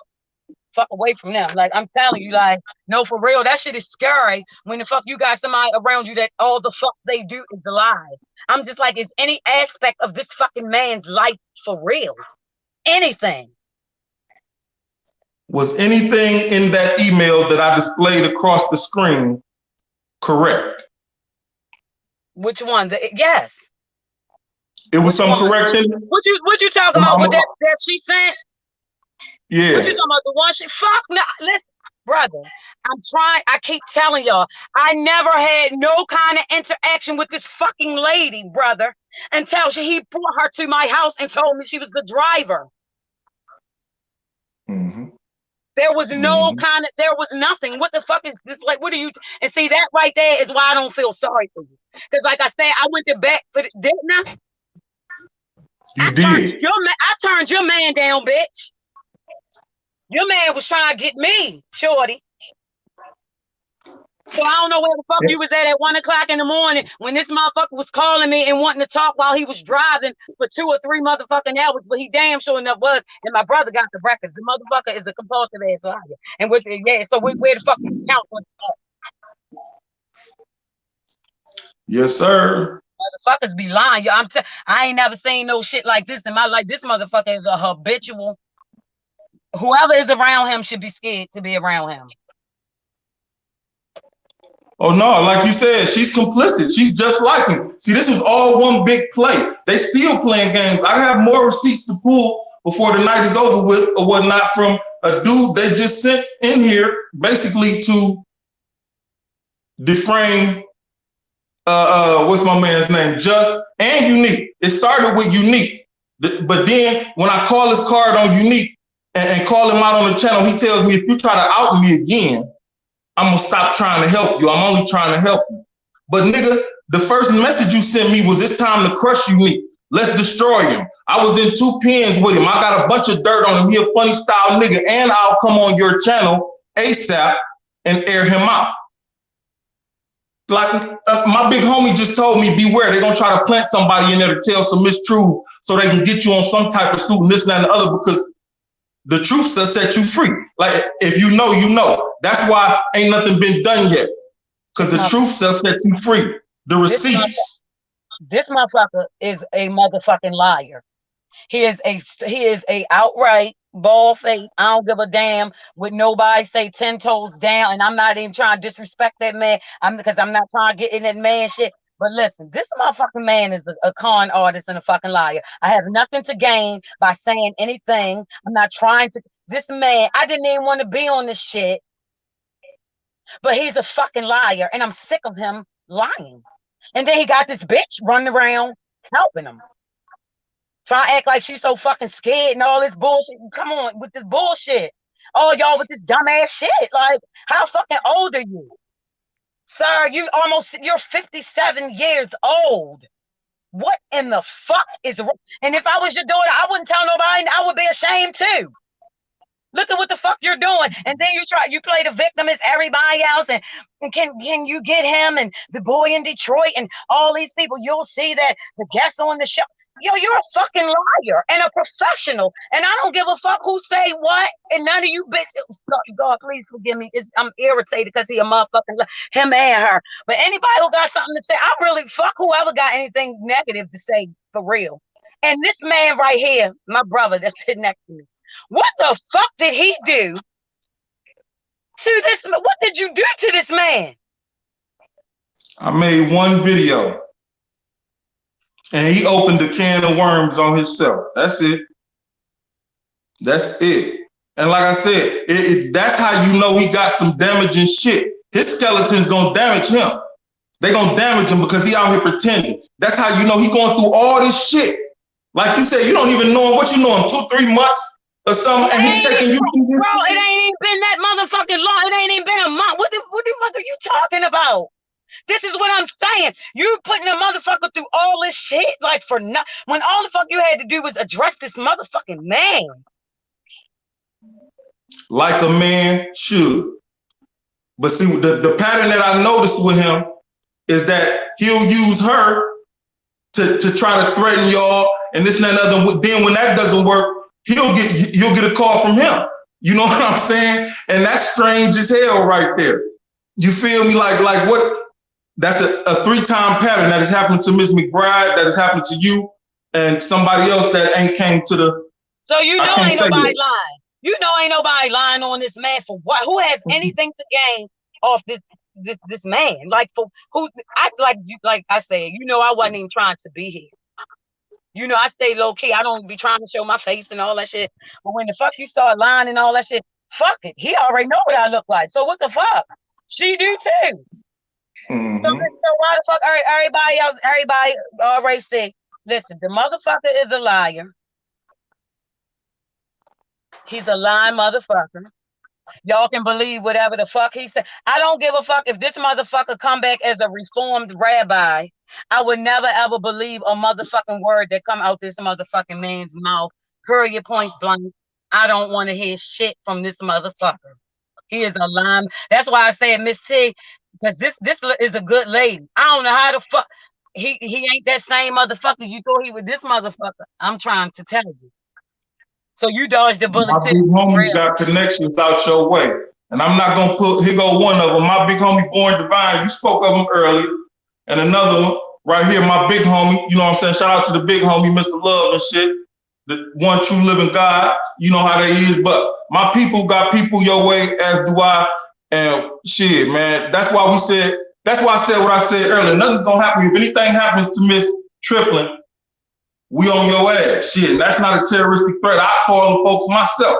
fuck away from them. Like, I'm telling you, like, no, for real, that shit is scary when the fuck you got somebody around you that all the fuck they do is lie. I'm just like, is any aspect of this fucking man's life for real? Anything? Was anything in that email that I displayed across the screen correct? Which one? Yes. It was some correct in. What you talking about with that she sent? Yeah. What you talking about? The one she fuck? No, listen, brother. I keep telling y'all, I never had no kind of interaction with this fucking lady, brother, until he brought her to my house and told me she was the driver. Mm-hmm. There was no kind of, there was nothing. What the fuck is this? Like, what are you? And see, that right there is why I don't feel sorry for you. Because, like I said, I went to bat for the, didn't I? I turned your man down, bitch. Your man was trying to get me, shorty. So I don't know where the fuck you was at 1 o'clock in the morning when this motherfucker was calling me and wanting to talk while he was driving for 2 or 3 motherfucking hours, but he damn sure enough was. And my brother got the records. The motherfucker is a compulsive ass liar. And where the fuck you count for that? Yes, sir. Motherfuckers be lying. I ain't never seen no shit like this in my life. This motherfucker is a habitual. Whoever is around him should be scared to be around him. Oh no, like you said, she's complicit. She's just like him. See, this was all one big play. They still playing games. I have more receipts to pull before the night is over with or whatnot from a dude they just sent in here basically to deframe what's my man's name? Juss and Unique. It started with Unique. But then when I call his card on Unique and call him out on the channel, he tells me, if you try to out me again, I'm gonna stop trying to help you. I'm only trying to help you. But nigga, the first message you sent me was, it's time to crush Unique. Let's destroy him. I was in 2 pens with him. I got a bunch of dirt on him. He a funny style nigga. And I'll come on your channel ASAP and air him out. Like my big homie just told me, beware. They're gonna try to plant somebody in there to tell some mistruths so they can get you on some type of suit and this and that and the other, because the truth will set you free. Like, if you know, you know. That's why ain't nothing been done yet. Because the truth will set you free. The receipts. This motherfucker is a motherfucking liar. He is a outright bald face. I don't give a damn what nobody say 10 toes down. And I'm not even trying to disrespect that man. Because I'm not trying to get in that man shit. But listen, this motherfucking man is a con artist and a fucking liar. I have nothing to gain by saying anything. I'm not trying to. This man, I didn't even want to be on this shit. But he's a fucking liar. And I'm sick of him lying. And then he got this bitch running around helping him. Trying to act like she's so fucking scared and all this bullshit. Come on with this bullshit. All y'all with this dumbass shit. Like, how fucking old are you? Sir, you're 57 years old. What in the fuck is wrong? And if I was your daughter, I wouldn't tell nobody, and I would be ashamed too. Look at what the fuck you're doing. And then you play the victim as everybody else. And can you get him and the boy in Detroit and all these people? You'll see that the guests on the show. Yo, you're a fucking liar and a professional. And I don't give a fuck who say what. And none of you bitches. God, please forgive me. I'm irritated because he a motherfucking him and her. But anybody who got something to say, I really fuck whoever got anything negative to say for real. And this man right here, my brother that's sitting next to me. What the fuck did he do to this? What did you do to this man? I made one video. And he opened a can of worms on himself. That's it. That's it. And like I said, that's how you know he got some damaging shit. His skeleton's gonna damage him. They gonna damage him because he out here pretending. That's how you know he going through all this shit. Like you said, you don't even know him. What you know him, 2-3 months or something, and he taking you through this bro, shit? It ain't even been that motherfucking long. It ain't even been a month. What the fuck are you talking about? This is what I'm saying. You're putting a motherfucker through all this shit, like for nothing. When all the fuck you had to do was address this motherfucking man. Like a man should. But see, the pattern that I noticed with him is that he'll use her to try to threaten y'all and this and that and other. Then when that doesn't work, you'll get a call from him. You know what I'm saying? And that's strange as hell right there. You feel me? Like what? That's a 3-time pattern that has happened to Miss McBride, that has happened to you, and somebody else that ain't came to the. So you know ain't nobody lying. You know ain't nobody lying on this man for what? Who has anything to gain off this man? Like for who? Like I said, you know, I wasn't even trying to be here. You know, I stay low key. I don't be trying to show my face and all that shit. But when the fuck you start lying and all that shit, fuck it. He already know what I look like. So what the fuck? She do too. Mm-hmm. So why the fuck everybody already said, listen, the motherfucker is a liar. He's a lying motherfucker. Y'all can believe whatever the fuck he said. I don't give a fuck if this motherfucker come back as a reformed rabbi. I would never ever believe a motherfucking word that come out this motherfucking man's mouth. Period, point blank. I don't want to hear shit from this motherfucker. He is a lying. That's why I said Miss T, because this is a good lady. I don't know how the fuck he ain't that same motherfucker you thought he was. This motherfucker. I'm trying to tell you. So you dodged the bullet. My big homies got connections out your way. And I'm not going to put, here go one of them. My big homie, Born Divine, you spoke of him earlier. And another one, right here, my big homie, you know what I'm saying? Shout out to the big homie, Mr. Love and shit. The one true living God, you know how that is. But my people got people your way, as do I. And shit, man, that's why I said what I said earlier. Nothing's going to happen. If anything happens to Miss Triplin, we on your ass. Shit, that's not a terroristic threat. I call the folks myself,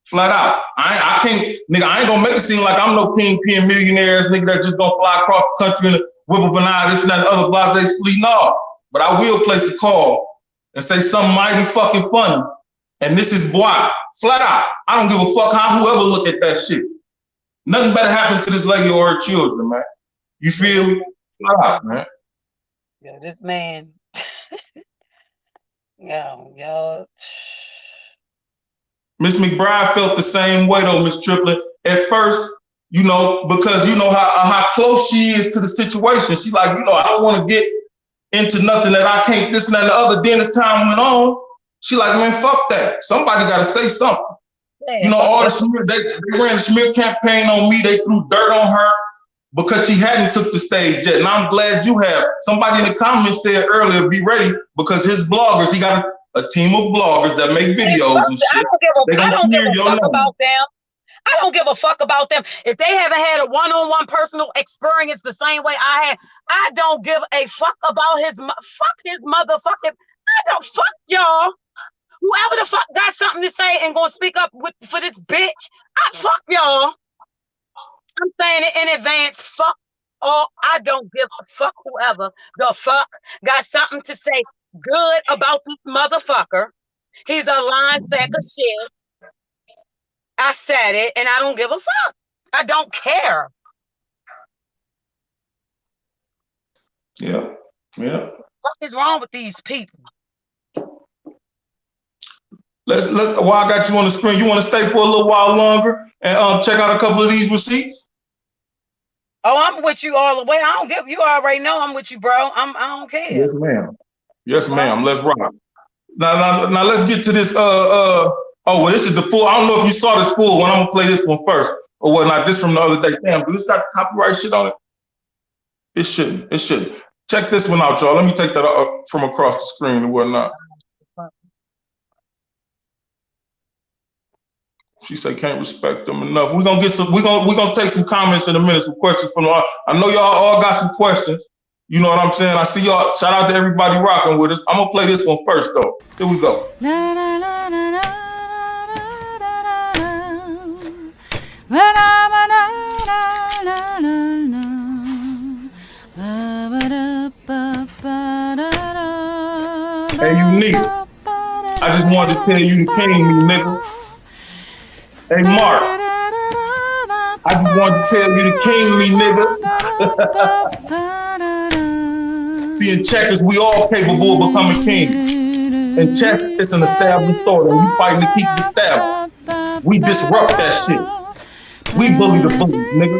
flat out. I can't, nigga, I ain't gonna make it seem like I'm no kingpin millionaires, nigga, that just gonna fly across the country and whip up an eye, this and that, and other blase split. No, but I will place a call and say something mighty fucking funny. And this is why, flat out. I don't give a fuck how whoever look at that shit. Nothing better happen to this lady or her children, man. You feel me? Flat out, man. Yeah, this man. Yo. Miss McBride felt the same way though, Miss Triplin. At first, you know, because you know how close she is to the situation. She like, you know, I don't want to get into nothing that I can't, this and that and the other. Then as time went on, she like, man, fuck that. Somebody got to say something. Yeah, you know, all the smear, they ran the smear campaign on me. They threw dirt on her because she hadn't took the stage yet. And I'm glad you have. Somebody in the comments said earlier, be ready, because his bloggers, he got a team of bloggers that make videos and shit. I don't give a fuck about them. I don't give a fuck about them. If they haven't had a one-on-one personal experience the same way I had, I don't give a fuck about his motherfucking. I don't fuck y'all. Whoever the fuck got something to say and gonna speak up for this bitch, I fuck y'all. I'm saying it in advance. Fuck all. I don't give a fuck whoever the fuck got something to say good about this motherfucker. He's a lying sack of shit. I said it, and I don't give a fuck. I don't care. Yeah. What is wrong with these people? Let's. While I got you on the screen, you want to stay for a little while longer and check out a couple of these receipts? Oh, I'm with you all the way. I don't give. You already know I'm with you, bro. I don't care. Yes, ma'am. Yes, ma'am. Let's rock. Now let's get to this. Oh, well, this is the full. I don't know if you saw this full one. I'm gonna play this one first or whatnot. This from the other day. Damn, do this got copyright shit on it? It shouldn't. It shouldn't. Check this one out, y'all. Let me take that up from across the screen and whatnot. She said can't respect them enough. We're gonna get some. We're gonna take some comments in a minute. Some questions from y'all. I know y'all all got some questions. You know what I'm saying? I see y'all. Shout out to everybody rocking with us. I'm gonna play this one first though. Here we go. Hey, you nigga. I just wanted to tell you to king me, nigga. Hey, Marc. I just wanted to tell you to king me, nigga. See, in checkers, we all capable of becoming king. In chess, it's an established order, and we fighting to keep it established. We disrupt that shit. We bully the bullies, nigga.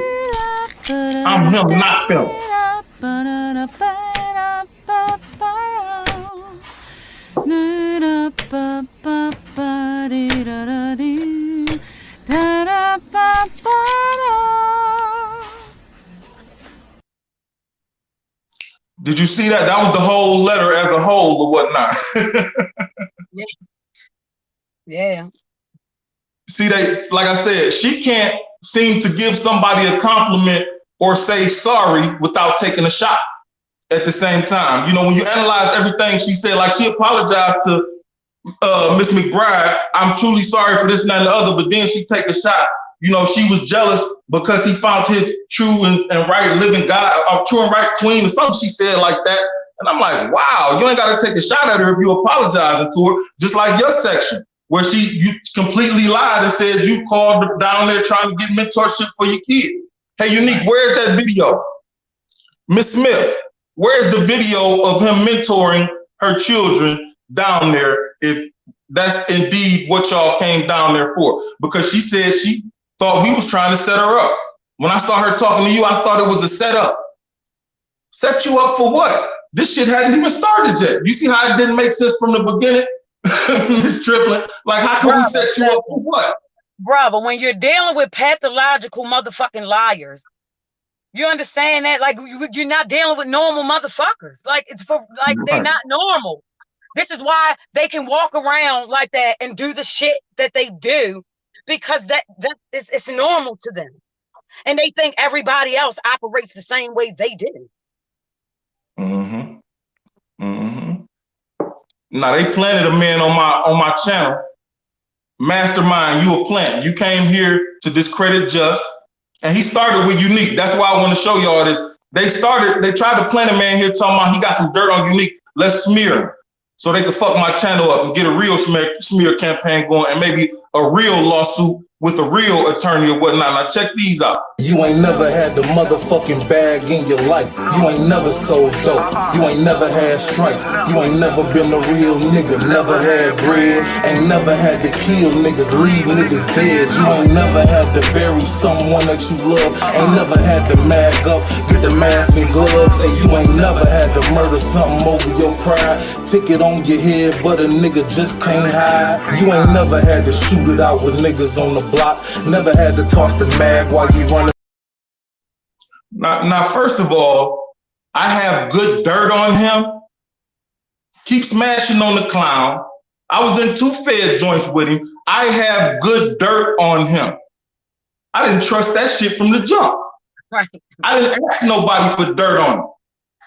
I'm him, not them. Did you see that? That was the whole letter as a whole or whatnot. Yeah. Yeah. See, like I said, she can't seem to give somebody a compliment or say sorry without taking a shot at the same time. You know, when you analyze everything she said, like she apologized to Miss McBride, I'm truly sorry for this and that and the other, but then she take a shot. You know, she was jealous because he found his true and right living God, true and right queen, or something she said like that. And I'm like, wow, you ain't got to take a shot at her if you apologizing to her, just like your section, where you completely lied and said you called her down there trying to get mentorship for your kids. Hey, Unique, where's that video? Miss Smith, where's the video of him mentoring her children down there, if that's indeed what y'all came down there for? Because she said she thought we was trying to set her up. When I saw her talking to you, I thought it was a setup. Set you up for what? This shit hadn't even started yet. You see how it didn't make sense from the beginning? Miss Triplin, like how can we set you up for what? Brother, when you're dealing with pathological motherfucking liars, you understand that? Like you're not dealing with normal motherfuckers. Like it's for like they're not normal. This is why they can walk around like that and do the shit that they do, because it's normal to them, and they think everybody else operates the same way they do. Now they planted a man on my channel. Mastermind, you a plant. You came here to discredit Juss, and he started with Unique. That's why I want to show y'all this. They tried to plant a man here talking about he got some dirt on Unique. Let's smear him so they could fuck my channel up and get a real smear campaign going, and maybe a real lawsuit with a real attorney or whatnot. Now check these out. You ain't never had the motherfucking bag in your life. You ain't never sold dope. You ain't never had stripes. You ain't never been a real nigga. Never had bread. Ain't never had to kill niggas, leave niggas dead. You ain't never had to bury someone that you love. Ain't never had to mag up, get the mask and gloves. Hey, you ain't never had to murder something over your pride. Ticket on your head, but a nigga just can't hide. You ain't never had to shoot it out with niggas on the block. Never had to toss the mag while you running. Now, first of all, I have good dirt on him. Keep smashing on the clown. I was in 2 Fed joints with him. I have good dirt on him. I didn't trust that shit from the jump. Right. I didn't ask nobody for dirt on him.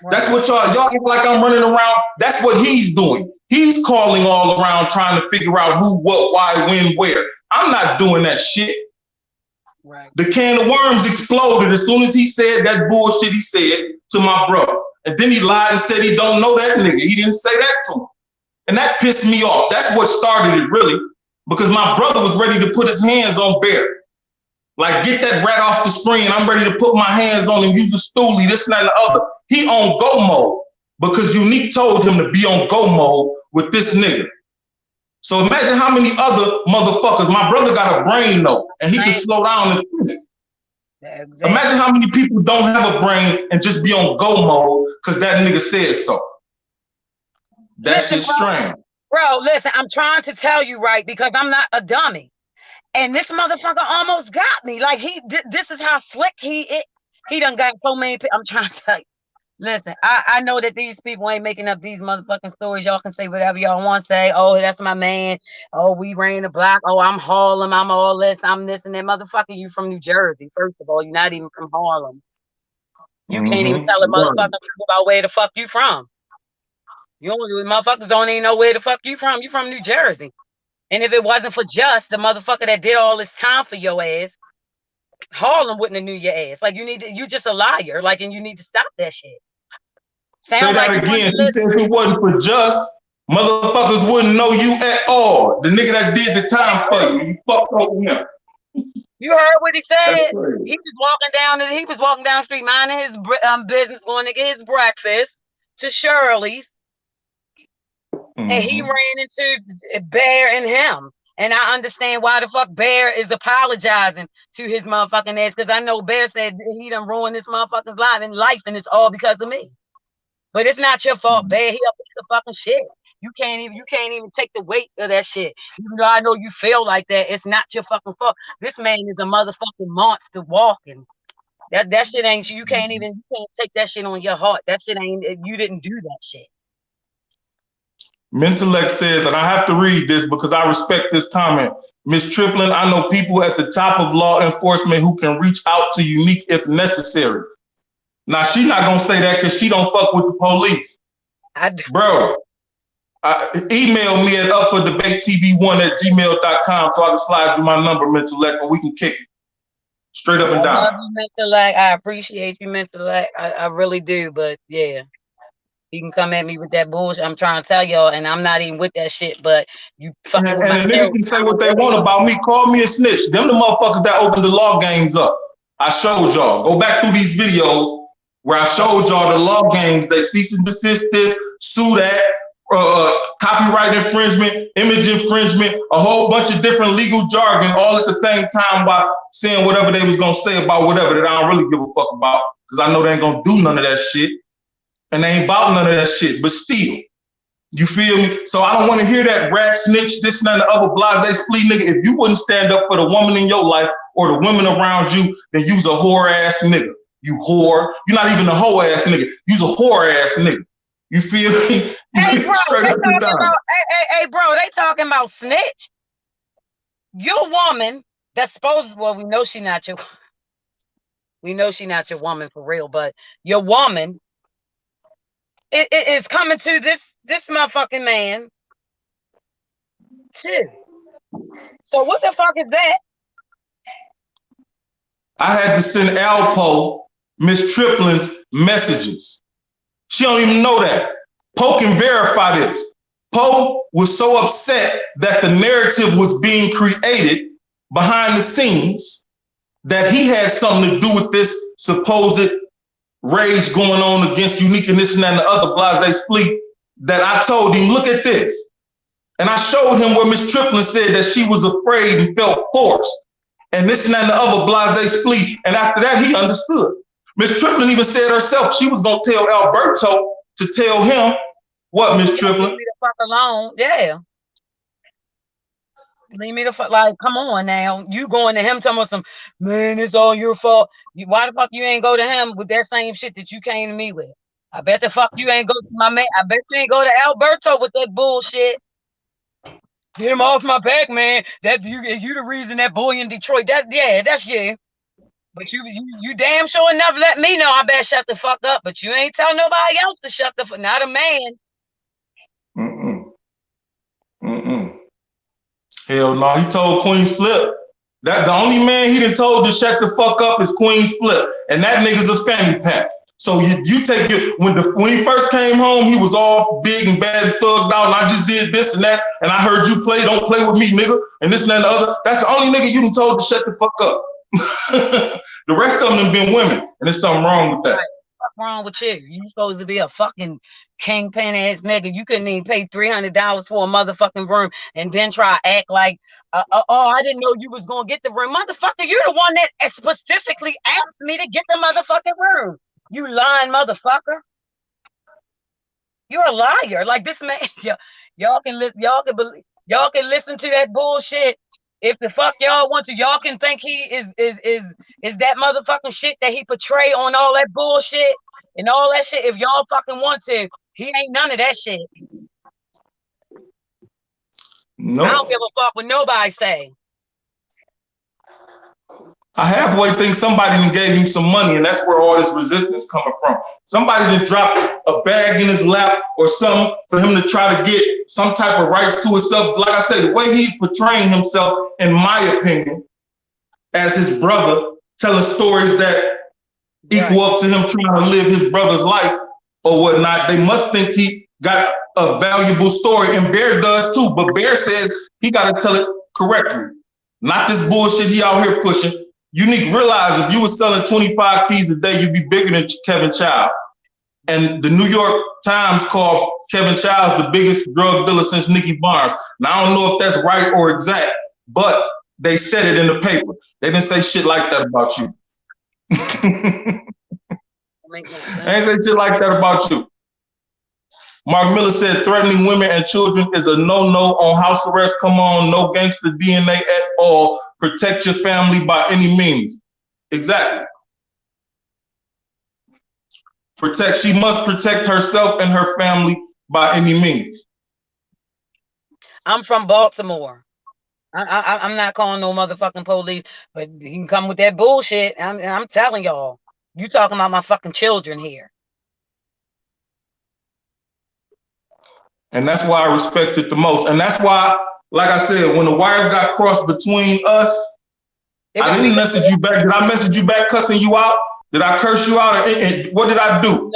Right. That's what y'all act like I'm running around. That's what he's doing. He's calling all around trying to figure out who, what, why, when, where. I'm not doing that shit. Right. The can of worms exploded as soon as he said that bullshit he said to my brother. And then he lied and said he don't know that nigga. He didn't say that to him. And that pissed me off. That's what started it, really. Because my brother was ready to put his hands on Bear. Like, get that rat off the screen. I'm ready to put my hands on him, use a stoolie, this and that and the other. He on go mode because Unique told him to be on go mode with this nigga. So imagine how many other motherfuckers, my brother got a brain though, and he can slow down and think. Exactly. Imagine how many people don't have a brain and just be on go mode because that nigga said so. That shit's strange. Bro, listen, I'm trying to tell you right because I'm not a dummy. And this motherfucker almost got me. Like this is how slick he is. He done got so many people. I'm trying to tell you. Listen, I know that these people ain't making up these motherfucking stories. Y'all can say whatever y'all want to say. Oh, that's my man. Oh, we ran the block. Oh, I'm Harlem. I'm all this. I'm this and that. Motherfucker, you from New Jersey. First of all, you're not even from Harlem. You can't even tell a motherfucker about where the fuck you from. Motherfuckers don't even know where the fuck you from. You from New Jersey. And if it wasn't for Juss, the motherfucker that did all this time for your ass, Harlem wouldn't have knew your ass. Like you just a liar. Like, and you need to stop that shit. Say that again. She said if it wasn't for Juss, motherfuckers wouldn't know you at all. The nigga that did the time for you, you fucked over him. You heard what he said? He was walking down the street, minding his business, going to get his breakfast to Shirley's, and he ran into Bear and him. And I understand why the fuck Bear is apologizing to his motherfucking ass, because I know Bear said he done ruined this motherfucker's life, and it's all because of me. But it's not your fault, Bear. He up to the fucking shit. You can't even take the weight of that shit. Even though I know you feel like that, it's not your fucking fault. This man is a motherfucking monster walking. That shit ain't you can't take that shit on your heart. That shit ain't you didn't do that shit. Mentellect says, and I have to read this because I respect this comment. Miss Triplin, I know people at the top of law enforcement who can reach out to Unique if necessary. Now, she's not going to say that because she don't fuck with the police. Bro, email me at upfordebatetv1@gmail.com so I can slide you my number, Mentellect, and we can kick it. Straight up and down. I love you, Mentellect. I appreciate you, Mentellect. I really do, but yeah. You can come at me with that bullshit. I'm trying to tell y'all, and I'm not even with that shit, but you fucking with my and the nigga can say what they want about me. Call me a snitch. Them the motherfuckers that opened the law games up. I showed y'all. Go back through these videos where I showed y'all the law games. They cease and desist this, sue that, copyright infringement, image infringement, a whole bunch of different legal jargon all at the same time while saying whatever they was going to say about whatever that I don't really give a fuck about because I know they ain't going to do none of that shit. And they ain't about none of that shit, but still, you feel me? So I don't want to hear that rat snitch, this and that, and the other blase splee nigga. If you wouldn't stand up for the woman in your life or the women around you, then you's a whore ass nigga. You whore. You're not even a hoe ass nigga. You's a whore ass nigga. You feel me? Hey bro, they talking about snitch. Your woman that's supposed well, we know she not your woman for real, but your woman it is coming to this motherfucking man too. So what the fuck is that? I had to send Alpo Miss Triplin's messages. She don't even know that. Poe can verify this. Poe was so upset that the narrative was being created behind the scenes that he had something to do with this supposed rage going on against Unique and this and that and the other blase splee, that I told him, look at this. And I showed him where Miss Triplin said that she was afraid and felt forced. And this and that and the other blase splee. And after that, he understood. Miss Triplin even said herself she was going to tell Alberto to tell him what, Miss Triplin? Leave me the fuck alone. Yeah. Leave me the fuck, like, come on now. You going to him telling some, man, it's all your fault. Why the fuck you ain't go to him with that same shit that you came to me with? I bet the fuck you ain't go to my man. I bet you ain't go to Alberto with that bullshit. Get him off my back, man. That you the reason that boy in Detroit. That's you. But you damn sure enough let me know I better shut the fuck up. But you ain't tell nobody else to shut the fuck. Not a man. Hell no, he told Queen's Flip. That the only man he done told to shut the fuck up is Queen's Flip, and that nigga's a fanny pack. So you take it when he first came home, he was all big and bad and thugged out, and I just did this and that, and I heard you don't play with me, nigga, and this and that and the other. That's the only nigga you done told to shut the fuck up. The rest of them have been women, and there's something wrong with that. Right. What's wrong with you? You supposed to be a fucking kingpin ass nigga. You couldn't even pay $300 for a motherfucking room and then try to act like, oh, I didn't know you was gonna get the room. Motherfucker, you're the one that specifically asked me to get the motherfucking room. You lying motherfucker. You're a liar. Like this man, y'all can listen to that bullshit. If the fuck y'all want to, y'all can think he is that motherfucking shit that he portray on all that bullshit and all that shit. If y'all fucking want to, he ain't none of that shit. No. I don't give a fuck what nobody say. I halfway think somebody done gave him some money, and that's where all this resistance coming from. Somebody done dropped a bag in his lap or something for him to try to get some type of rights to himself. Like I said, the way he's portraying himself, in my opinion, as his brother, telling stories that equal up to him trying to live his brother's life or whatnot, they must think he got a valuable story, and Bear does too, but Bear says he got to tell it correctly. Not this bullshit he out here pushing. Unique, realize if you were selling 25 keys a day, you'd be bigger than Kevin Child. And the New York Times called Kevin Childs the biggest drug dealer since Nicky Barnes. Now, I don't know if that's right or exact, but they said it in the paper. They didn't say shit like that about you. They didn't say shit like that about you. Mark Miller said threatening women and children is a no-no on house arrest. Come on, no gangster DNA at all. Protect your family by any means. Exactly. She must protect herself and her family by any means. I'm from Baltimore. I'm not calling no motherfucking police, but he can come with that bullshit. I'm telling y'all, you talking about my fucking children here. And that's why I respect it the most. And that's why, like I said, when the wires got crossed between us, I didn't message you back. Did I message you back cussing you out? Did I curse you out? What did I do?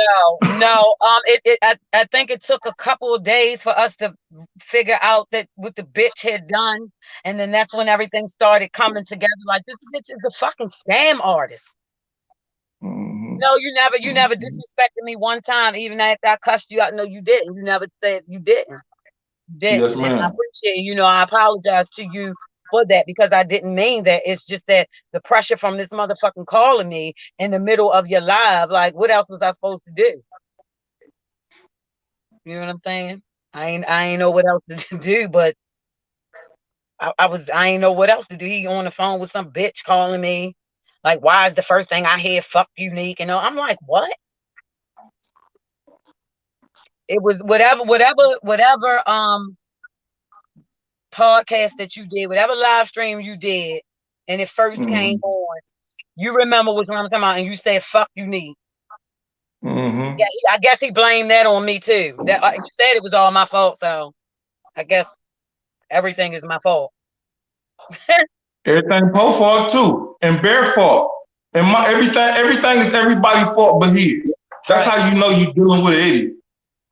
No. I think it took a couple of days for us to figure out that what the bitch had done. And then that's when everything started coming together. Like, this bitch is a fucking scam artist. Mm-hmm. No, you never disrespected me one time, even after I cussed you out. No, you didn't. You never said you didn't. You didn't. Yes, ma'am. And I appreciate it. I apologize to you for that, because I didn't mean that. It's just that the pressure from this motherfucking calling me in the middle of your live, like, what else was I supposed to do? You know what I'm saying? I ain't know what else to do, but I ain't know what else to do. He on the phone with some bitch calling me, like, why is the first thing I hear fuck unique? And I'm like, what? It was whatever podcast that you did, whatever live stream you did, and it first came on. You remember which one I'm talking about, and you said fuck unique. Yeah, I guess he blamed that on me too. That you said it was all my fault, so I guess everything is my fault. Everything Poe's fault too, and Bear fault, and everything is everybody's fault but his. That's how you know you're dealing with an idiot.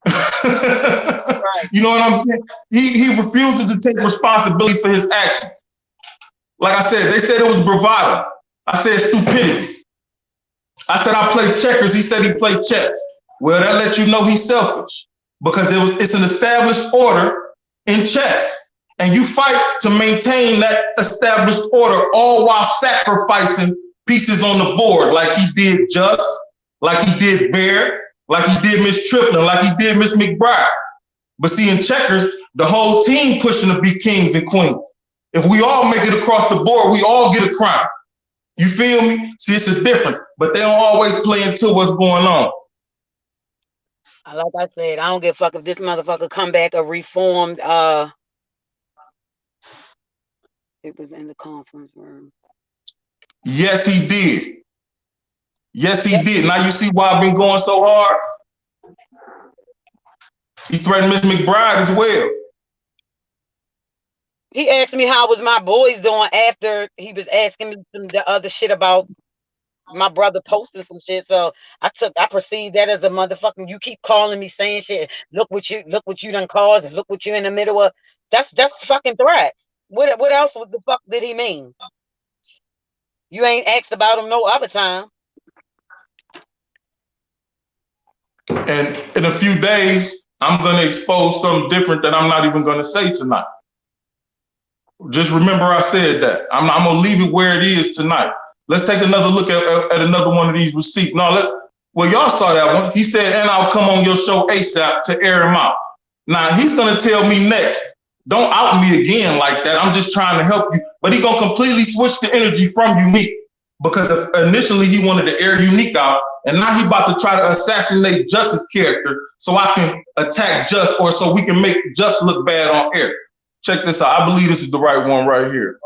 Right. You know what I'm saying? He refuses to take responsibility for his actions. Like I said, they said it was bravado. I said stupidity. I said I play checkers. He said he played chess. Well, that lets you know he's selfish, because it's an established order in chess, and you fight to maintain that established order, all while sacrificing pieces on the board, like he did Juss, like he did Bear, like he did Miss Triplin, like he did Miss McBride. But see, in checkers, the whole team pushing to be kings and queens. If we all make it across the board, we all get a crown. You feel me? See, it's a difference, but they don't always play into what's going on. Like I said, I don't give a fuck if this motherfucker come back a reformed. It was in the conference room. Yes, he did. Yes, he did. Now you see why I've been going so hard. He threatened Miss McBride as well. He asked me how was my boys doing after he was asking me some the other shit about my brother posting some shit. So I perceived that as a motherfucking, you keep calling me saying shit. Look what you done caused, and look what you in the middle of. That's fucking threats. What else the fuck did he mean? You ain't asked about him no other time. And in a few days, I'm gonna expose something different that I'm not even gonna say tonight. Just remember I said that. I'm gonna leave it where it is tonight. Let's take another look at another one of these receipts. No, well, y'all saw that one. He said, and I'll come on your show ASAP to air him out. Now he's gonna tell me next, don't out me again like that. I'm just trying to help you. But he's gonna completely switch the energy from Unique, because initially he wanted to air Unique out, and now he about to try to assassinate Juss's character so I can attack Juss, or so we can make Juss look bad on air. Check this out. I believe this is the right one right here.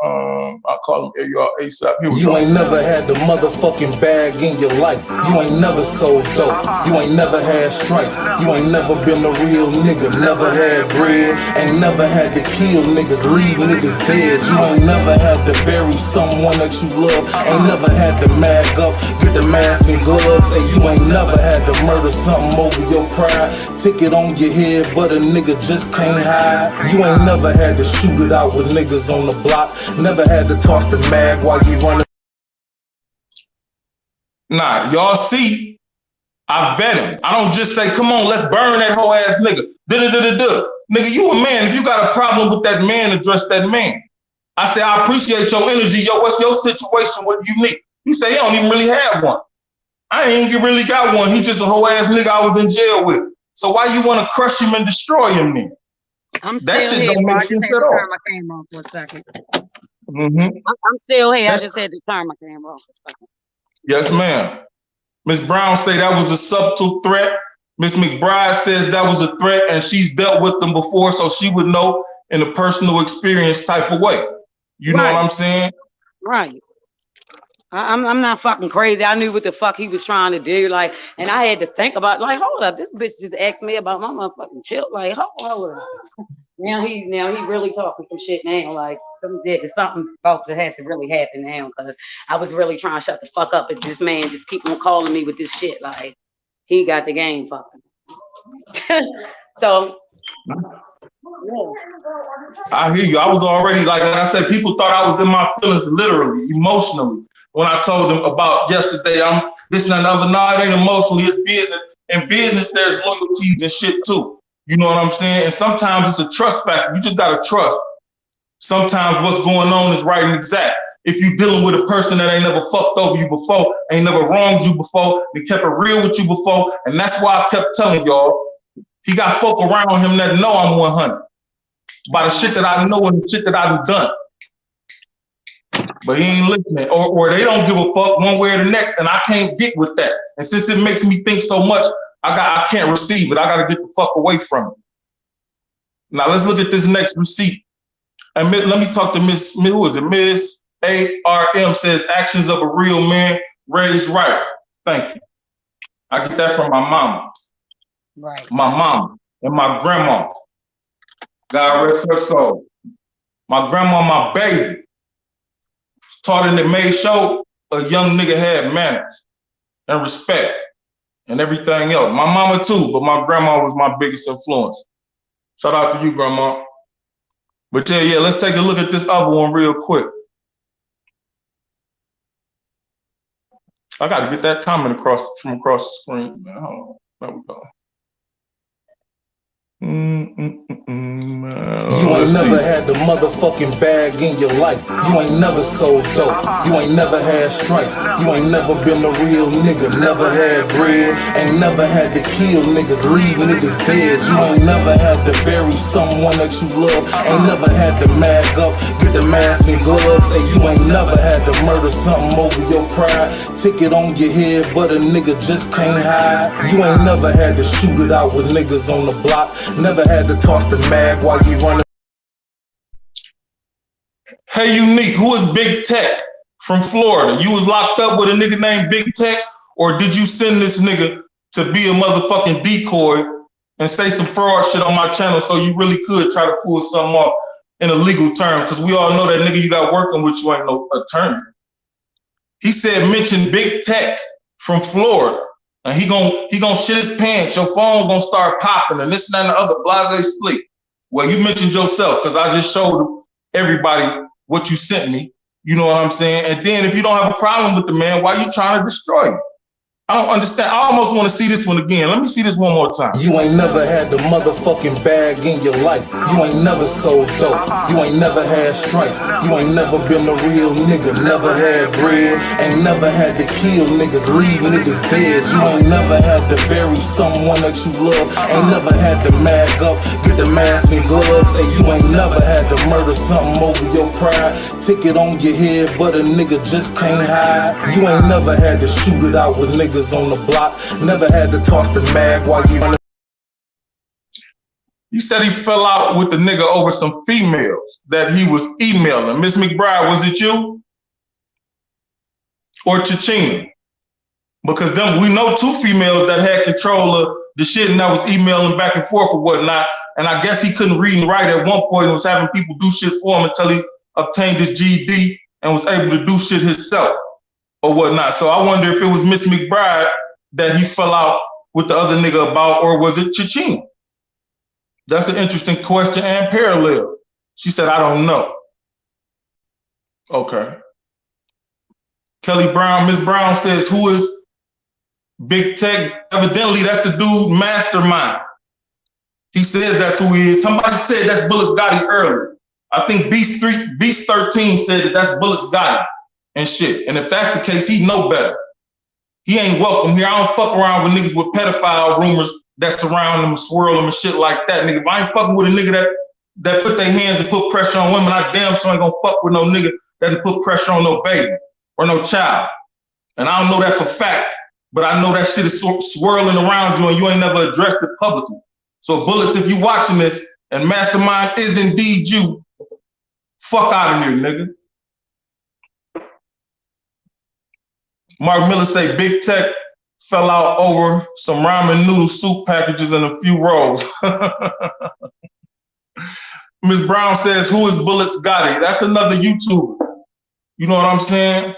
I'll call him ASAP. Here we go. You ain't never had the motherfucking bag in your life. You ain't never sold dope. You ain't never had stripes. You ain't never been a real nigga. Never had bread. Ain't never had to kill niggas, leave niggas dead. You ain't never had to bury someone that you love. Ain't never had to mag up, get the mask and gloves. And you ain't never had to murder something over your pride. Ticket on your head, but a nigga just can't hide. You ain't never had to shoot it out with niggas on the block. Never had to toss the mag while you running. Nah, y'all see, I vet him. I don't just say, come on, let's burn that whole ass nigga. Nigga, you a man. If you got a problem with that man, address that man. I say, I appreciate your energy. Yo, what's your situation with Unique? He say, he don't even really have one. I ain't really got one. He just a whole ass nigga I was in jail with. So why you want to crush him and destroy him then? That shit here, don't make sense at all. Turn my camera off for a second. I'm still here. I just had to turn my camera off for a second. Yes, ma'am. Miss Brown say that was a subtle threat. Miss McBride says that was a threat and she's dealt with them before, so she would know in a personal experience type of way. You know what I'm saying? Right. I'm not fucking crazy. I knew what the fuck he was trying to do. Like, and I had to think about, like, hold up, this bitch just asked me about my motherfucking chill. Like, hold up. Now he really talking some shit now. Like, something folks that had to really happen now, because I was really trying to shut the fuck up, and this man just keep on calling me with this shit. Like, he got the game fucking. So yeah. I hear you. I was already, like I said, people thought I was in my feelings literally, emotionally. When I told them about yesterday, I'm this and another. No, it ain't emotionally, it's business. In business, there's loyalties and shit too. You know what I'm saying? And sometimes it's a trust factor. You just gotta trust. Sometimes what's going on is right and exact. If you're dealing with a person that ain't never fucked over you before, ain't never wronged you before, they kept it real with you before, and that's why I kept telling y'all, he got folk around him that know I'm 100 by the shit that I know and the shit that I've done. But he ain't listening, or they don't give a fuck one way or the next, and I can't get with that. And since it makes me think so much, I can't receive it. I gotta get the fuck away from it. Now let's look at this next receipt. And let me talk to who is it? Miss ARM says actions of a real man raised right. Thank you. I get that from my mama. Right. My mama and my grandma. God rest her soul. My grandma, my baby, taught and it made sure a young nigga had manners and respect and everything else. My mama too, but my grandma was my biggest influence. Shout out to you, grandma. But yeah, let's take a look at this other one real quick. I gotta get that comment from across the screen. Hold on, there we go. You ain't never had the motherfucking bag in your life. You ain't never sold dope. You ain't never had stripes. You ain't never been a real nigga. Never had bread. Ain't never had to kill niggas, leave niggas dead. You ain't never had to bury someone that you love. Ain't never had to mag up, get the mask and gloves. And you ain't never had to murder something over your pride. Ticket on your head, but a nigga just can't hide. You ain't never had to shoot it out with niggas on the block. Never had to toss the mag while you running. Hey, Unique, who is Big Tech from Florida? You was locked up with a nigga named Big Tech, or did you send this nigga to be a motherfucking decoy and say some fraud shit on my channel so you really could try to pull something off in a legal term? Because we all know that nigga you got working with you ain't no attorney. He said mention Big Tech from Florida, and he gonna shit his pants. Your phone gonna start popping and this and that and the other blase split. Well, you mentioned yourself because I just showed everybody what you sent me. You know what I'm saying? And then if you don't have a problem with the man, why you trying to destroy him? I don't understand. I almost want to see this one again. Let me see this one more time. You ain't never had the motherfucking bag in your life. You ain't never sold dope. You ain't never had stripes. You ain't never been a real nigga. Never had bread. Ain't never had to kill niggas, leave niggas dead. You ain't never had to bury someone that you love. Ain't never had to mag up, get the mask and gloves. And you ain't never had to murder something over your pride. Ticket on your head, but a nigga just can't hide. You ain't never had to shoot it out with niggas on the block. Never had to toss the mag while you running. You said he fell out with the nigga over some females that he was emailing. Miss McBride, was it you? Or Chachina? Because them, we know two females that had control of the shit and that was emailing back and forth or whatnot. And I guess he couldn't read and write at one point and was having people do shit for him until he obtained his GED and was able to do shit himself or whatnot. So I wonder if it was Miss McBride that he fell out with the other nigga about, or was it Chachina? That's an interesting question and parallel. She said, I don't know. Okay. Kelly Brown, Miss Brown says, who is Big Tech? Evidently, that's the dude Mastermind. He says that's who he is. Somebody said that's Bullets Gotti earlier. I think Beast 13 said that that's Bullets Gotti and shit. And if that's the case, he know better. He ain't welcome here. I don't fuck around with niggas with pedophile rumors that surround them, swirl them and shit like that. Nigga, if I ain't fucking with a nigga that put their hands and put pressure on women, I damn sure ain't gonna fuck with no nigga that put pressure on no baby or no child. And I don't know that for fact but I know that shit is swirling around you and you ain't never addressed it publicly. So Bullets, if you watching this and Mastermind is indeed you, fuck out of here, nigga. Mark Miller say Big Tech fell out over some ramen noodle soup packages and a few rolls. Ms. Brown says, who is Bullets Gotti? That's another YouTuber. You know what I'm saying?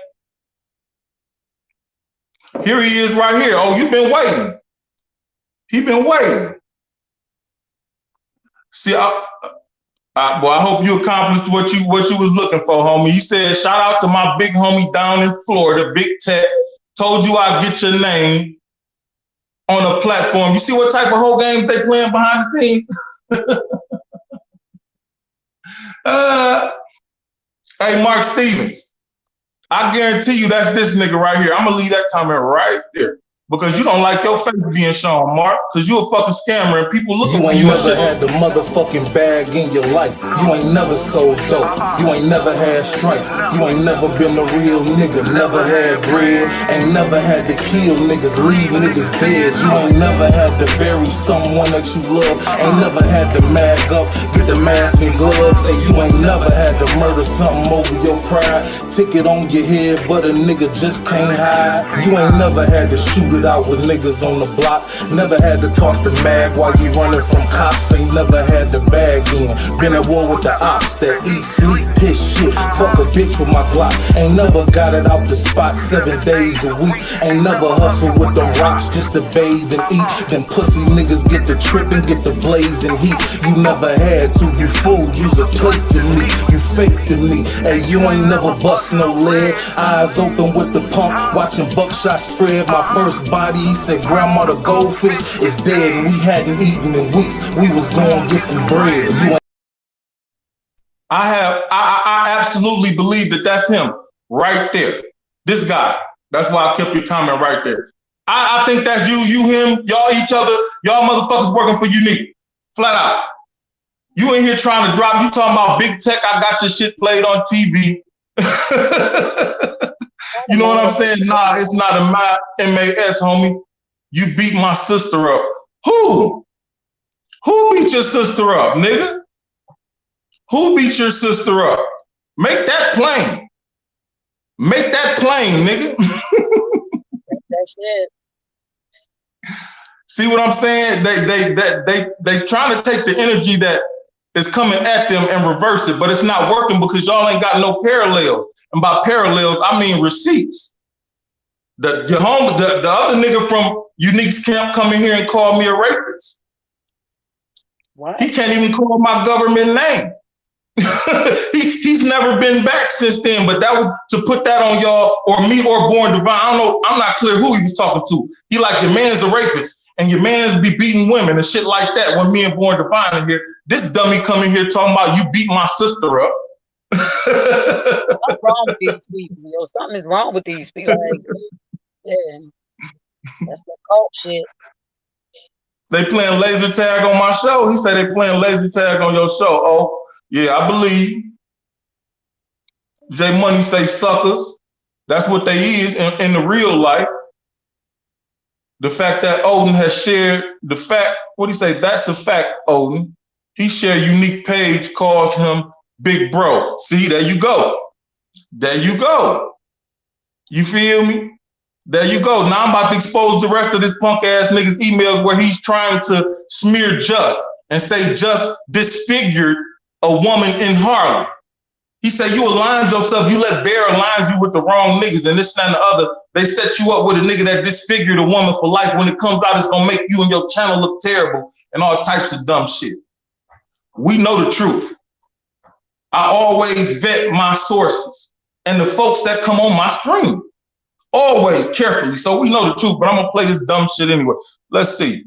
Here he is right here. Oh, you've been waiting. He been waiting. See, I hope you accomplished what you was looking for, homie. You said, shout out to my big homie down in Florida, Big Tech. Told you I'd get your name on a platform. You see what type of whole games they playing behind the scenes? Hey, Mark Stevens, I guarantee you that's this nigga right here. I'm gonna leave that comment right there. Because you don't like your face being shown, Mark. Because you a fucking scammer and people looking for you. You ain't never had the motherfucking bag in your life. You ain't never sold dope. You ain't never had strife. You ain't never been a real nigga. Never had bread. Ain't never had to kill niggas, leave niggas dead. You ain't never had to bury someone that you love. Ain't never had to mag up, get the mask and gloves. And you ain't never had to murder something over your pride. Ticket on your head, but a nigga just can't hide. You ain't never had to shoot it out with niggas on the block. Never had to toss the mag while you running from cops. Ain't never had the bag in. Been at war with the ops that eat, sleep, piss shit. Fuck a bitch with my Glock. Ain't never got it out the spot 7 days a week. Ain't never hustled with them rocks just to bathe and eat. Them pussy niggas get the trippin', get the blazing heat. You never had to, you fool, you's a plate to me. You fake to me. Hey, you ain't never bust no leg. Eyes open with the pump, watching buckshot spread. My first body, he said, Grandma, the goldfish is dead and we hadn't eaten in weeks. We was going to get some bread. I absolutely believe that that's him right there. This guy. That's why I kept your comment right there. I think that's you, him, y'all, each other. Y'all motherfuckers working for Unique. Flat out. You in here trying to drop. You talking about Big Tech. I got your shit played on TV. You know what I'm saying? Nah, it's not a MAS, homie. You beat my sister up. Who? Who beat your sister up, nigga? Who beat your sister up? Make that plain. Make that plain, nigga. That's it. See what I'm saying? They trying to take the energy that is coming at them and reverse it, but it's not working because y'all ain't got no parallels. And by parallels, I mean receipts. The other nigga from Unique's camp come in here and call me a rapist. What? He can't even call my government name. He's never been back since then, but that was to put that on y'all or me or Born Divine. I don't know. I'm not clear who he was talking to. He like, your man's a rapist and your man's be beating women and shit like that when me and Born Divine in here. This dummy come in here talking about you beat my sister up. What's wrong with these people? Yo, something is wrong with these people. Like, yeah, that's the cult shit. They playing laser tag on my show. He said they playing laser tag on your show. Oh, yeah, I believe. J Money say suckers. That's what they is in the real life. The fact that Odin has shared the fact, what he say? That's a fact, Odin. He shared Unique page, calls him Big Bro. See, there you go. There you go. You feel me? There you go. Now I'm about to expose the rest of this punk ass nigga's emails where he's trying to smear Juss and say Juss disfigured a woman in Harlem. He said you aligned yourself, you let Bear align you with the wrong niggas and this and the other. They set you up with a nigga that disfigured a woman for life. When it comes out, it's gonna make you and your channel look terrible and all types of dumb shit. We know the truth. I always vet my sources and the folks that come on my stream. Always carefully. So we know the truth, but I'm gonna play this dumb shit anyway. Let's see.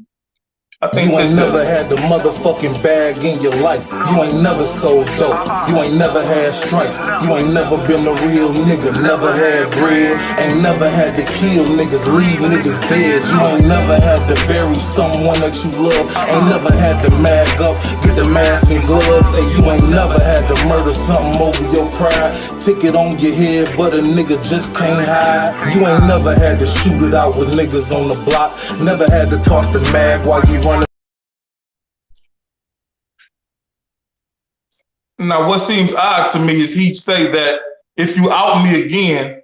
I think you ain't never had the motherfucking bag in your life. You ain't never sold dope. You ain't never had strife. You ain't never been a real nigga. Never had bread. Ain't never had to kill niggas, leave niggas dead. You ain't never had to bury someone that you love. Ain't never had to mag up, get the mask and gloves. Hey, you ain't never had to murder something over your pride. Ticket on your head, but a nigga just can't hide. You ain't never had to shoot it out with niggas on the block. Never had to toss the mag while you running. Now, what seems odd to me is he'd say that if you out me again,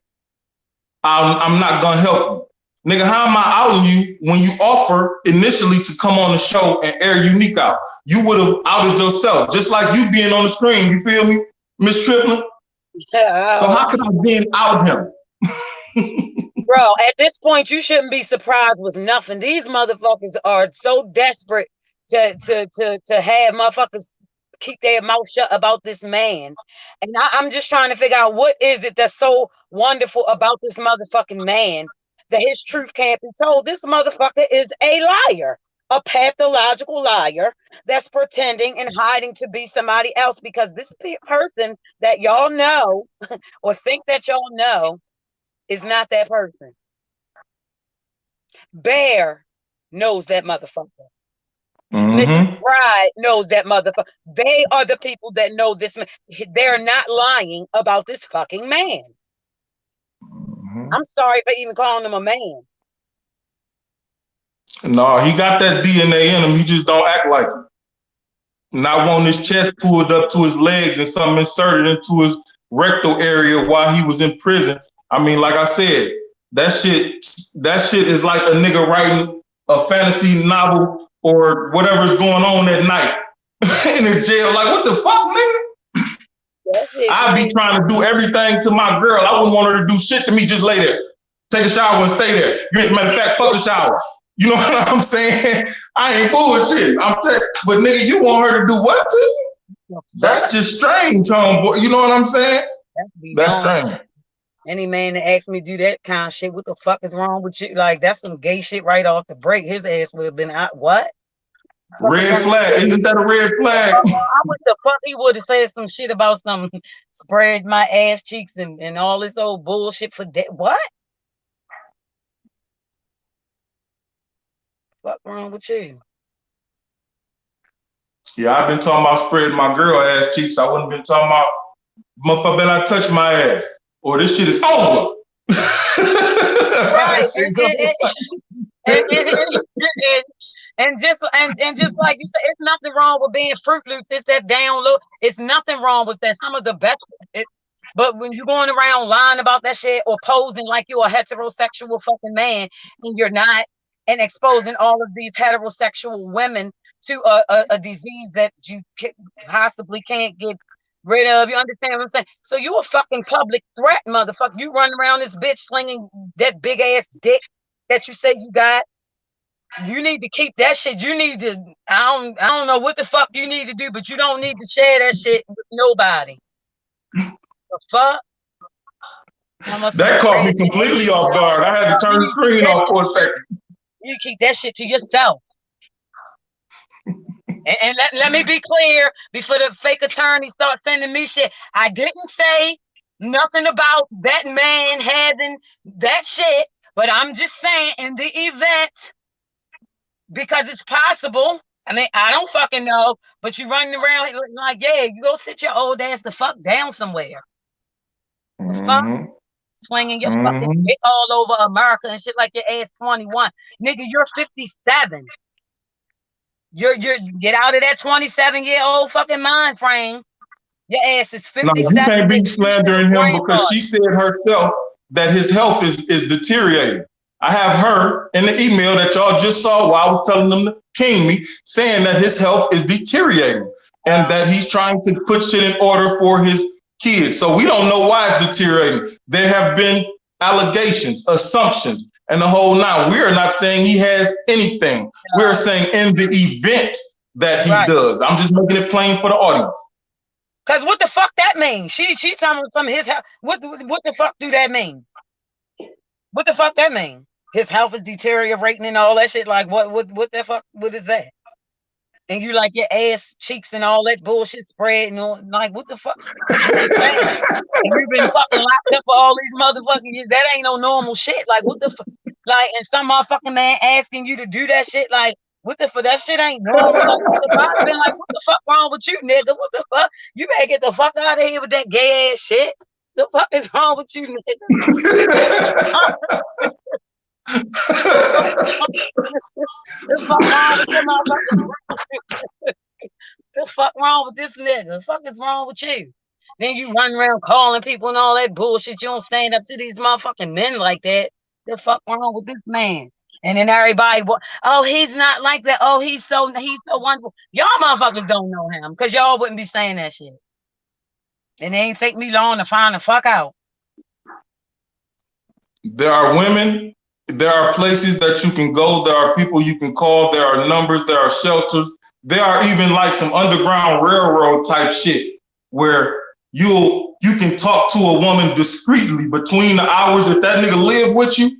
I'm not gonna help you. Nigga, how am I outing you when you offer initially to come on the show and air Unique out? You would have outed yourself, just like you being on the screen, you feel me, Miss Triplin? So how could I then out him? Bro, at this point, you shouldn't be surprised with nothing. These motherfuckers are so desperate to have motherfuckers keep their mouth shut about this man. And I'm just trying to figure out what is it that's so wonderful about this motherfucking man that his truth can't be told. This motherfucker is a liar, a pathological liar that's pretending and hiding to be somebody else, because this person that y'all know or think that y'all know is not that person. Bear knows that motherfucker. Mrs. Bride knows that motherfucker. They are the people that know this man. They're not lying about this fucking man. I'm sorry for even calling him a man. No, he got that DNA in him. He just don't act like it. Not wanting his chest pulled up to his legs and something inserted into his rectal area while he was in prison. I mean, like I said, that shit is like a nigga writing a fantasy novel or whatever's going on at night in his jail. Like, what the fuck, nigga? I'd be trying to do everything to my girl. I wouldn't want her to do shit to me. Just lay there, take a shower and stay there. Matter of fact, fuck a shower. You know what I'm saying? I ain't bullshit. But nigga, you want her to do what to you? That's just strange, homeboy. You know what I'm saying? That's strange. Any man that asks me to do that kind of shit, what the fuck is wrong with you? Like, that's some gay shit right off the break. His ass would have been out. What? Red flag. Isn't that a red flag? I wish the fuck he would have said some shit about some spread my ass cheeks and all this old bullshit for that. What? What's wrong with you? Yeah, I've been talking about spreading my girl ass cheeks. I wouldn't been talking about motherfucker better not touch my ass or this shit is over. Right. And just like you said, it's nothing wrong with being Fruit Loops. It's that down low. It's nothing wrong with that. Some of the best. But when you're going around lying about that shit or posing like you're a heterosexual fucking man and you're not, and exposing all of these heterosexual women to a disease that you possibly can't get rid of. You understand what I'm saying? So you a fucking public threat, motherfucker. You run around this bitch slinging that big ass dick that you say you got. You need to keep that shit. You need to, I don't know what the fuck you need to do, but you don't need to share that shit with nobody. The fuck? That caught me completely off guard. I had to turn the screen off for a second. You keep that shit to yourself. And let me be clear before the fake attorney starts sending me shit. I didn't say nothing about that man having that shit, but I'm just saying in the event, because it's possible. I mean, I don't fucking know, but you running around like, yeah, you go sit your old ass the fuck down somewhere. The fuck? Swinging your fucking dick all over America and shit like your ass 21. Nigga, you're 57. You're get out of that 27-year-old fucking mind frame. Your ass is 57. No, you can't be slandering him because she said herself that his health is deteriorating. I have her in the email that y'all just saw while I was telling them to king me, saying that his health is deteriorating and that he's trying to put shit in order for his kids. So we don't know why it's deteriorating. There have been allegations, assumptions, and the whole nine. We are not saying he has anything. We're saying in the event that he does. I'm just making it plain for the audience. Cause what the fuck that mean? She telling me some of his health. What the fuck do that mean? What the fuck that mean? His health is deteriorating and all that shit. Like what the fuck? What is that? And you like your ass cheeks and all that bullshit spread and all, like what the fuck? You've been fucking locked up for all these motherfucking years. That ain't no normal shit. Like what the fuck? Like, and some motherfucking man asking you to do that shit. Like what the fuck? That shit ain't normal. Like, been like what the fuck wrong wrong with you, nigga? What the fuck? You better get the fuck out of here with that gay ass shit. The fuck is wrong with you, nigga? The fuck wrong with your motherfucker? The fuck wrong with this nigga? The fuck is wrong with you? Then you run around calling people and all that bullshit. You don't stand up to these motherfucking men like that. The fuck wrong with this man? And then everybody, oh, he's not like that. Oh, he's so wonderful. Y'all motherfuckers don't know him because y'all wouldn't be saying that shit. And it ain't take me long to find the fuck out. There are women, there are places that you can go, there are people you can call, there are numbers, there are shelters. There are even like some underground railroad type shit where you can talk to a woman discreetly between the hours. If that nigga live with you,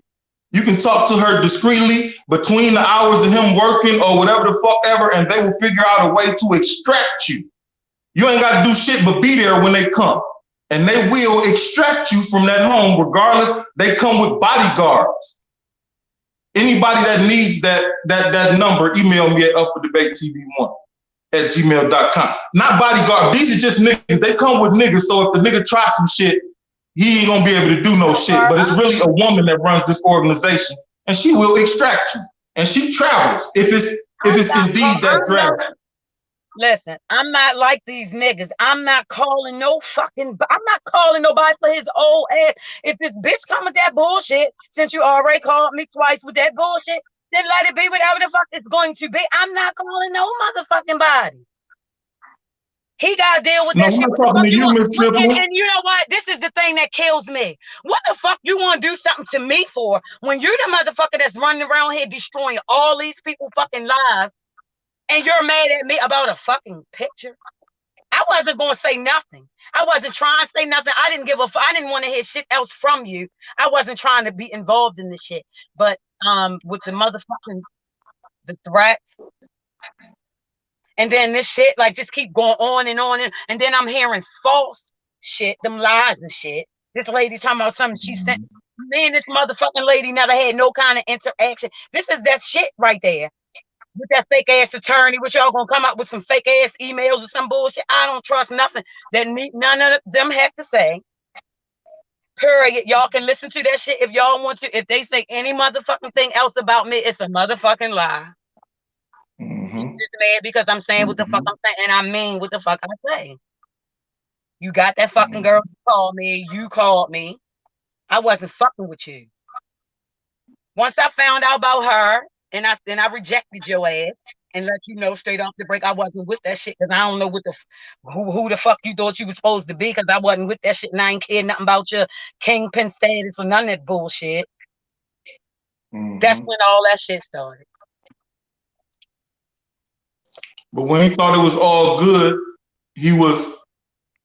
you can talk to her discreetly between the hours of him working or whatever the fuck ever, and they will figure out a way to extract you. You ain't got to do shit but be there when they come. And they will extract you from that home regardless. They come with bodyguards. Anybody that needs that number, email me at upfordebatetv1@gmail.com. Not bodyguard. These are just niggas. They come with niggas. So if the nigga tries some shit, he ain't gonna be able to do no shit. But it's really a woman that runs this organization, and she will extract you. And she travels if it's indeed that drastic. Listen, I'm not like these niggas. I'm not calling I'm not calling nobody for his old ass. If this bitch come with that bullshit, since you already called me twice with that bullshit, then let it be whatever the fuck it's going to be. I'm not calling no motherfucking body. He got to deal with that shit. I'm talking to you, Miss Triplin. And you know what? This is the thing that kills me. What the fuck you want to do something to me for when you're the motherfucker that's running around here destroying all these people's fucking lives? And you're mad at me about a fucking picture? I wasn't going to say nothing. I wasn't trying to say nothing. I didn't give a fuck. I didn't want to hear shit else from you. I wasn't trying to be involved in this shit. But with the motherfucking, the threats, and then this shit, like, just keep going on. And then I'm hearing false shit, them lies and shit. This lady talking about something she sent. Me and this motherfucking lady never had no kind of interaction. This is that shit right there. With that fake ass attorney, which y'all gonna come up with some fake ass emails or some bullshit. I don't trust nothing that none of them have to say. Period. Y'all can listen to that shit if y'all want to. If they say any motherfucking thing else about me, it's a motherfucking lie. I'm just mad because I'm saying what the fuck I'm saying, and I mean what the fuck I say. You got that fucking girl to call me. You called me. I wasn't fucking with you. Once I found out about her, and I rejected your ass and let you know straight off the break I wasn't with that shit because I don't know what who the fuck you thought you was supposed to be because I wasn't with that shit and I ain't care nothing about your kingpin status or none of that bullshit. That's when all that shit started. But when he thought it was all good, he was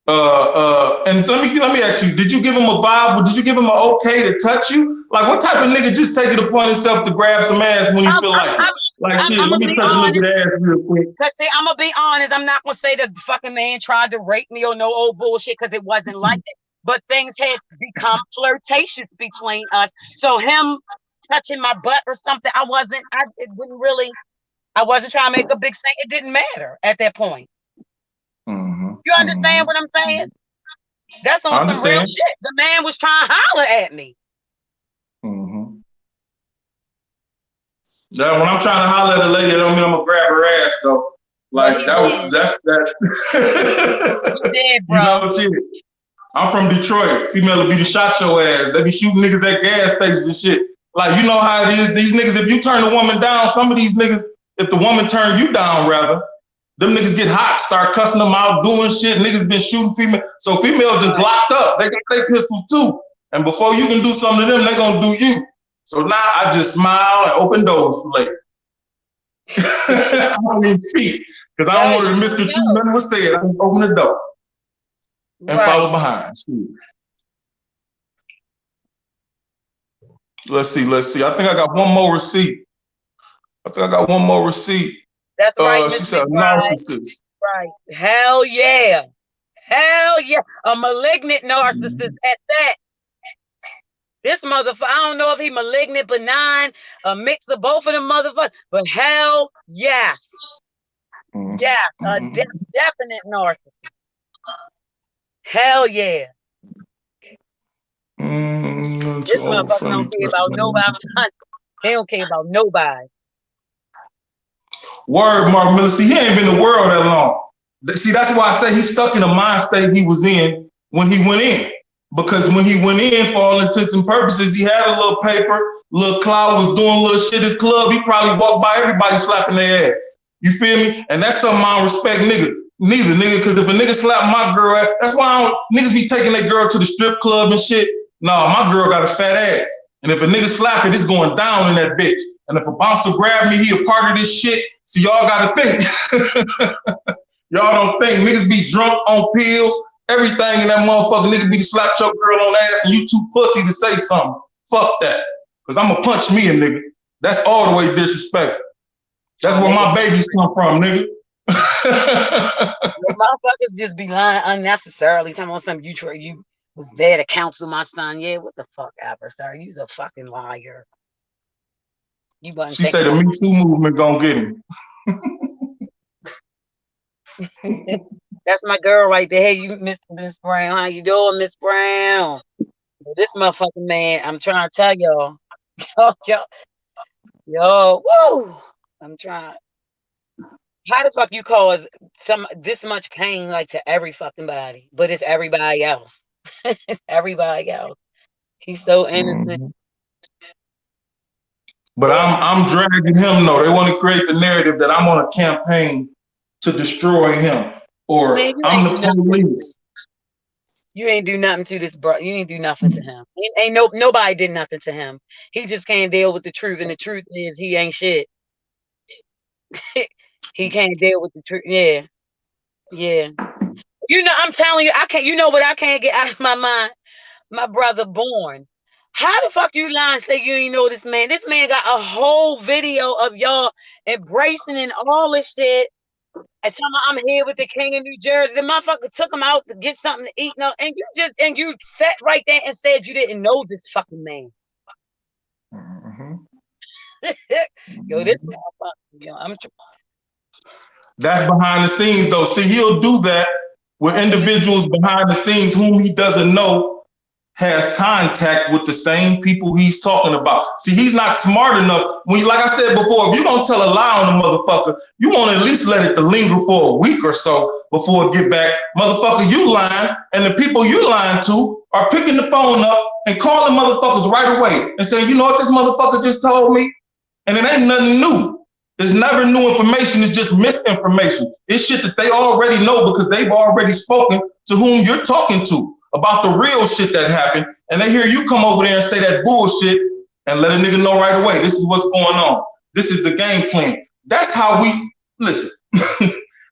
and let me ask you, did you give him a vibe or did you give him an okay to touch you? Like, what type of nigga just take it upon himself to grab some ass when you feel like it? Like, shit, let me touch a little bit of ass real quick. Cause see, I'm gonna be honest, I'm not gonna say that the fucking man tried to rape me or no old bullshit because it wasn't like that. But things had become flirtatious between us. So him touching my butt or something, I wasn't trying to make a big thing. It didn't matter at that point. You understand what I'm saying? That's on some real shit. The man was trying to holler at me. Yeah, when I'm trying to holler at a lady, I don't mean I'm gonna grab her ass though. Like that's that. You did, bro. You know shit. I'm from Detroit. Female will be to shot your ass. They be shooting niggas at gas stations and shit. Like, you know how it is. These niggas, if you turn a woman down, some of these niggas, if the woman turn you down, rather, them niggas get hot, start cussing them out, doing shit. Niggas been shooting female. So females just blocked up. They got their pistols too. And before you can do something to them, they gonna do you. So now I just smile and open doors for later. I don't even speak because I don't want to Mr. Two nothing was said. I just open the door and follow behind. Let's see. I think I got one more receipt. That's right. She said narcissist. Right. Hell yeah. A malignant narcissist at that. This motherfucker, I don't know if he malignant, benign, a mix of both of them motherfuckers, but hell yes. Yeah, a definite narcissist. Hell yeah. This Old motherfucker friendly don't care about nobody. He don't care about nobody. Word, Mark Miller. See, he ain't been in the world that long. See, that's why I say he's stuck in the mind state he was in when he went in. Because when he went in, for all intents and purposes, he had a little paper, little cloud, was doing little shit at his club. He probably walked by everybody slapping their ass. You feel me? And that's something I don't respect neither, nigga. Because if a nigga slap my girl, that's why niggas be taking their girl to the strip club and shit. No, my girl got a fat ass. And if a nigga slap it, it's going down in that bitch. And if a bouncer grab me, he a part of this shit. So y'all gotta think. Y'all don't think niggas be drunk on pills, everything in that motherfucker. Niggas be to slap your girl on the ass and you too pussy to say something. Fuck that. Cause I'ma punch me a nigga. That's all the way disrespectful. That's where my babies come from, nigga. Motherfuckers just be lying unnecessarily. Talking about something you was there to counsel my son. Yeah, what the fuck ever, sir? You's a fucking liar. You wasn't She said the Me Too movement gonna get him. That's my girl right there. Hey, you, Miss Brown. How you doing, Miss Brown? This motherfucking man, I'm trying to tell y'all. Yo, woo! I'm trying. How the fuck you cause this much pain like to every fucking body, but it's everybody else. It's everybody else. He's so innocent. But I'm dragging him though. They want to create the narrative that I'm on a campaign to destroy him, or man, I'm the police. You ain't do nothing to this, bro. You ain't do nothing to him. Ain't nobody did nothing to him. He just can't deal with the truth, and the truth is he ain't shit. He can't deal with the truth. Yeah, yeah. You know, I'm telling you, I can't. You know what? I can't get out of my mind. My brother born. How the fuck you lie and say you ain't know this man? This man got a whole video of y'all embracing and all this shit. And tell me I'm here with the king of New Jersey. The motherfucker took him out to get something to eat. No, and you sat right there and said you didn't know this fucking man. Yo, this motherfucker, yo, I'm trying. That's behind the scenes though. See, he'll do that with individuals behind the scenes whom he doesn't know has contact with the same people he's talking about. See, he's not smart enough. When, like I said before, if you don't tell a lie on the motherfucker, you want to at least let it linger for a week or so before it get back. Motherfucker, you lying, and the people you lying to are picking the phone up and calling motherfuckers right away and saying, you know what this motherfucker just told me? And it ain't nothing new. It's never new information. It's just misinformation. It's shit that they already know because they've already spoken to whom you're talking to about the real shit that happened, and they hear you come over there and say that bullshit and let a nigga know right away, this is what's going on. This is the game plan. That's how we, listen,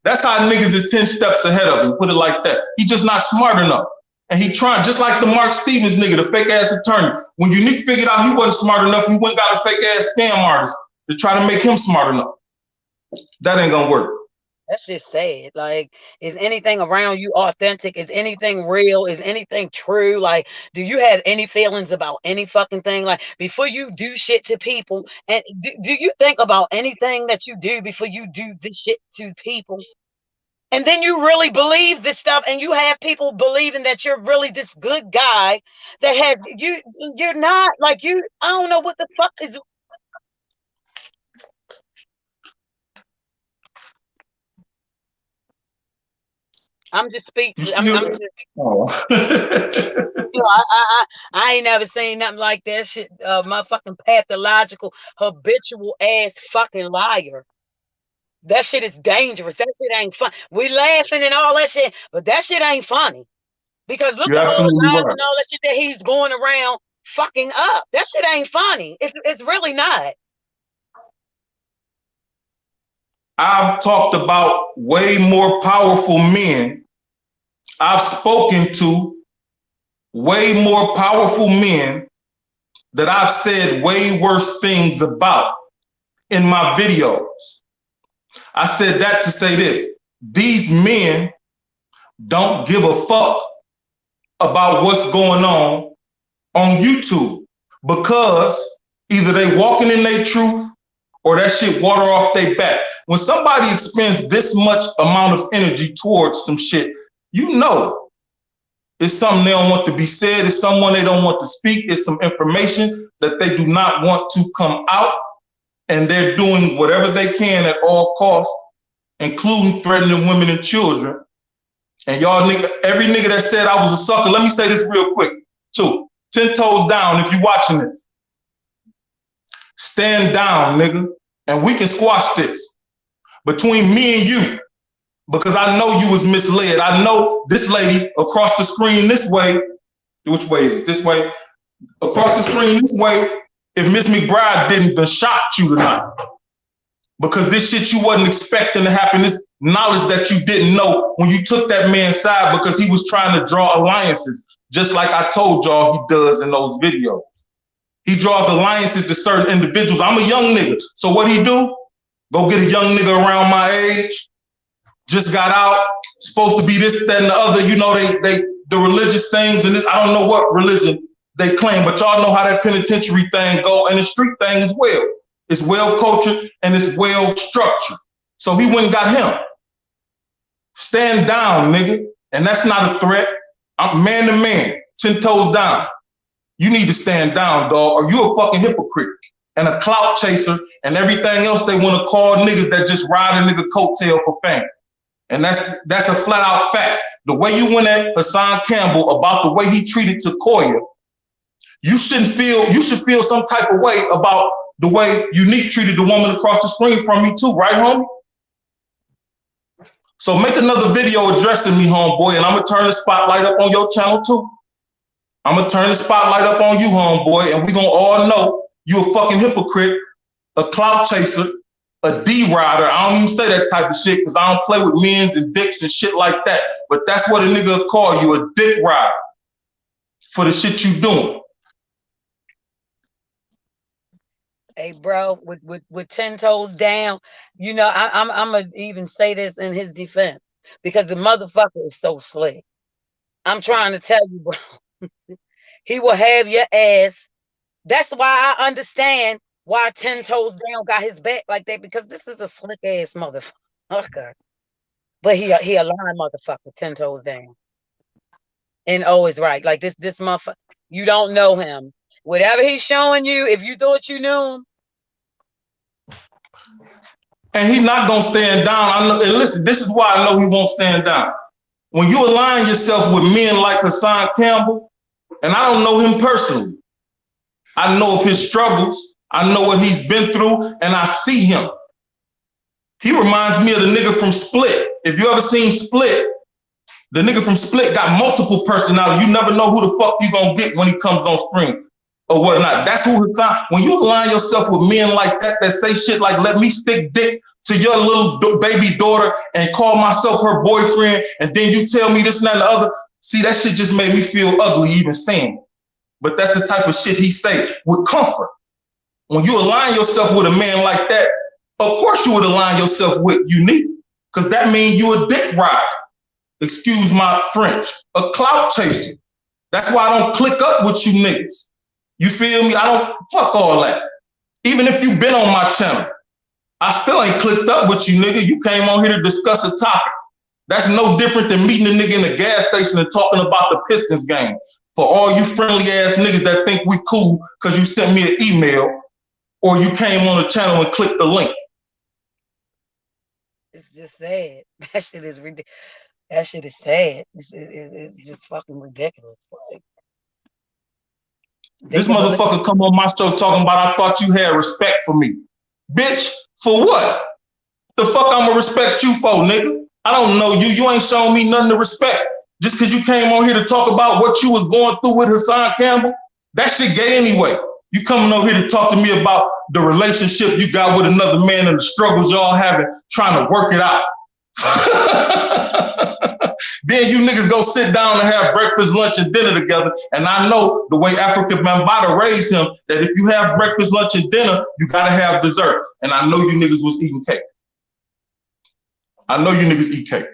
that's how niggas is 10 steps ahead of him, put it like that. He just not smart enough. And he trying, just like the Marc Stevens nigga, the fake ass attorney. When Unique figured out he wasn't smart enough, he went and got a fake ass scam artist to try to make him smart enough. That ain't gonna work. That's just sad. Like, is anything around you authentic? Is anything real? Is anything true? Like, do you have any feelings about any fucking thing? Like, before you do shit to people, and do you think about anything that you do before you do this shit to people? And then you really believe this stuff, and you have people believing that you're really this good guy that has you're not. Like, I don't know what the fuck is. I'm just speechless. I'm just, I ain't never seen nothing like that shit. Motherfucking pathological, habitual ass fucking liar. That shit is dangerous. That shit ain't fun. We laughing and all that shit, but that shit ain't funny. Because look at all the lies and all that shit that he's going around fucking up. That shit ain't funny. It's really not. I've talked about way more powerful men. I've spoken to way more powerful men that I've said way worse things about in my videos. I said that to say this. These men don't give a fuck about what's going on YouTube because either they walking in their truth or that shit water off their back. When somebody expends this much amount of energy towards some shit, you know it's something they don't want to be said, it's someone they don't want to speak, it's some information that they do not want to come out, and they're doing whatever they can at all costs, including threatening women and children. And y'all nigga, every nigga that said I was a sucker, let me say this real quick, too. 10 toes down if you watching this. Stand down, nigga, and we can squash this between me and you, because I know you was misled. I know this lady across the screen this way, which way is it? This way? Across the screen this way, if Miss McBride didn't have shocked you tonight. Because this shit you wasn't expecting to happen, this knowledge that you didn't know when you took that man's side because he was trying to draw alliances, just like I told y'all he does in those videos. He draws alliances to certain individuals. I'm a young nigga, so what he do? Go get a young nigga around my age, just got out, supposed to be this, that, and the other. You know, they the religious things and this. I don't know what religion they claim, but y'all know how that penitentiary thing go, and the street thing as well. It's well cultured and it's well structured. So he went and got him. Stand down, nigga. And that's not a threat. I'm man to man, 10 toes down. You need to stand down, dog, or you a fucking hypocrite and a clout chaser and everything else they want to call niggas that just ride a nigga coattail for fame. And that's a flat out fact. The way you went at Hassan Campbell about the way he treated Takoya, you should feel some type of way about the way Unique treated the woman across the screen from me too, right, homie? So make another video addressing me, homeboy, and I'm gonna turn the spotlight up on your channel too. I'm gonna turn the spotlight up on you, homeboy, and we gonna all know you a fucking hypocrite, a clout chaser, a D-rider. I don't even say that type of shit because I don't play with men's and dicks and shit like that. But that's what a nigga will call you, a dick rider, for the shit you doing. Hey, bro, with 10 toes down, you know, I'm gonna even say this in his defense because the motherfucker is so slick. I'm trying to tell you, bro. He will have your ass. That's why I understand why 10 toes down got his back like that, because this is a slick ass motherfucker. But he a lying motherfucker, 10 toes down. And always right. Like this motherfucker, you don't know him. Whatever he's showing you, if you thought you knew him. And he not gonna stand down. I know, and listen, this is why I know he won't stand down. When you align yourself with men like Hassan Campbell, and I don't know him personally, I know of his struggles, I know what he's been through, and I see him. He reminds me of the nigga from Split. If you ever seen Split, the nigga from Split got multiple personalities. You never know who the fuck you gonna get when he comes on screen or whatnot. That's who Hassan. When you align yourself with men like that say shit like, let me stick dick to your little baby daughter and call myself her boyfriend, and then you tell me this and that and the other. See, that shit just made me feel ugly even saying it. But that's the type of shit he say with comfort. When you align yourself with a man like that, of course you would align yourself with Unique, because that means you a dick rider. Excuse my French, a clout chaser. That's why I don't click up with you niggas. You feel me? I don't, fuck all that. Even if you been on my channel, I still ain't clicked up with you, nigga. You came on here to discuss a topic. That's no different than meeting a nigga in the gas station and talking about the Pistons game. For all you friendly ass niggas that think we cool because you sent me an email or you came on the channel and clicked the link. It's just sad. That shit is ridiculous. That shit is sad. It's just fucking ridiculous. Like, this motherfucker come on my show talking about I thought you had respect for me. Bitch, for what? The fuck I'ma respect you for, nigga? I don't know you. You ain't showing me nothing to respect. Just because you came on here to talk about what you was going through with Hassan Campbell, that shit gay anyway. You coming over here to talk to me about the relationship you got with another man and the struggles y'all having trying to work it out. Then you niggas go sit down and have breakfast, lunch, and dinner together. And I know the way Africa Bambaataa raised him, that if you have breakfast, lunch, and dinner, you gotta have dessert. And I know you niggas was eating cake. I know you niggas eat cake.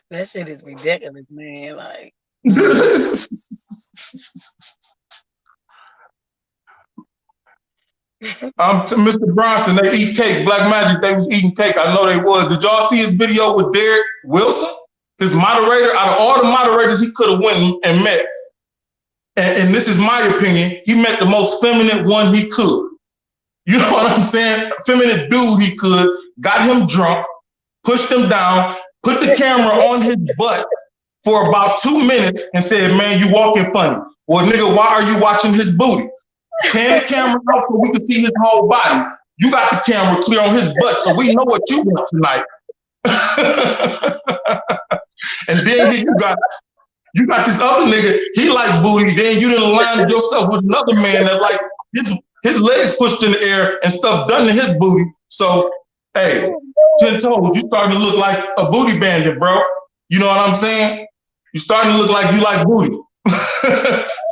That shit is ridiculous, man. Like, To Mr. Bronson, they eat cake. Black Magic, they was eating cake. I know they was. Did y'all see his video with Derek Wilson? His moderator, out of all the moderators he could have went and met, and this is my opinion, he met the most feminine one he could. You know what I'm saying? Feminine dude he could, got him drunk, pushed him down, put the camera on his butt for about 2 minutes and said, man, you walking funny. Well, nigga, why are you watching his booty? Pan the camera out so we can see his whole body. You got the camera clear on his butt, so we know what you want tonight. And then you got this other nigga, he like booty, then you didn't line yourself with another man that like his legs pushed in the air and stuff done to his booty. So, hey, 10 toes, you starting to look like a booty bandit, bro. You know what I'm saying? You starting to look like you like booty.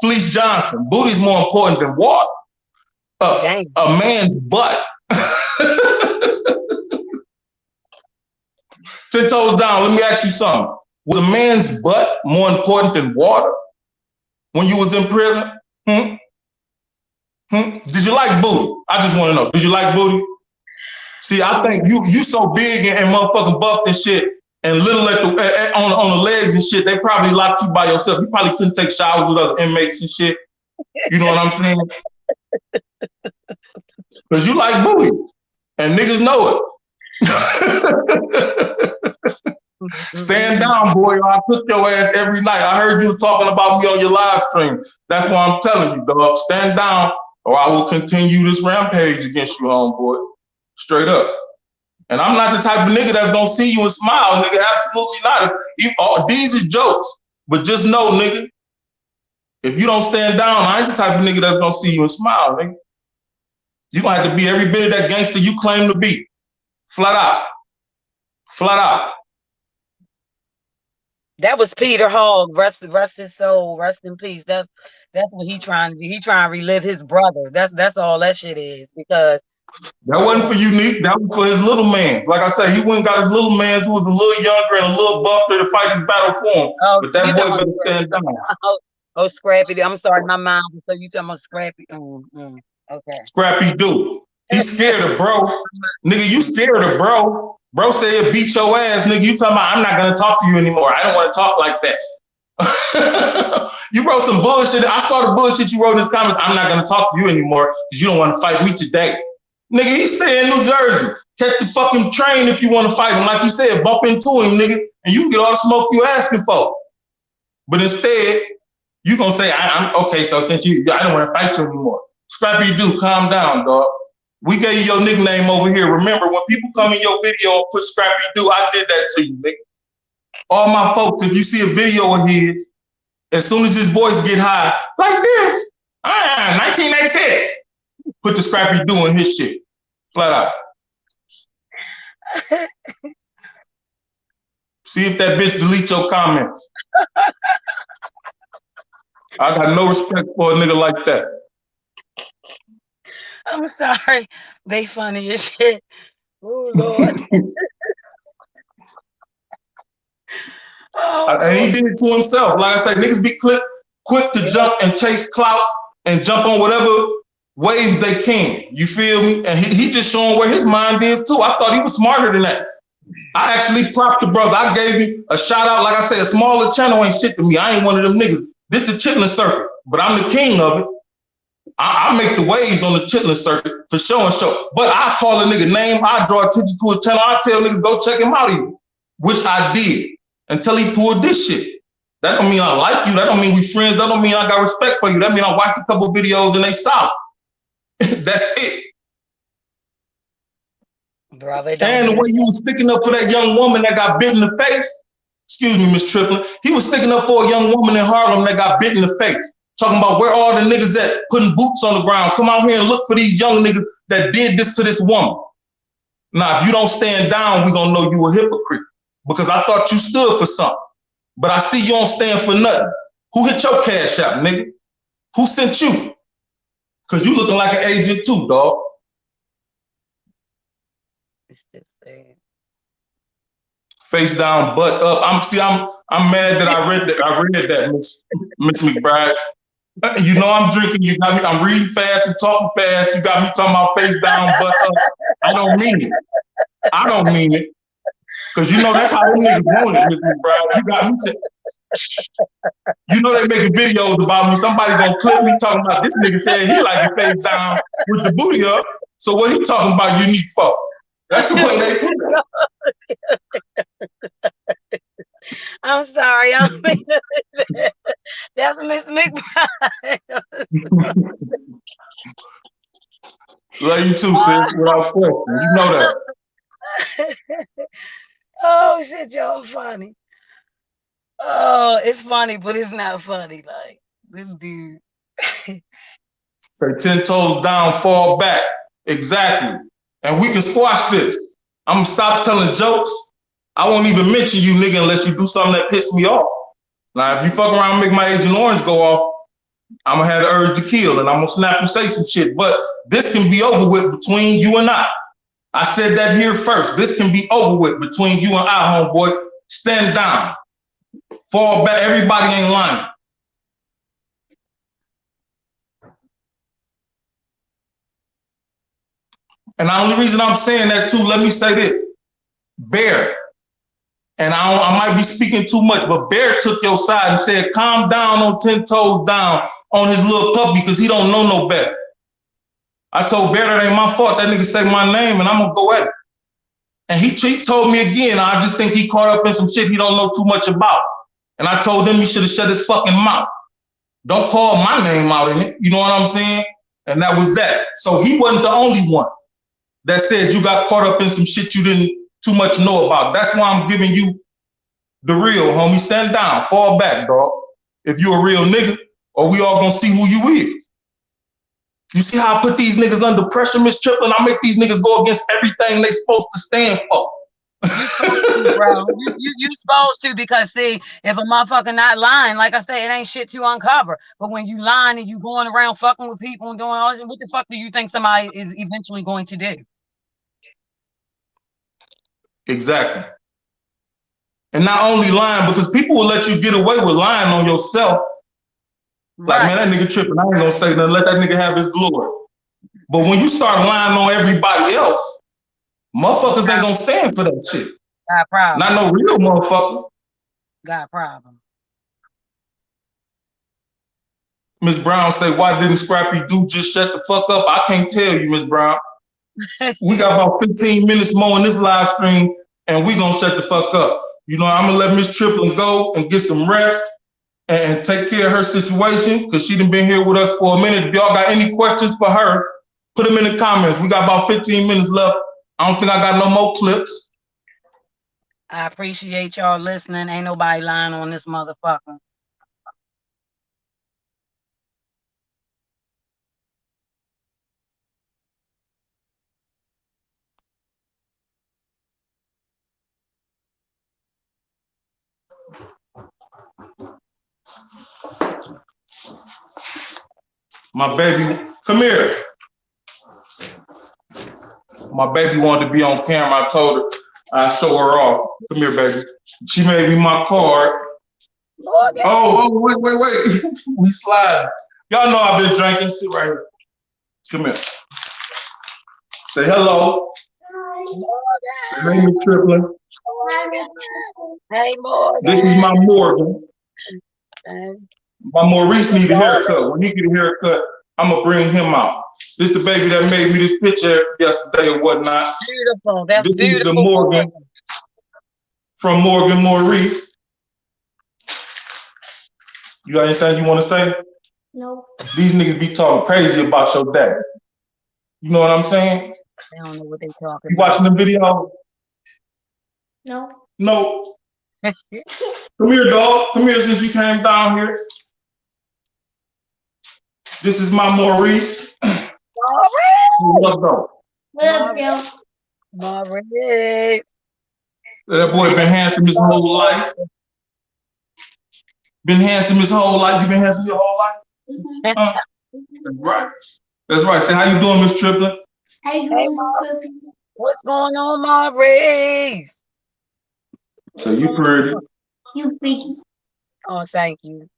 Fleece Johnson. Booty's more important than water. A man's butt. 10 toes down, let me ask you something. Was a man's butt more important than water when you was in prison? Did you like booty? I just want to know. Did you like booty? See, I think you so big and motherfucking buffed and shit, and little on the legs and shit, they probably locked you by yourself. You probably couldn't take showers with other inmates and shit. You know what I'm saying? Because you like booty, and niggas know it. Stand down, boy, or I cook your ass every night. I heard you talking about me on your live stream. That's why I'm telling you, dog. Stand down, or I will continue this rampage against you, homeboy. Straight up. And I'm not the type of nigga that's gonna see you and smile, nigga. Absolutely not. These is jokes, but just know, nigga, if you don't stand down, I ain't the type of nigga that's gonna see you and smile, nigga. You gonna have to be every bit of that gangster you claim to be. Flat out. Flat out. That was Peter Hogg, rest his soul, rest in peace. That's what he trying to do. He trying to relive his brother. That's all that shit is. Because that wasn't for Unique. That was for his little man. Like I said, he went and got his little man who was a little younger and a little buffer to fight his battle for him. Oh, but that boy better stand down. Oh, Scrappy. I'm sorry, my mind. So you talking about Scrappy? Okay. Scrappy dude. He's scared of bro. Nigga, you scared of bro. Bro said he'll beat your ass, nigga. You talking about I'm not gonna talk to you anymore. I don't want to talk like that. You wrote some bullshit. I saw the bullshit you wrote in his comments. I'm not gonna talk to you anymore because you don't want to fight me today. Nigga, he stay in New Jersey. Catch the fucking train if you want to fight him. Like he said, bump into him, nigga, and you can get all the smoke you asking for. But instead, you gonna say, I'm okay, so since I don't want to fight you anymore. Scrappy dude, calm down, dog. We gave you your nickname over here. Remember, when people come in your video and put Scrappy Doo, I did that to you, nigga. All my folks, if you see a video of his, as soon as his voice get high, like this, 1986, put the Scrappy Doo in his shit, flat out. See if that bitch delete your comments. I got no respect for a nigga like that. I'm sorry. They funny as shit. Oh, Lord. And he did it to himself. Like I said, niggas be quick to jump and chase clout and jump on whatever wave they can. You feel me? And he just showing where his mind is too. I thought he was smarter than that. I actually propped the brother. I gave him a shout out. Like I said, a smaller channel ain't shit to me. I ain't one of them niggas. This the Triplin circuit, but I'm the king of it. I make the waves on the Triplin circuit for show and show. But I call a nigga name. I draw attention to his channel. I tell niggas go check him out even, which I did until he pulled this shit. That don't mean I like you. That don't mean we friends. That don't mean I got respect for you. That mean I watched a couple videos and they solid. That's it. Brother, and the way you was sticking up for that young woman that got bit in the face. Excuse me, Miss Triplin. He was sticking up for a young woman in Harlem that got bit in the face. Talking about where all the niggas at putting boots on the ground. Come out here and look for these young niggas that did this to this woman. Now, if you don't stand down, we gonna know you a hypocrite. Because I thought you stood for something. But I see you don't stand for nothing. Who hit your cash out, nigga? Who sent you? Because you looking like an agent too, dog. It's just sad. Face down, butt up. I'm mad that I read that, Miss McBride. You know I'm drinking. You got me. I'm reading fast and talking fast. You got me talking about face down, butt up. I don't mean it. I don't mean it. Because you know that's how them niggas want it, Miss McBride. You got me saying, you know they making videos about me. Somebody gonna clip me talking about this nigga said he like to face down with the booty up. So what he talking about unique fuck? That's the way they put it. I'm sorry. I mean, that's Miss McBride. Love you too, sis. Without question. You know that. Oh shit, y'all funny. Oh, it's funny, but it's not funny. Like this dude. Say 10 toes down, fall back. Exactly. And we can squash this. I'm gonna stop telling jokes. I won't even mention you, nigga, unless you do something that pisses me off. Now, if you fuck around and make my Agent Orange go off, I'm gonna have the urge to kill and I'm gonna snap and say some shit. But this can be over with between you and I. I said that here first. This can be over with between you and I, homeboy. Stand down. Fall back. Everybody ain't lying. And the only reason I'm saying that too, let me say this. Bear, and I might be speaking too much, but Bear took your side and said, calm down on 10 toes down on his little pup because he don't know no better. I told Bear that ain't my fault. That nigga say my name and I'm gonna go at it. And he told me again, I just think he caught up in some shit he don't know too much about. And I told him he should have shut his fucking mouth. Don't call my name out in it. You know what I'm saying? And that was that. So he wasn't the only one that said you got caught up in some shit you didn't too much know about. That's why I'm giving you the real, homie. Stand down, fall back, dog. If you a real nigga, or we all gonna see who you is. You see how I put these niggas under pressure, Miss Triplin? I make these niggas go against everything they supposed to stand for. You supposed to, bro. You supposed to, because see, if a motherfucker not lying, like I said, it ain't shit to uncover. But when you lying and you going around fucking with people and doing all this, what the fuck do you think somebody is eventually going to do? Exactly. And not only lying, because people will let you get away with lying on yourself. Like, man, that nigga tripping. I ain't gonna say nothing. Let that nigga have his glory. But when you start lying on everybody else, motherfuckers ain't gonna stand for that shit. Got a problem. Not no real motherfucker. Got a problem. Miss Brown say, why didn't Scrappy do just shut the fuck up? I can't tell you, Miss Brown. We got about 15 minutes more in this live stream, and we gonna shut the fuck up. You know, I'm gonna let Miss Triplin go and get some rest and take care of her situation, because she done been here with us for a minute. If y'all got any questions for her, put them in the comments. We got about 15 minutes left. I don't think I got no more clips. I appreciate y'all listening. Ain't nobody lying on this motherfucker. My baby, come here. My baby wanted to be on camera. I told her I'd show her off. Come here, baby. She made me my card. Okay. Oh, wait. We slide. Y'all know I've been drinking. Sit right here. Come here. Say hello. Say hey, Miss Triplin. Hey, Morgan. This is my Morgan. My Maurice need a haircut. When he get a haircut, I'm gonna bring him out. This the baby that made me this picture yesterday or whatnot. Beautiful. That's this beautiful. This is the Morgan from Morgan Maurice. You got anything you want to say? No. These niggas be talking crazy about your dad. You know what I'm saying? They don't know what they talking about. You watching the video? No. No. Come here, dog. Come here since you came down here. This is my Maurice. Maurice. That boy been handsome his whole life. Been handsome his whole life. You been handsome your whole life? That's right. That's right. Say, how you doing, Miss Triplin? How you doing, what's going on, Maurice? So you pretty. You pretty. Oh, thank you.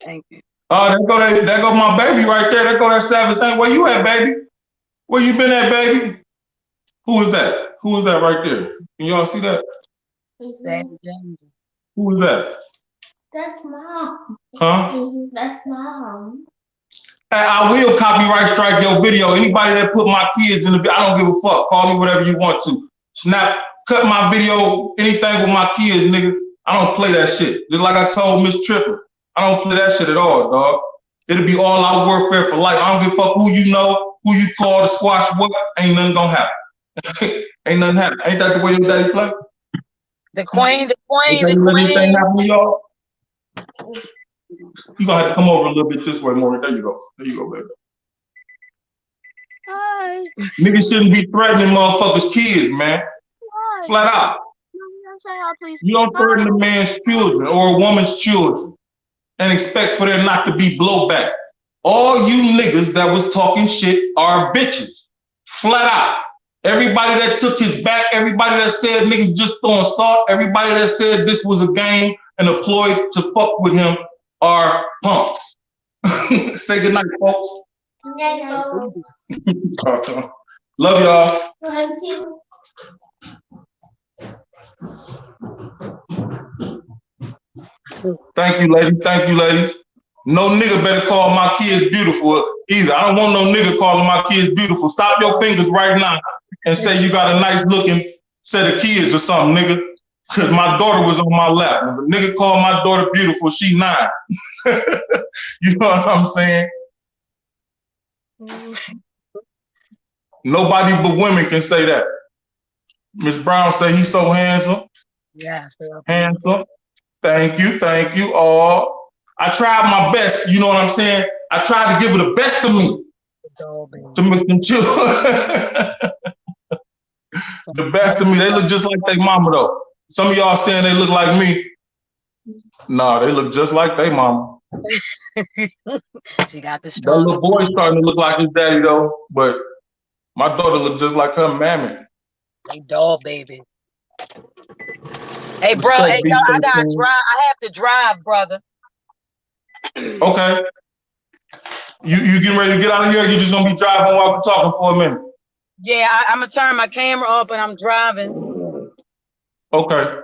Thank you. Oh, there go my baby right there. There go that savage thing. Where you at, baby? Where you been at, baby? Who is that? Who is that right there? Can y'all see that? Who is that? That's mom. Huh? That's mom. I will copyright strike your video. Anybody that put my kids in the video, I don't give a fuck. Call me whatever you want to. Snap, cut my video, anything with my kids, nigga. I don't play that shit. Just like I told Miss Triplin. I don't play that shit at all, dog. It'll be all out warfare for life. I don't give a fuck who you know, who you call to squash what. Ain't nothing gonna happen. Ain't nothing happen. Ain't that the way your daddy play? The queen, the Ain't queen, that the let anything queen. happen to y'all? You gonna have to come over a little bit this way, Maurice. There you go. There you go, baby. Hi. Niggas shouldn't be threatening motherfuckers' kids, man. Hi. Flat out. Say hi, please. You don't threaten a man's children or a woman's children and expect for there not to be blowback. All you niggas that was talking shit are bitches. Flat out. Everybody that took his back, everybody that said niggas just throwing salt, everybody that said this was a game and a ploy to fuck with him are punks. Say goodnight, folks. Good night, folks. Love y'all. Love you. Thank you, ladies. Thank you, ladies. No nigga better call my kids beautiful either. I don't want no nigga calling my kids beautiful. Stop your fingers right now and say you got a nice looking set of kids or something, nigga. Because my daughter was on my lap. If a nigga called my daughter beautiful, she 9. You know what I'm saying? Nobody but women can say that. Miss Brown say he's so handsome. Yeah, handsome. Thank you all. I tried my best, you know what I'm saying? I tried to give her the best of me to make them chill. The best of me. They look just like their mama though. Some of y'all saying they look like me. Nah, they look just like their mama. She got the That strong. little boy starting to look like his daddy though, but my daughter look just like her mammy. They doll baby. Hey, bro. Respect, Hey, yo, I gotta drive. I have to drive, brother. Okay. You getting ready to get out of here? Or you just gonna be driving while we're talking for a minute? Yeah, I'm gonna turn my camera up and I'm driving. Okay.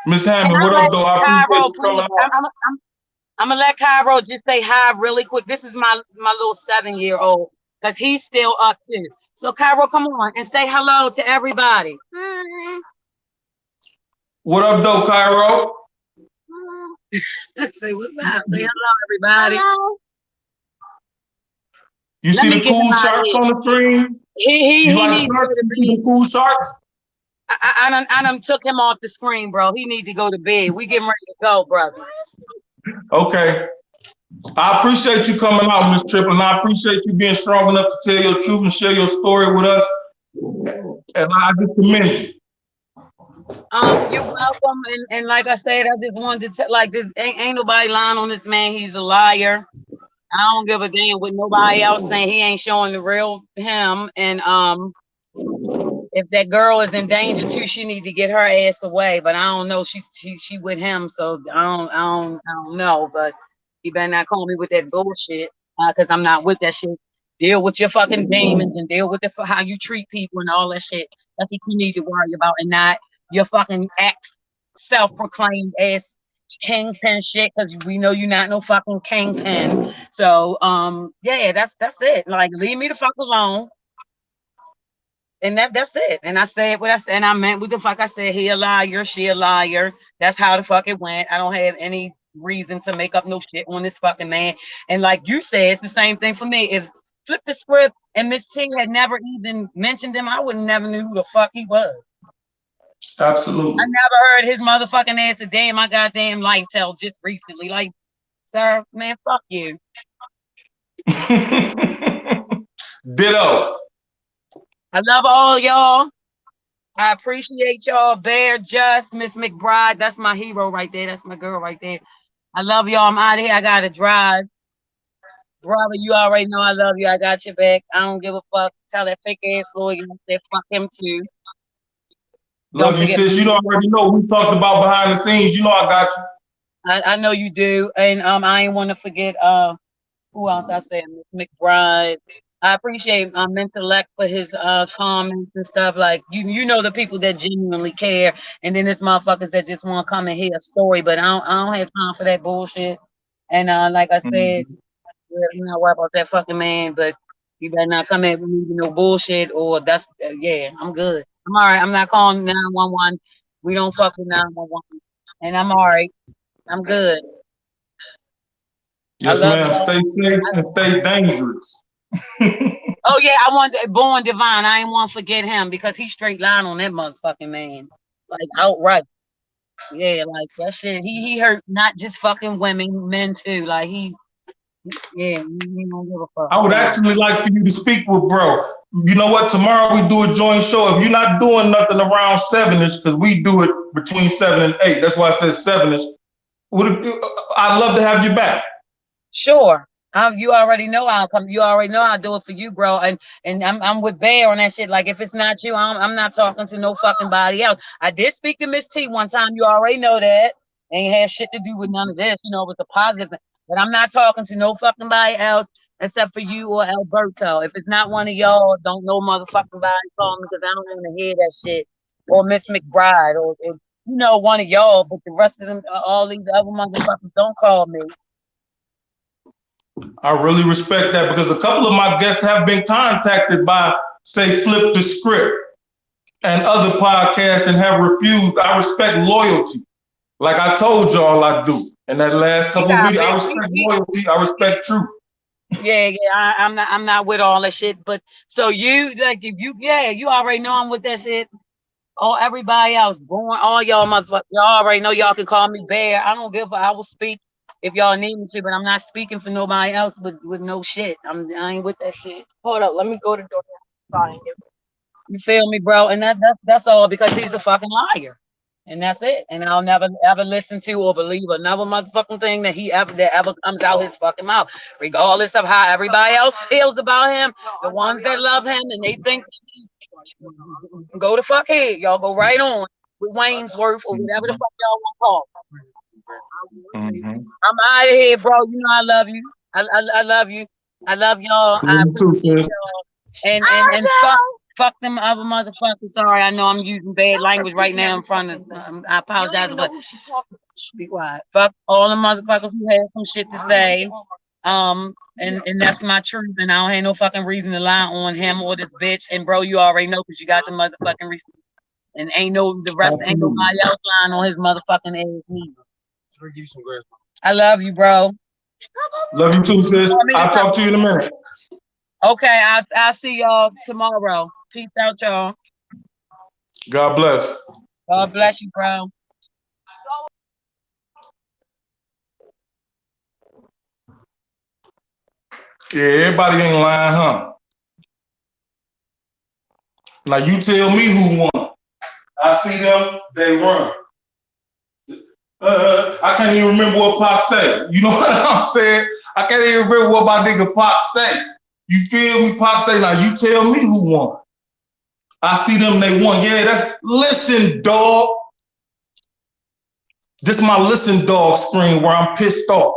Miss Hammond, what up, though? I appreciate you coming out. I'm gonna let Cairo just say hi really quick. This is my little 7-year-old because he's still up too. So Cairo, come on and say hello to everybody. What up, though, Cairo? Say what's up. Say hello, everybody. Hello. You see the cool sharks on the screen? You like sharks? You see the cool sharks? I done took him off the screen, bro. He need to go to bed. We getting ready to go, brother. Okay. I appreciate you coming out, Miss Triplin. I appreciate you being strong enough to tell your truth and share your story with us. And I just commend you. You're welcome. And like I said, I just wanted to like this ain't nobody lying on this man. He's a liar. I don't give a damn what nobody else saying. He ain't showing the real him. And if that girl is in danger too, she need to get her ass away. But I don't know. She with him, so I don't know. But he better not call me with that bullshit, because I'm not with that shit. Deal with your fucking demons and deal with how you treat people and all that shit. That's what you need to worry about, and not your fucking self-proclaimed ass kingpin shit. Because we know you're not no fucking kingpin. So yeah, that's it. Like, leave me the fuck alone. And that's it. And I said what I said, and I meant what the fuck I said. He a liar, she a liar. That's how the fuck it went. I don't have any reason to make up no shit on this fucking man. And like you said, it's the same thing for me. If flip the script and Miss T had never even mentioned him, I would never knew who the fuck he was. Absolutely. I never heard his motherfucking ass a day in my goddamn life till just recently. Like, sir, man, fuck you. Ditto. I love all y'all. I appreciate y'all. Bear, Juss, Miss McBride. That's my hero right there. That's my girl right there. I love y'all. I'm out of here. I gotta drive. Brother, you already know I love you. I got your back. I don't give a fuck. Tell that fake ass lawyer that fuck him too. Don't Love you, forget. sis. You know, already know we talked about behind the scenes. You know, I got you. I know you do, and I ain't want to forget who else I said, Miss McBride. I appreciate Intellect for his comments and stuff. Like you know the people that genuinely care, and then there's motherfuckers that just want to come and hear a story, but I don't have time for that bullshit. And like I said, Mhm. you not worry about that fucking man, but you better not come at me with no bullshit or that's yeah, I'm good. I'm all right. I'm not calling 911. We don't fuck with 911, and I'm all right. I'm good. I Yes, love ma'am. y'all. Stay safe and stay dangerous. Oh yeah, I want Born Divine. I ain't want to forget him because he straight line on that motherfucking man, like outright. Yeah, like that shit. He hurt not just fucking women, men too. Like yeah, he don't give a fuck. I would So actually like for you to speak with bro. You know what? Tomorrow we do a joint show. If you're not doing nothing around 7ish, because we do it between 7 and 8. That's why I said 7ish. I'd love to have you back. sure. You already know I'll come. You already know I'll do it for you, bro. And I'm with Bear on that shit. Like if it's not you, I'm not talking to no fucking body else. I did speak to Miss T one time. You already know that. Ain't had shit to do with none of this. You know, it was a positive thing. But I'm not talking to no fucking body else except for you or Alberto. If it's not one of y'all, don't no motherfucking body call me because I don't want to hear that shit. Or Miss McBride or you know one of y'all. But the rest of them, all these other motherfuckers, don't call me. I really respect that because a couple of my guests have been contacted by, say, Flip the Script and other podcasts and have refused. I respect loyalty. Like I told y'all I do. In that last We couple of got videos, I big. respect loyalty. I respect truth. Yeah, yeah. I'm not with all that shit. But so you like if you yeah, you already know I'm with that shit. All everybody else, born, all y'all motherfuckers, y'all already know y'all can call me Bear. I don't give a I will speak if y'all need me to, but I'm not speaking for nobody else with no shit. I ain't with that shit. Hold up, let me go to door. Find you. You feel me, bro? And that's all because he's a fucking liar. And that's it. And I'll never ever listen to or believe another motherfucking thing that ever comes out his fucking mouth, regardless of how everybody else feels about him. The ones that love him and they think go the fuck ahead, y'all go right on with Wayne's Worth or whatever the Mhm. fuck y'all want to call. Mhm. I'm out of here, bro. You know I love you. I love you. I love y'all. I Me too, appreciate sis. y'all. And fuck them other motherfuckers. Sorry, I know I'm using bad language right now in front of. I apologize, but be quiet. Fuck all the motherfuckers who have some shit to say. And that's my truth, and I don't have no fucking reason to lie on him or this bitch. And bro, you already know because you got the motherfucking receipt. And ain't Absolutely. nobody else lying on his motherfucking ass neither. I love you, bro. Love you too, sis. Want me to I'll come? talk to you in a minute. Okay, I'll see y'all tomorrow. Peace out, y'all. God bless. God bless you, bro. Yeah, everybody ain't lying, huh? Now you tell me who won. I see them, they run. I can't even remember what Pac said. You know what I'm saying? I can't even remember what my nigga Pac said. You feel me? Pac say, now you tell me who won. I see them, they won. Yeah, listen, dog. This is my listen, dog screen where I'm pissed off.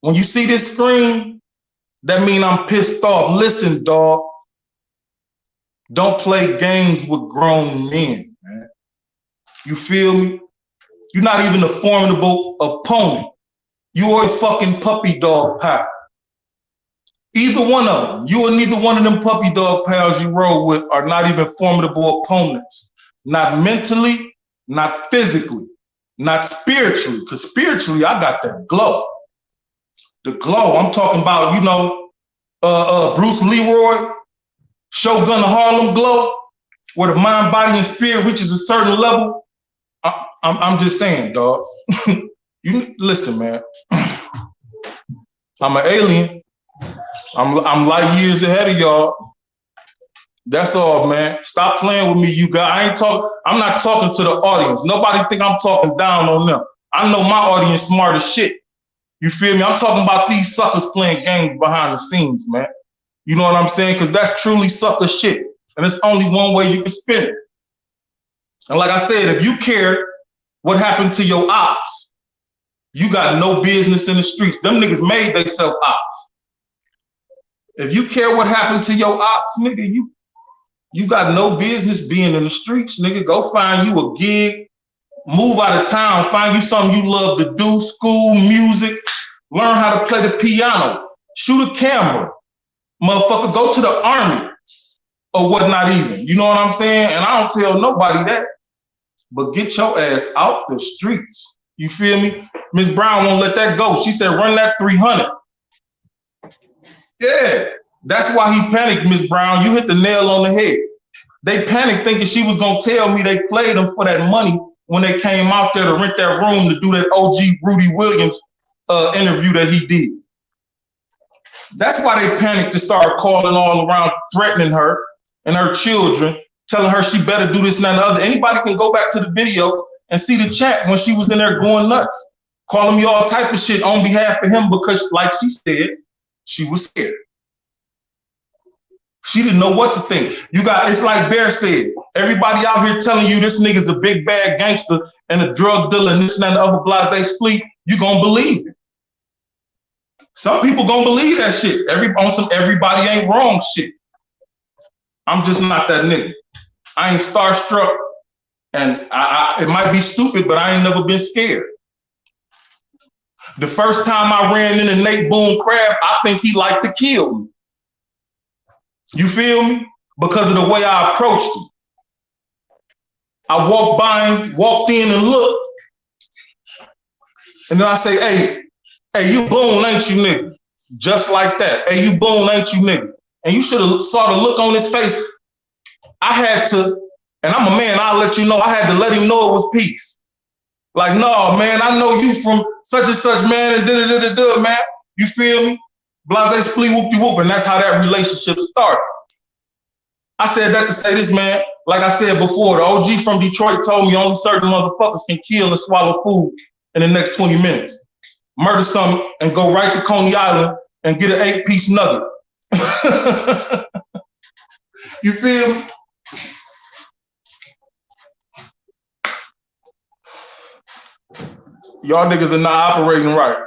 When you see this screen, that mean I'm pissed off. Listen, dog. Don't play games with grown men, man. You feel me? You're not even a formidable opponent. You are a fucking puppy dog pal. Either one of them, you or neither one of them puppy dog pals you roll with are not even formidable opponents. Not mentally, not physically, not spiritually, because spiritually I got that glow. The glow, I'm talking about, you know, Bruce Leroy, Shogun of Harlem glow, where the mind, body, and spirit reaches a certain level. I'm just saying, dog. You listen, man. I'm an alien. I'm light years ahead of y'all. That's all, man. Stop playing with me, you guys. I'm not talking to the audience. Nobody think I'm talking down on them. I know my audience smart as shit. You feel me? I'm talking about these suckers playing games behind the scenes, man. You know what I'm saying? Because that's truly sucker shit. And it's only one way you can spin it. And like I said, if you care what happened to your ops, you got no business in the streets. Them niggas made themselves ops. If you care what happened to your ops, nigga, you got no business being in the streets, nigga. Go find you a gig, move out of town, find you something you love to do, school, music, learn how to play the piano, shoot a camera, motherfucker, go to the army or whatnot even. You know what I'm saying? And I don't tell nobody that, but get your ass out the streets. You feel me? Miss Brown won't let that go. She said, run that 300. Yeah, that's why he panicked, Miss Brown. You hit the nail on the head. They panicked thinking she was gonna tell me they played them for that money when they came out there to rent that room to do that OG Rudy Williams interview that he did. That's why they panicked to start calling all around, threatening her and her children, telling her she better do this and that and the other. Anybody can go back to the video and see the chat when she was in there going nuts, calling me all type of shit on behalf of him because, like she said, she was scared. She didn't know what to think. It's like Bear said, everybody out here telling you this nigga's a big bad gangster and a drug dealer and this and that and the other blase split, you gonna believe it. Some people gonna believe that shit. Everybody ain't wrong shit. I'm just not that nigga. I ain't starstruck, and it might be stupid, but I ain't never been scared. The first time I ran into Nate Boone Crab, I think he liked to kill me. You feel me? Because of the way I approached him. I walked by him, walked in and looked, and then I say, hey, you Boone, ain't you, nigga? Just like that. Hey, you Boone, ain't you, nigga? And you should have saw the look on his face. I had to, and I'm a man, I'll let you know, I had to let him know it was peace. Like, no, man, I know you from such and such, man, and da-da-da-da-da, man. You feel me? Blase split whoop-de-whoop, and that's how that relationship started. I said that to say this, man. Like I said before, the OG from Detroit told me only certain motherfuckers can kill and swallow food in the next 20 minutes. Murder something and go right to Coney Island and get an 8-piece nugget. You feel me? Y'all niggas are not operating right.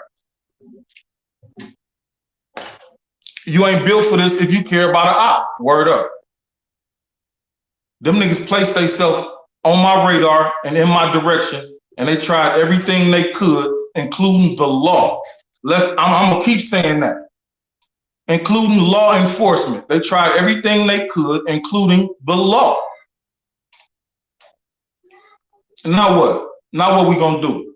You ain't built for this if you care about an op. Word up. Them niggas placed themselves on my radar and in my direction, and they tried everything they could, including the law. I'm gonna keep saying that. Including law enforcement. They tried everything they could, including the law. Now what? Now what we gonna do?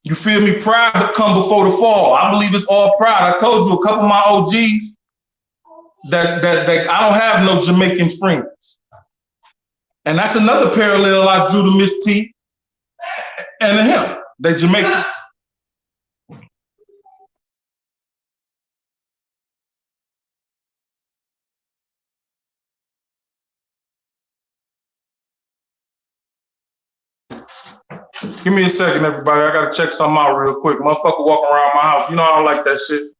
You feel me? Pride come before the fall. I believe it's all pride. I told you a couple of my OGs that I don't have no Jamaican friends. And that's another parallel I drew to Miss T and to him. They Jamaicans. Give me a second, everybody. I gotta check something out real quick. Motherfucker walking around my house. You know I don't like that shit.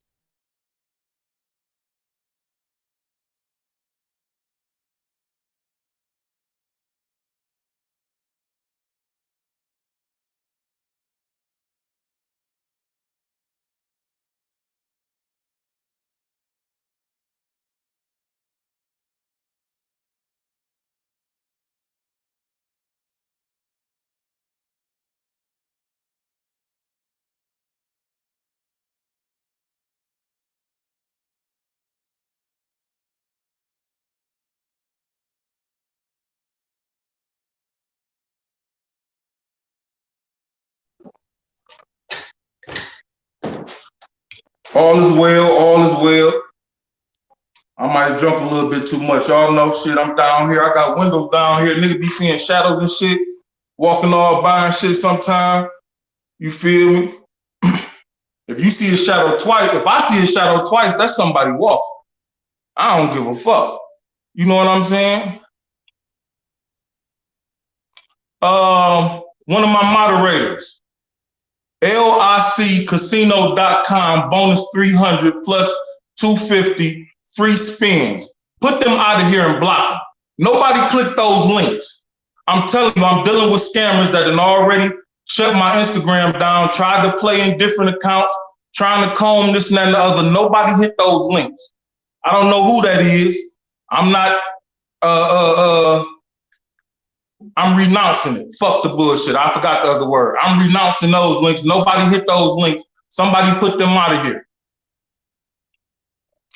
All is well, all is well. I might have drunk a little bit too much. Y'all know shit, I'm down here. I got windows down here. Nigga be seeing shadows and shit. Walking all by and shit sometime. You feel me? If you see a shadow twice, if I see a shadow twice, that's somebody walking. I don't give a fuck. You know what I'm saying? One of my moderators, LICecasino.com, bonus 300 plus 250 free spins. Put them out of here and block them. Nobody clicked those links. I'm telling you, I'm dealing with scammers that had already shut my Instagram down, tried to play in different accounts, trying to comb this and that and the other. Nobody hit those links. I don't know who that is. I'm not, I'm renouncing it. Fuck the bullshit. I forgot the other word. I'm renouncing those links. Nobody hit those links. Somebody put them out of here.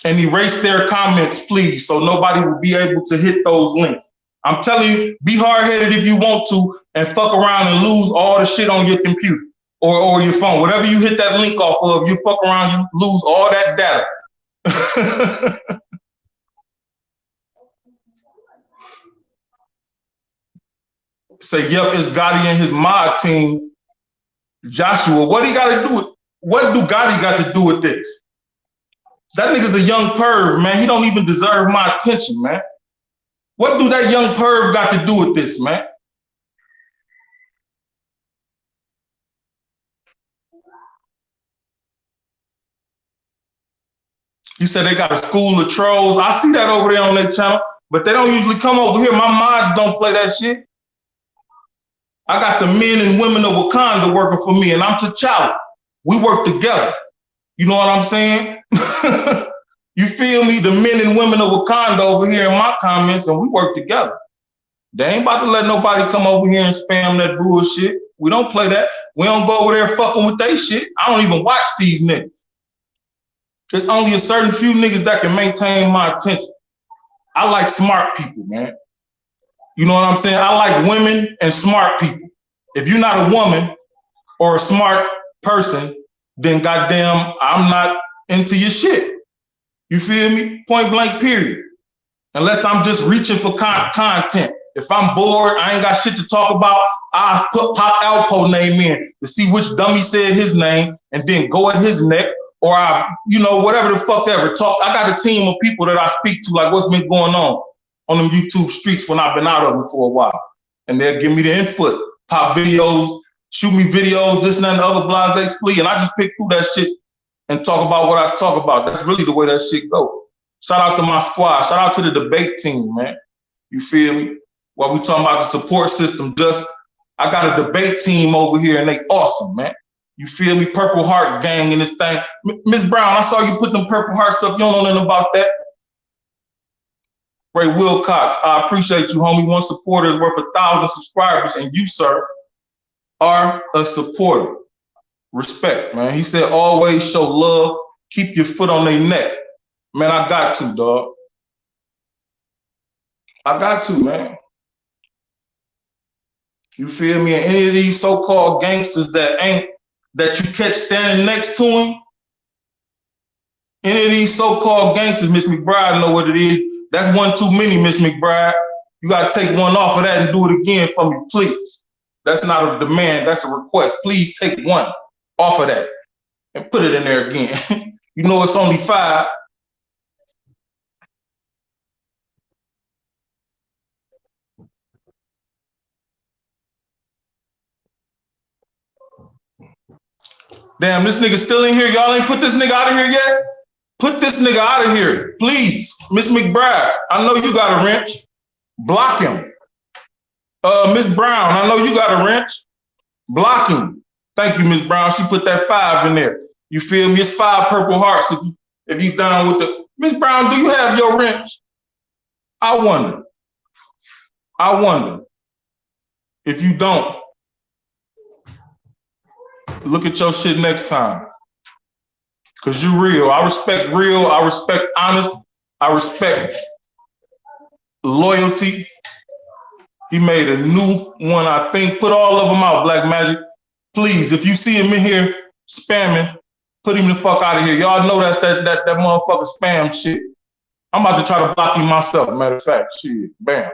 And erase their comments, please, so nobody will be able to hit those links. I'm telling you, be hard-headed if you want to and fuck around and lose all the shit on your computer or your phone. Whatever you hit that link off of, you fuck around, you lose all that data. Say, yep, it's Gotti and his mod team. Joshua, what he got to do with, what do Gotti got to do with this? That nigga's a young perv, man. He don't even deserve my attention, man. What do that young perv got to do with this, man? You said they got a school of trolls. I see that over there on their channel, but they don't usually come over here. My mods don't play that shit. I got the men and women of Wakanda working for me, and I'm T'Challa. We work together. You know what I'm saying? You feel me? The men and women of Wakanda over here in my comments, and we work together. They ain't about to let nobody come over here and spam that bullshit. We don't play that. We don't go over there fucking with they shit. I don't even watch these niggas. There's only a certain few niggas that can maintain my attention. I like smart people, man. You know what I'm saying? I like women and smart people. If you're not a woman or a smart person, then goddamn, I'm not into your shit. You feel me? Point blank, period. Unless I'm just reaching for content. If I'm bored, I ain't got shit to talk about, I put Pop Alpo name in to see which dummy said his name and then go at his neck, or I, you know, whatever the fuck ever talk. I got a team of people that I speak to, like what's been going on them YouTube streets when I've been out of them for a while. And they'll give me the input, pop videos, shoot me videos, this and that and the other blase splee, and I just pick through that shit and talk about what I talk about. That's really the way that shit go. Shout out to my squad. Shout out to the debate team, man. You feel me? While we talking about the support system, just I got a debate team over here and they awesome, man. You feel me? Purple Heart gang in this thing. Miss Brown, I saw you put them purple hearts up. You don't know nothing about that. Ray Wilcox, I appreciate you, homie. One supporter is worth 1,000 subscribers, and you, sir, are a supporter. Respect, man. He said, always show love, keep your foot on their neck. Man, I got to, dog. I got to, man. You feel me? And any of these so-called gangsters that you catch standing next to him, any of these so-called gangsters, Miss McBride know what it is. That's one too many, Miss McBride. You got to take one off of that and do it again for me, please. That's not a demand, that's a request. Please take one off of that and put it in there again. You know it's only 5. Damn, this nigga still in here. Y'all ain't put this nigga out of here yet? Put this nigga out of here, please. Miss McBride, I know you got a wrench. Block him. Miss Brown, I know you got a wrench. Block him. Thank you, Miss Brown. She put that 5 in there. You feel me? It's 5 purple hearts if you down with the... Miss Brown, do you have your wrench? I wonder. If you don't, look at your shit next time. Cause you real. I respect real. I respect honest. I respect loyalty. He made a new one, I think. Put all of them out, Black Magic. Please, if you see him in here spamming, put him the fuck out of here. Y'all know that's that motherfucker spam shit. I'm about to try to block him myself, matter of fact. Shit, bam.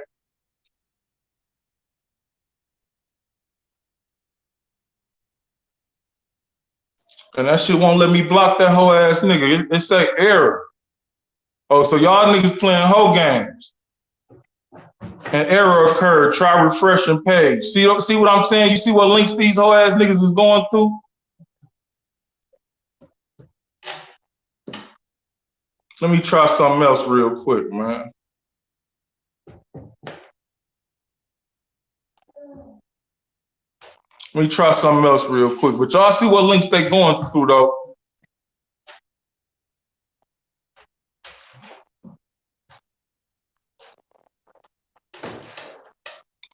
And that shit won't let me block that whole ass nigga. It say error. Oh, so y'all niggas playing whole games. An error occurred. Try refreshing page. See what I'm saying? You see what links these whole ass niggas is going through? Let me try something else real quick, man. Let me try something else real quick. But y'all see what links they going through though.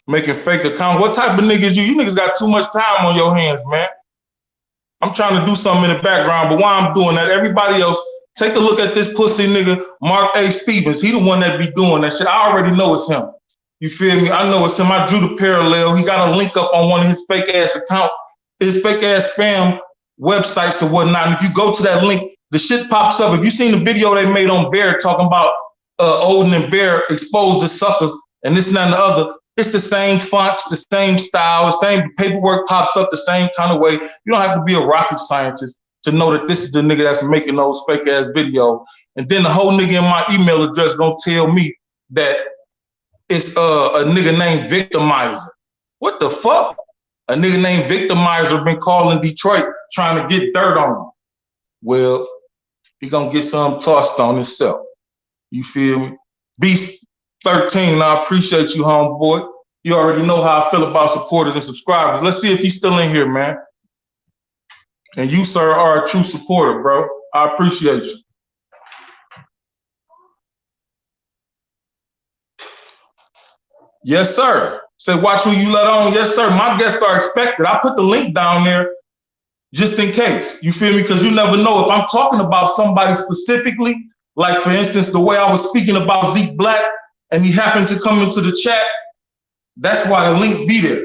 Making fake accounts. What type of niggas you? You niggas got too much time on your hands, man. I'm trying to do something in the background, but while I'm doing that, everybody else, take a look at this pussy nigga, Marc A. Stevens. He the one that be doing that shit. I already know it's him. You feel me? I know it's him. I drew the parallel. He got a link up on one of his fake ass account, his fake ass spam websites or whatnot. And if you go to that link, the shit pops up. If you seen the video they made on Bear talking about Odin and Bear exposed the suckers and this and that and the other, it's the same fonts, the same style, the same paperwork pops up the same kind of way. You don't have to be a rocket scientist to know that this is the nigga that's making those fake ass videos. And then the whole nigga in my email address gonna tell me that it's a nigga named Victimizer. What the fuck? A nigga named Victimizer been calling Detroit trying to get dirt on him. Well, he gonna get some tossed on himself. You feel me? Beast 13, I appreciate you, homeboy. You already know how I feel about supporters and subscribers. Let's see if he's still in here, man. And you, sir, are a true supporter, bro. I appreciate you. Yes, sir. Say, watch who you let on. Yes, sir. My guests are expected. I put the link down there just in case. You feel me? Because you never know. If I'm talking about somebody specifically, like, for instance, the way I was speaking about Zeke Black, and he happened to come into the chat, that's why the link be there.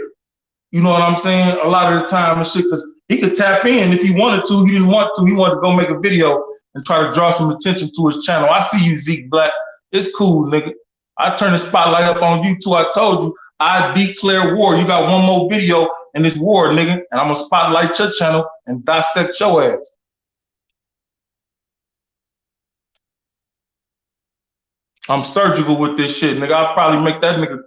You know what I'm saying? A lot of the time and shit, because he could tap in if he wanted to. He didn't want to. He wanted to go make a video and try to draw some attention to his channel. I see you, Zeke Black. It's cool, nigga. I turn the spotlight up on you too. I told you, I declare war. You got one more video in this war, nigga, and I'm gonna spotlight your channel and dissect your ass. I'm surgical with this shit, nigga. I'll probably make that nigga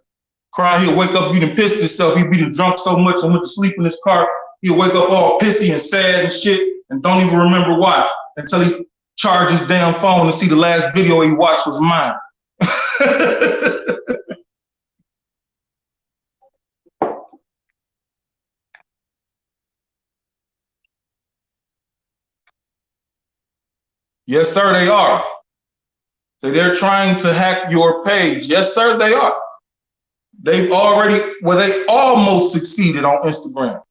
cry. He'll wake up, he done pissed himself. He be done drunk so much and went to sleep in his car. He'll wake up all pissy and sad and shit and don't even remember why until he charges his damn phone and see the last video he watched was mine. Yes, sir, they are. They're trying to hack your page. Yes, sir, they are. They've already, well, they almost succeeded on Instagram.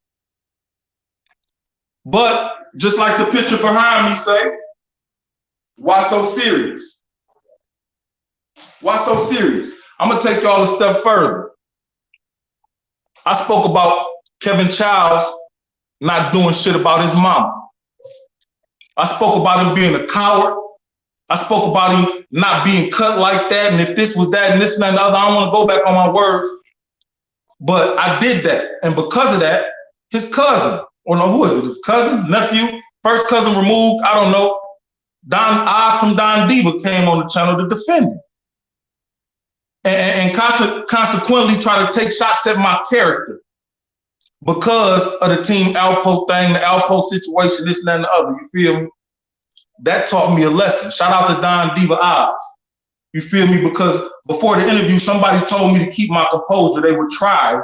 But just like the picture behind me say, why so serious? Why so serious? I'm gonna take y'all a step further. I spoke about Kevin Childs not doing shit about his mama. I spoke about him being a coward. I spoke about him not being cut like that, and if this was that and this and that and the other, I don't want to go back on my words, but I did that. And because of that, his cousin, or no, who is it? His cousin, nephew, first cousin removed, I don't know, Don Oz from Don Diva came on the channel to defend him. And consequently try to take shots at my character because of the Team Alpo thing, the Alpo situation, this and that and the other, you feel me? That taught me a lesson. Shout out to Don Diva Oz. You feel me? Because before the interview, somebody told me to keep my composure. They would try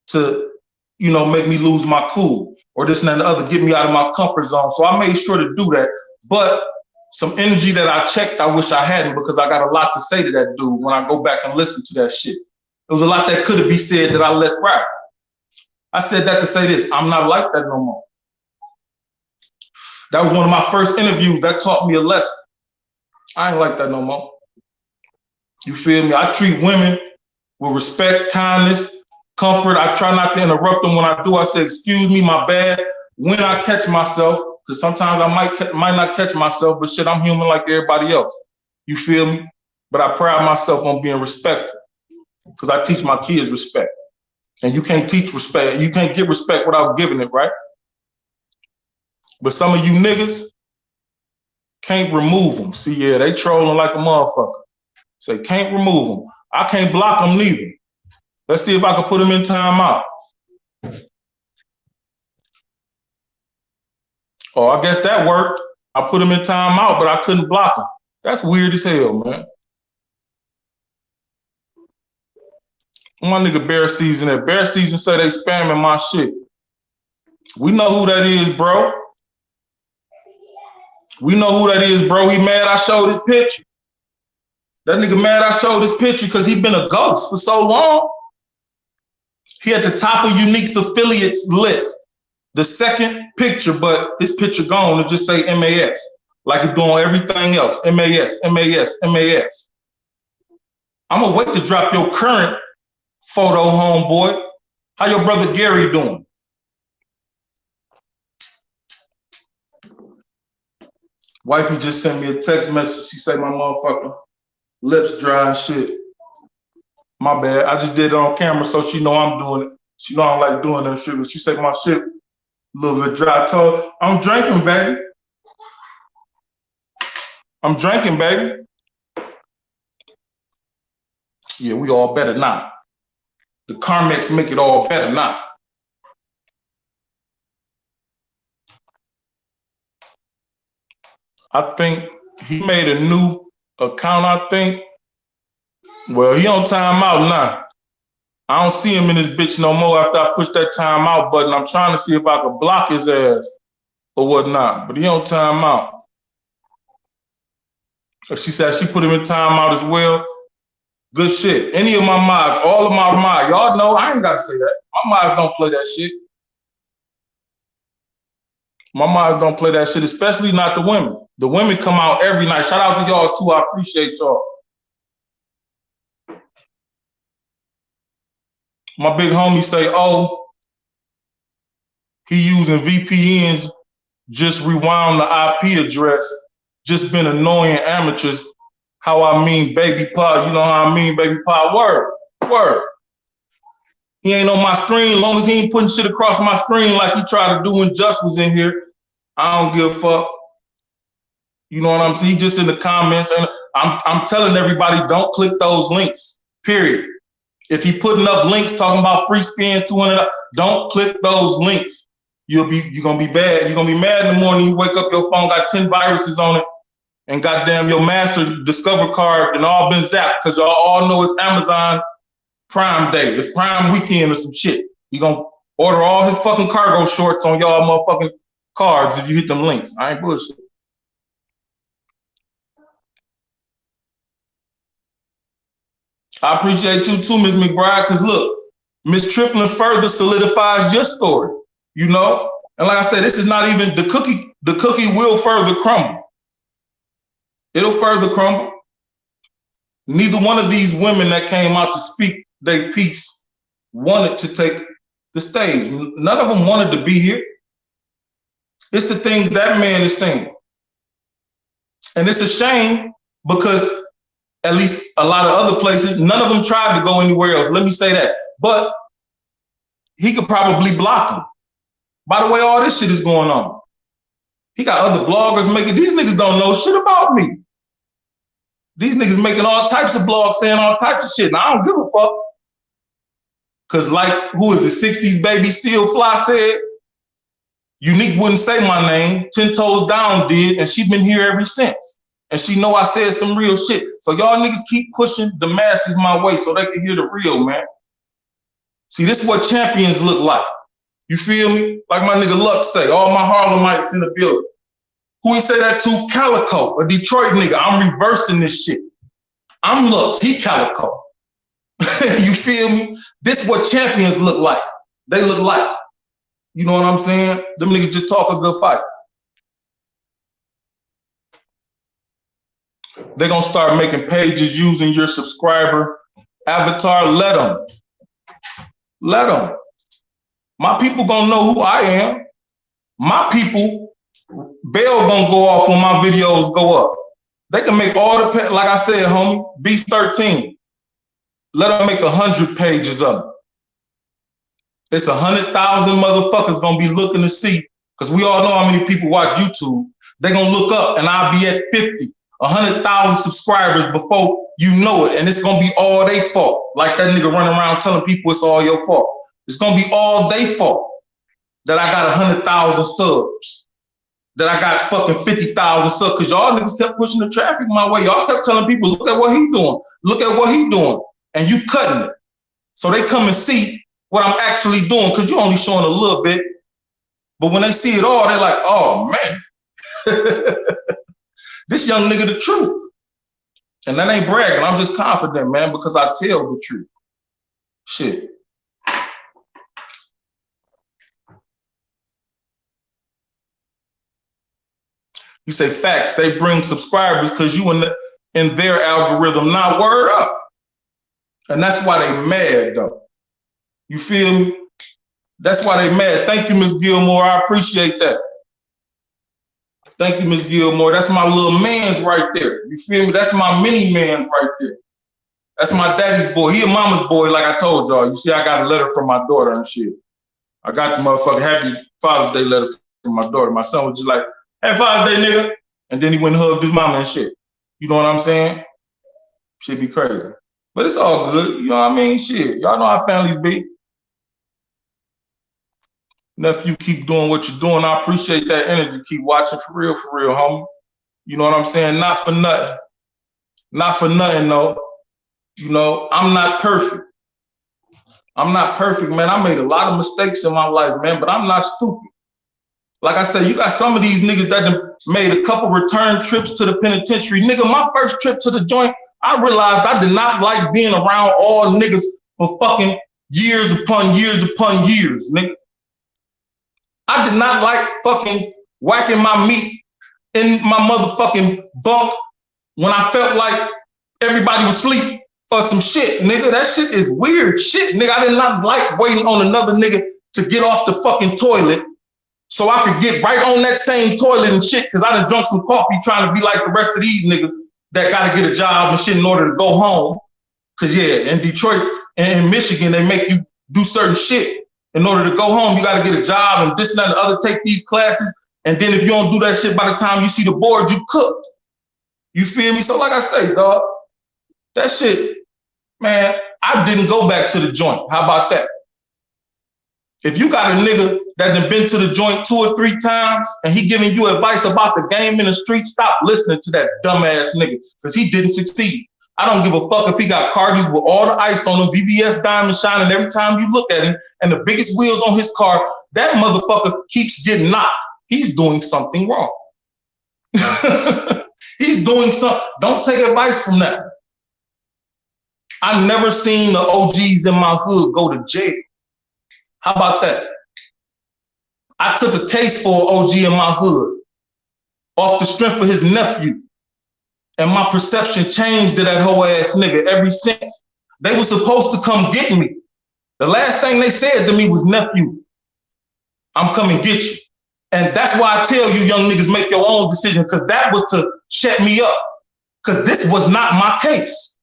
to, you know, make me lose my cool or this and that and the other, get me out of my comfort zone. So I made sure to do that. But some energy that I checked, I wish I hadn't, because I got a lot to say to that dude when I go back and listen to that shit. There was a lot that could have been said that I let rap. I said that to say this, I'm not like that no more. That was one of my first interviews that taught me a lesson. I ain't like that no more. You feel me? I treat women with respect, kindness, comfort. I try not to interrupt them when I do. I say, excuse me, my bad. When I catch myself, because sometimes I might not catch myself, but shit, I'm human like everybody else. You feel me? But I pride myself on being respectful because I teach my kids respect. And you can't teach respect. You can't get respect without giving it, right? But some of you niggas can't remove them. See, yeah, they trolling like a motherfucker. Say, can't remove them. I can't block them neither. Let's see if I can put them in timeout. Oh, I guess that worked. I put them in timeout, but I couldn't block them. That's weird as hell, man. My nigga Bear Season at Bear Season say they spamming my shit. We know who that is, bro. We know who that is, bro. He mad I showed his picture. That nigga mad I showed his picture because he been a ghost for so long. He at the top of Unique's affiliates list. The second picture, but his picture gone to just say MAS. Like it's doing everything else. MAS, MAS, MAS. I'm gonna wait to drop your current photo, homeboy. How your brother Gary doing? Wifey just sent me a text message. She said my motherfucking lips dry and shit. My bad. I just did it on camera so she know I'm doing it. She know I don't like doing that shit, but she said my shit a little bit dry. I told her, I'm drinking, baby. I'm drinking, baby. Yeah, we all better now. The Carmex make it all better now. I think he made a new account, I think. Well, he on timeout now. I don't see him in this bitch no more after I push that timeout button. I'm trying to see if I can block his ass or whatnot, but he on timeout. She said she put him in timeout as well. Good shit. Any of my mods, all of my mods, y'all know I ain't gotta say that. My mods don't play that shit. My mods don't play that shit, especially not the women. The women come out every night. Shout out to y'all too. I appreciate y'all. My big homie say, oh, he using VPNs, just rewound the IP address, just been annoying amateurs. How I mean baby pa, you know how I mean baby pa, word. He ain't on my screen, long as he ain't putting shit across my screen like he tried to do when Juss was in here. I don't give a fuck. You know what I'm saying? He just in the comments, and I'm telling everybody, don't click those links, period. If he putting up links talking about free spins, 200, don't click those links. You're gonna be bad. You're gonna be mad in the morning. You wake up, your phone got 10 viruses on it, and goddamn your master Discover card and all been zapped because y'all all know it's Amazon Prime Day. It's Prime Weekend or some shit. You gonna order all his fucking cargo shorts on y'all motherfucking cards if you hit them links. I ain't bullshit. I appreciate you too, Ms. McBride, because look, Ms. Triplin further solidifies your story, you know? And like I said, this is not even, the cookie will further crumble. It'll further crumble. Neither one of these women that came out to speak their piece wanted to take the stage. None of them wanted to be here. It's the things that man is saying. And it's a shame because at least a lot of other places, none of them tried to go anywhere else. Let me say that. But he could probably block them. By the way, all this shit is going on. He got other bloggers making, these niggas don't know shit about me. These niggas making all types of blogs saying all types of shit. And I don't give a fuck. Cause like, who is it, 60s baby Still Fly said, Unique wouldn't say my name, 10 Toes Down did, and she been here ever since. And she know I said some real shit. So y'all niggas keep pushing the masses my way so they can hear the real, man. See, this is what champions look like. You feel me? Like my nigga Lux say, all my Harlemites in the building. Who he say that to? Calico, a Detroit nigga. I'm reversing this shit. I'm Lux, he Calico. You feel me? This is what champions look like. They look like. You know what I'm saying? Them niggas just talk a good fight. They're gonna start making pages using your subscriber avatar. Let them. Let them. My people gonna know who I am. My people, bell gonna go off when my videos go up. They can make all the, like I said, homie, Beast 13. Let them make 100 pages of it. It's 100,000 motherfuckers gonna be looking to see, because we all know how many people watch YouTube. They're gonna look up and I'll be at 50, 100,000 subscribers before you know it. And it's gonna be all their fault. Like that nigga running around telling people it's all your fault. It's gonna be all their fault that I got 100,000 subs, that I got fucking 50,000 subs, because y'all niggas kept pushing the traffic my way. Y'all kept telling people, look at what he doing. Look at what he doing. And you cutting it. So they come and see what I'm actually doing, because you're only showing a little bit. But when they see it all, they're like, oh, man, this young nigga the truth. And that ain't bragging. I'm just confident, man, because I tell the truth. Shit. You say facts. They bring subscribers because you in their algorithm, not word up. And that's why they mad, though. You feel me? That's why they mad. Thank you, Miss Gilmore. I appreciate that. Thank you, Miss Gilmore. That's my little man's right there. You feel me? That's my mini man's right there. That's my daddy's boy. He a mama's boy, like I told y'all. You see, I got a letter from my daughter and shit. I got the motherfucking happy Father's Day letter from my daughter. My son was just like, hey, Father's Day, nigga. And then he went and hugged his mama and shit. You know what I'm saying? Shit be crazy. But it's all good. You know what I mean? Shit. Y'all know how families be. Nephew, keep doing what you're doing. I appreciate that energy. Keep watching for real, homie. You know what I'm saying? Not for nothing. Not for nothing, though. You know, I'm not perfect. I'm not perfect, man. I made a lot of mistakes in my life, man, but I'm not stupid. Like I said, you got some of these niggas that done made a couple return trips to the penitentiary. Nigga, my first trip to the joint, I realized I did not like being around all niggas for fucking years upon years upon years, nigga. I did not like fucking whacking my meat in my motherfucking bunk when I felt like everybody was asleep or some shit, nigga. That shit is weird shit, nigga. I did not like waiting on another nigga to get off the fucking toilet so I could get right on that same toilet and shit, because I done drunk some coffee trying to be like the rest of these niggas that gotta get a job and shit in order to go home. Because, yeah, in Detroit and in Michigan, they make you do certain shit. In order to go home, you got to get a job and this and that and the other, take these classes. And then if you don't do that shit by the time you see the board, you cooked. You feel me? So like I say, dog, that shit, man, I didn't go back to the joint. How about that? If you got a nigga that done been to the joint 2 or 3 times and he giving you advice about the game in the street, stop listening to that dumbass nigga, because he didn't succeed. I don't give a fuck if he got Cardis with all the ice on them, VVS diamond shining every time you look at him, and the biggest wheels on his car. That motherfucker keeps getting knocked. He's doing something wrong. He's doing something. Don't take advice from that. I never seen the OGs in my hood go to jail. How about that? I took a case for an OG in my hood off the strength of his nephew. And my perception changed to that whole ass nigga ever since. They were supposed to come get me. The last thing they said to me was, nephew, I'm coming get you. And that's why I tell you young niggas, make your own decision, because that was to shut me up. Because this was not my case.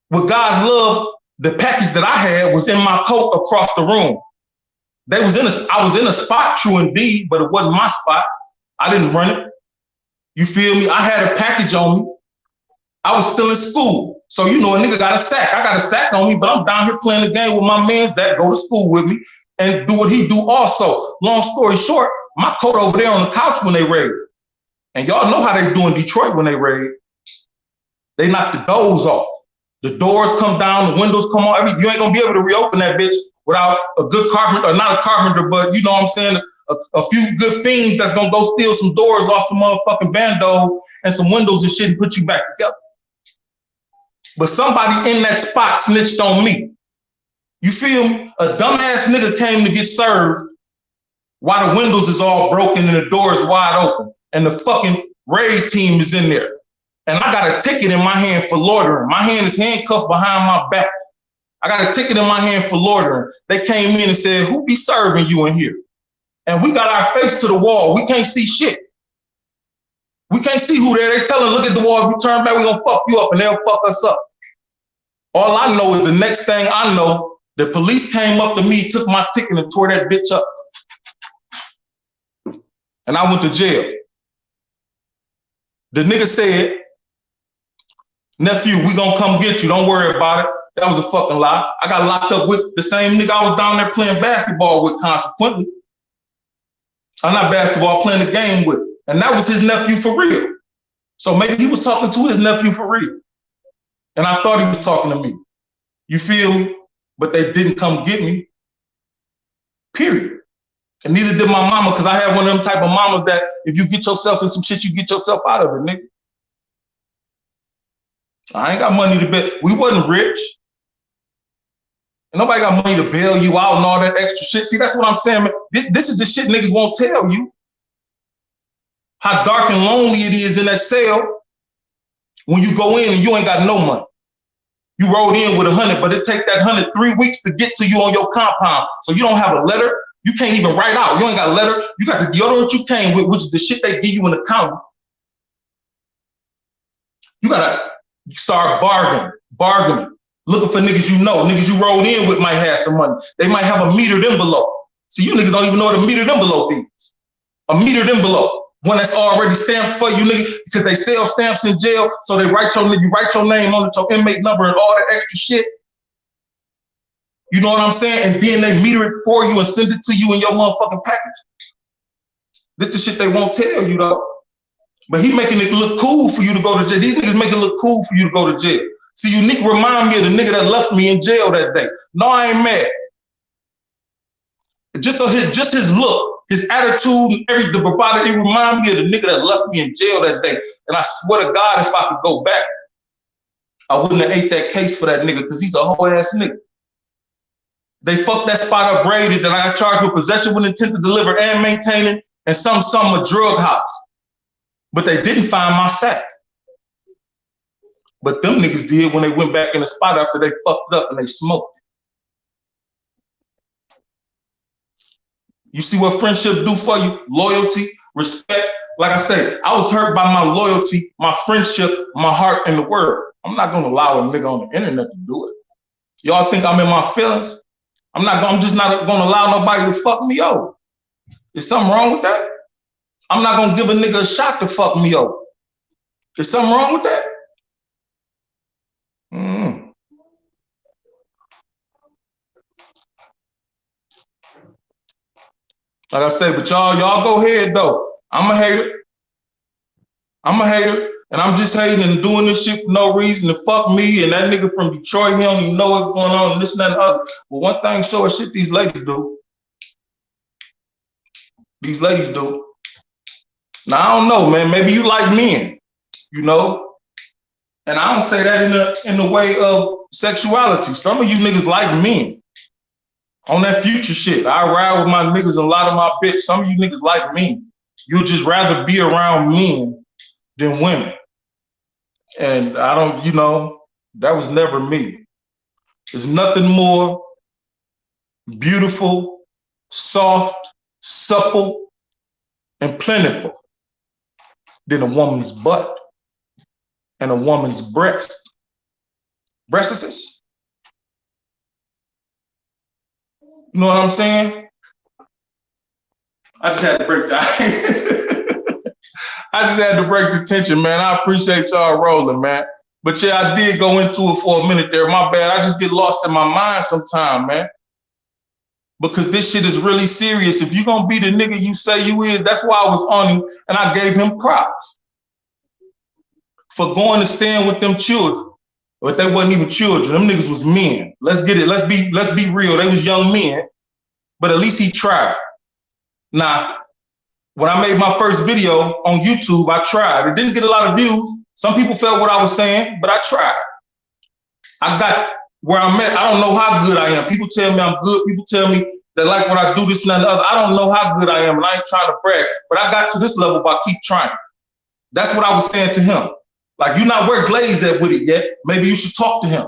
With God's love, the package that I had was in my coat across the room. I was in a spot, true indeed, but it wasn't my spot. I didn't run it. You feel me? I had a package on me. I was still in school. So, you know, a nigga got a sack. I got a sack on me, but I'm down here playing the game with my mans that go to school with me and do what he do also. Long story short, my coat over there on the couch when they raid. And y'all know how they do in Detroit when they raid. They knock the doors off. The doors come down, the windows come on. You ain't gonna be able to reopen that bitch without a good carpenter, or not a carpenter, but you know what I'm saying, a few good fiends that's gonna go steal some doors off some motherfucking bandos and some windows and shit and put you back together. But somebody in that spot snitched on me. You feel me? A dumbass nigga came to get served while the windows is all broken and the doors wide open and the fucking raid team is in there. And I got a ticket in my hand for loitering. My hand is handcuffed behind my back. I got a ticket in my hand for loitering. They came in and said, who be serving you in here? And we got our face to the wall. We can't see shit. We can't see who there. They tell them, look at the wall. If you turn back, we're going to fuck you up, and they'll fuck us up. All I know is the next thing I know, the police came up to me, took my ticket, and tore that bitch up. And I went to jail. The nigga said, nephew, we gonna come get you. Don't worry about it. That was a fucking lie. I got locked up with the same nigga I was down there playing basketball with, consequently. I'm not basketball, playing the game with. And that was his nephew for real. So maybe he was talking to his nephew for real. And I thought he was talking to me. You feel me? but they didn't come get me. Period. And neither did my mama, because I had one of them type of mamas that if you get yourself in some shit, you get yourself out of it, nigga. I ain't got money to bet. We wasn't rich. And nobody got money to bail you out and all that extra shit. See, that's what I'm saying, man. This is the shit niggas won't tell you. How dark and lonely it is in that cell when you go in and you ain't got no money. You rode in with 100, but it take that 100 3 weeks to get to you on your compound. So you don't have a letter. You can't even write out. You ain't got a letter. You got the deodorant you came with, which is the shit they give you in the county. You gotta start bargaining, looking for niggas you know. Niggas you rode in with might have some money. They might have a metered envelope. See, you niggas don't even know what a metered envelope is. A metered envelope. One that's already stamped for you, nigga, because they sell stamps in jail, so they write your name on it, your inmate number and all that extra shit. You know what I'm saying? And then they meter it for you and send it to you in your motherfucking package. This the shit they won't tell you, though. But he making it look cool for you to go to jail. These niggas making it look cool for you to go to jail. See, Unique remind me of the nigga that left me in jail that day. No, I ain't mad. Just his look. His attitude and the bravado, it remind me of the nigga that left me in jail that day. And I swear to God, if I could go back, I wouldn't have ate that case for that nigga because he's a whole ass nigga. They fucked that spot up raided and I got charged with possession with intent to deliver and maintaining and some a drug house. But they didn't find my sack. But them niggas did when they went back in the spot after they fucked up and they smoked. You see what friendship do for you? Loyalty, respect. Like I said, I was hurt by my loyalty, my friendship, my heart, and the word. I'm not gonna allow a nigga on the internet to do it. Y'all think I'm in my feelings? I'm just not gonna allow nobody to fuck me over. Is something wrong with that? I'm not gonna give a nigga a shot to fuck me over. Is something wrong with that? Like I said, but y'all go ahead though. I'm a hater. And I'm just hating and doing this shit for no reason to fuck me and that nigga from Detroit, he don't even know what's going on and this and that and the other. But one thing sure as shit these ladies do. These ladies do. Now I don't know, man. Maybe you like men, you know? And I don't say that in the way of sexuality. Some of you niggas like men. On that future shit. I ride with my niggas and a lot of my bitch. Some of you niggas like me. You'd just rather be around men than women. And I don't, you know, that was never me. There's nothing more beautiful, soft, supple, and plentiful than a woman's butt and a woman's breast. Breastises? You know what I'm saying? I just had to break that. I just had to break the tension, man. I appreciate y'all rolling, man. But yeah, I did go into it for a minute there. My bad. I just get lost in my mind sometime, man. Because this shit is really serious. If you're going to be the nigga you say you is, that's why I was on him and I gave him props. For going to stand with them children. But they wasn't even children. Them niggas was men. Let's get it. Let's be real. They was young men. But at least he tried. Now, when I made my first video on YouTube, I tried. It didn't get a lot of views. Some people felt what I was saying, but I tried. I got where I'm at. I don't know how good I am. People tell me I'm good. People tell me they like when I do this and that and the other. I don't know how good I am, and I ain't trying to brag. But I got to this level by keep trying. That's what I was saying to him. Like, you're not where Glaze at with it yet. Maybe you should talk to him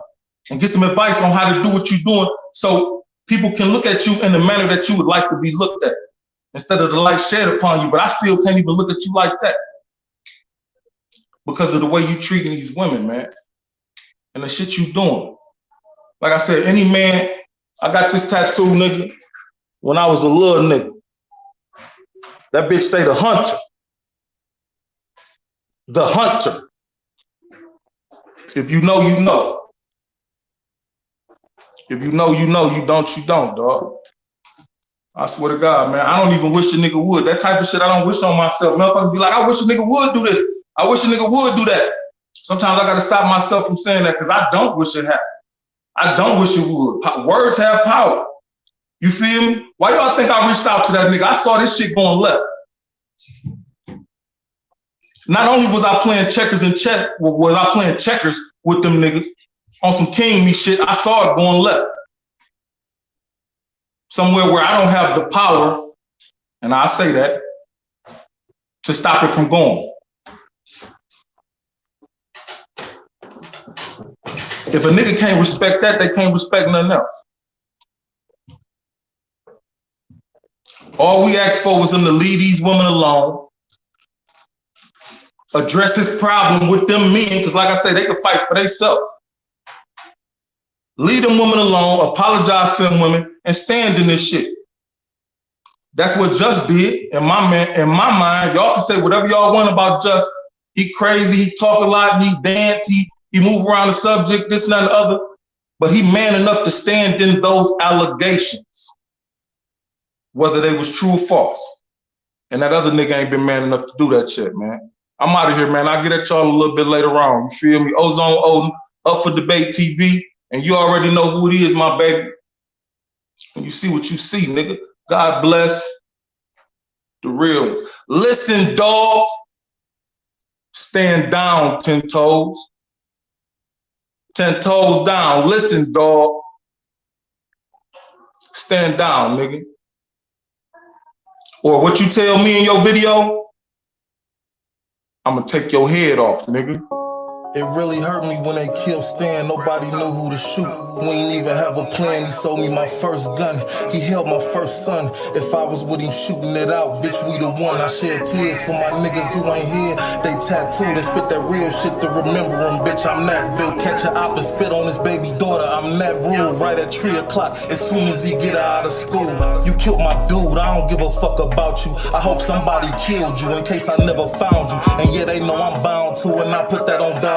and get some advice on how to do what you're doing so people can look at you in the manner that you would like to be looked at instead of the light shed upon you. But I still can't even look at you like that because of the way you treating these women, man, and the shit you doing. Like I said, any man, I got this tattoo, nigga, when I was a little nigga. That bitch say the hunter. The hunter. If you know, you know. If you know, you know. You don't, you don't, dog. I swear to God, man. I don't even wish a nigga would. That type of shit I don't wish on myself. Motherfuckers be like, I wish a nigga would do this. I wish a nigga would do that. Sometimes I got to stop myself from saying that because I don't wish it happened. I don't wish it would. Words have power. You feel me? Why y'all think I reached out to that nigga? I saw this shit going left. Not only was I playing checkers with them niggas on some king me shit, I saw it going left. Somewhere where I don't have the power, and I say that, to stop it from going. If a nigga can't respect that, they can't respect nothing else. All we asked for was him to leave these women alone, address his problem with them men, because like I say, they can fight for themselves. Leave them women alone, apologize to them women, and stand in this shit. That's what Juss did. In my mind, y'all can say whatever y'all want about Juss. He crazy, he talk a lot, he dance, he move around the subject, this and that and the other. But he man enough to stand in those allegations, whether they was true or false. And that other nigga ain't been man enough to do that shit, man. I'm out of here, man. I'll get at y'all a little bit later on. You feel me? Ozone Odin, Up for Debate TV. And you already know who it is, my baby. And you see what you see, nigga. God bless the real ones. Listen, dog. Stand down, 10 toes. 10 toes down. Listen, dog. Stand down, nigga. Or what you tell me in your video, I'm gonna take your head off, nigga. It really hurt me when they killed Stan. Nobody knew who to shoot. We ain't even have a plan. He sold me my first gun. He held my first son. If I was with him shooting it out, bitch, we the one. I shed tears for my niggas who ain't here. They tattooed and spit that real shit to remember him. Bitch, I'm that Bill. Catch a op and spit on his baby daughter. I'm that rule. Right at 3 o'clock as soon as he get out of school. You killed my dude. I don't give a fuck about you. I hope somebody killed you in case I never found you. And yeah, they know I'm bound to, and I put that on down.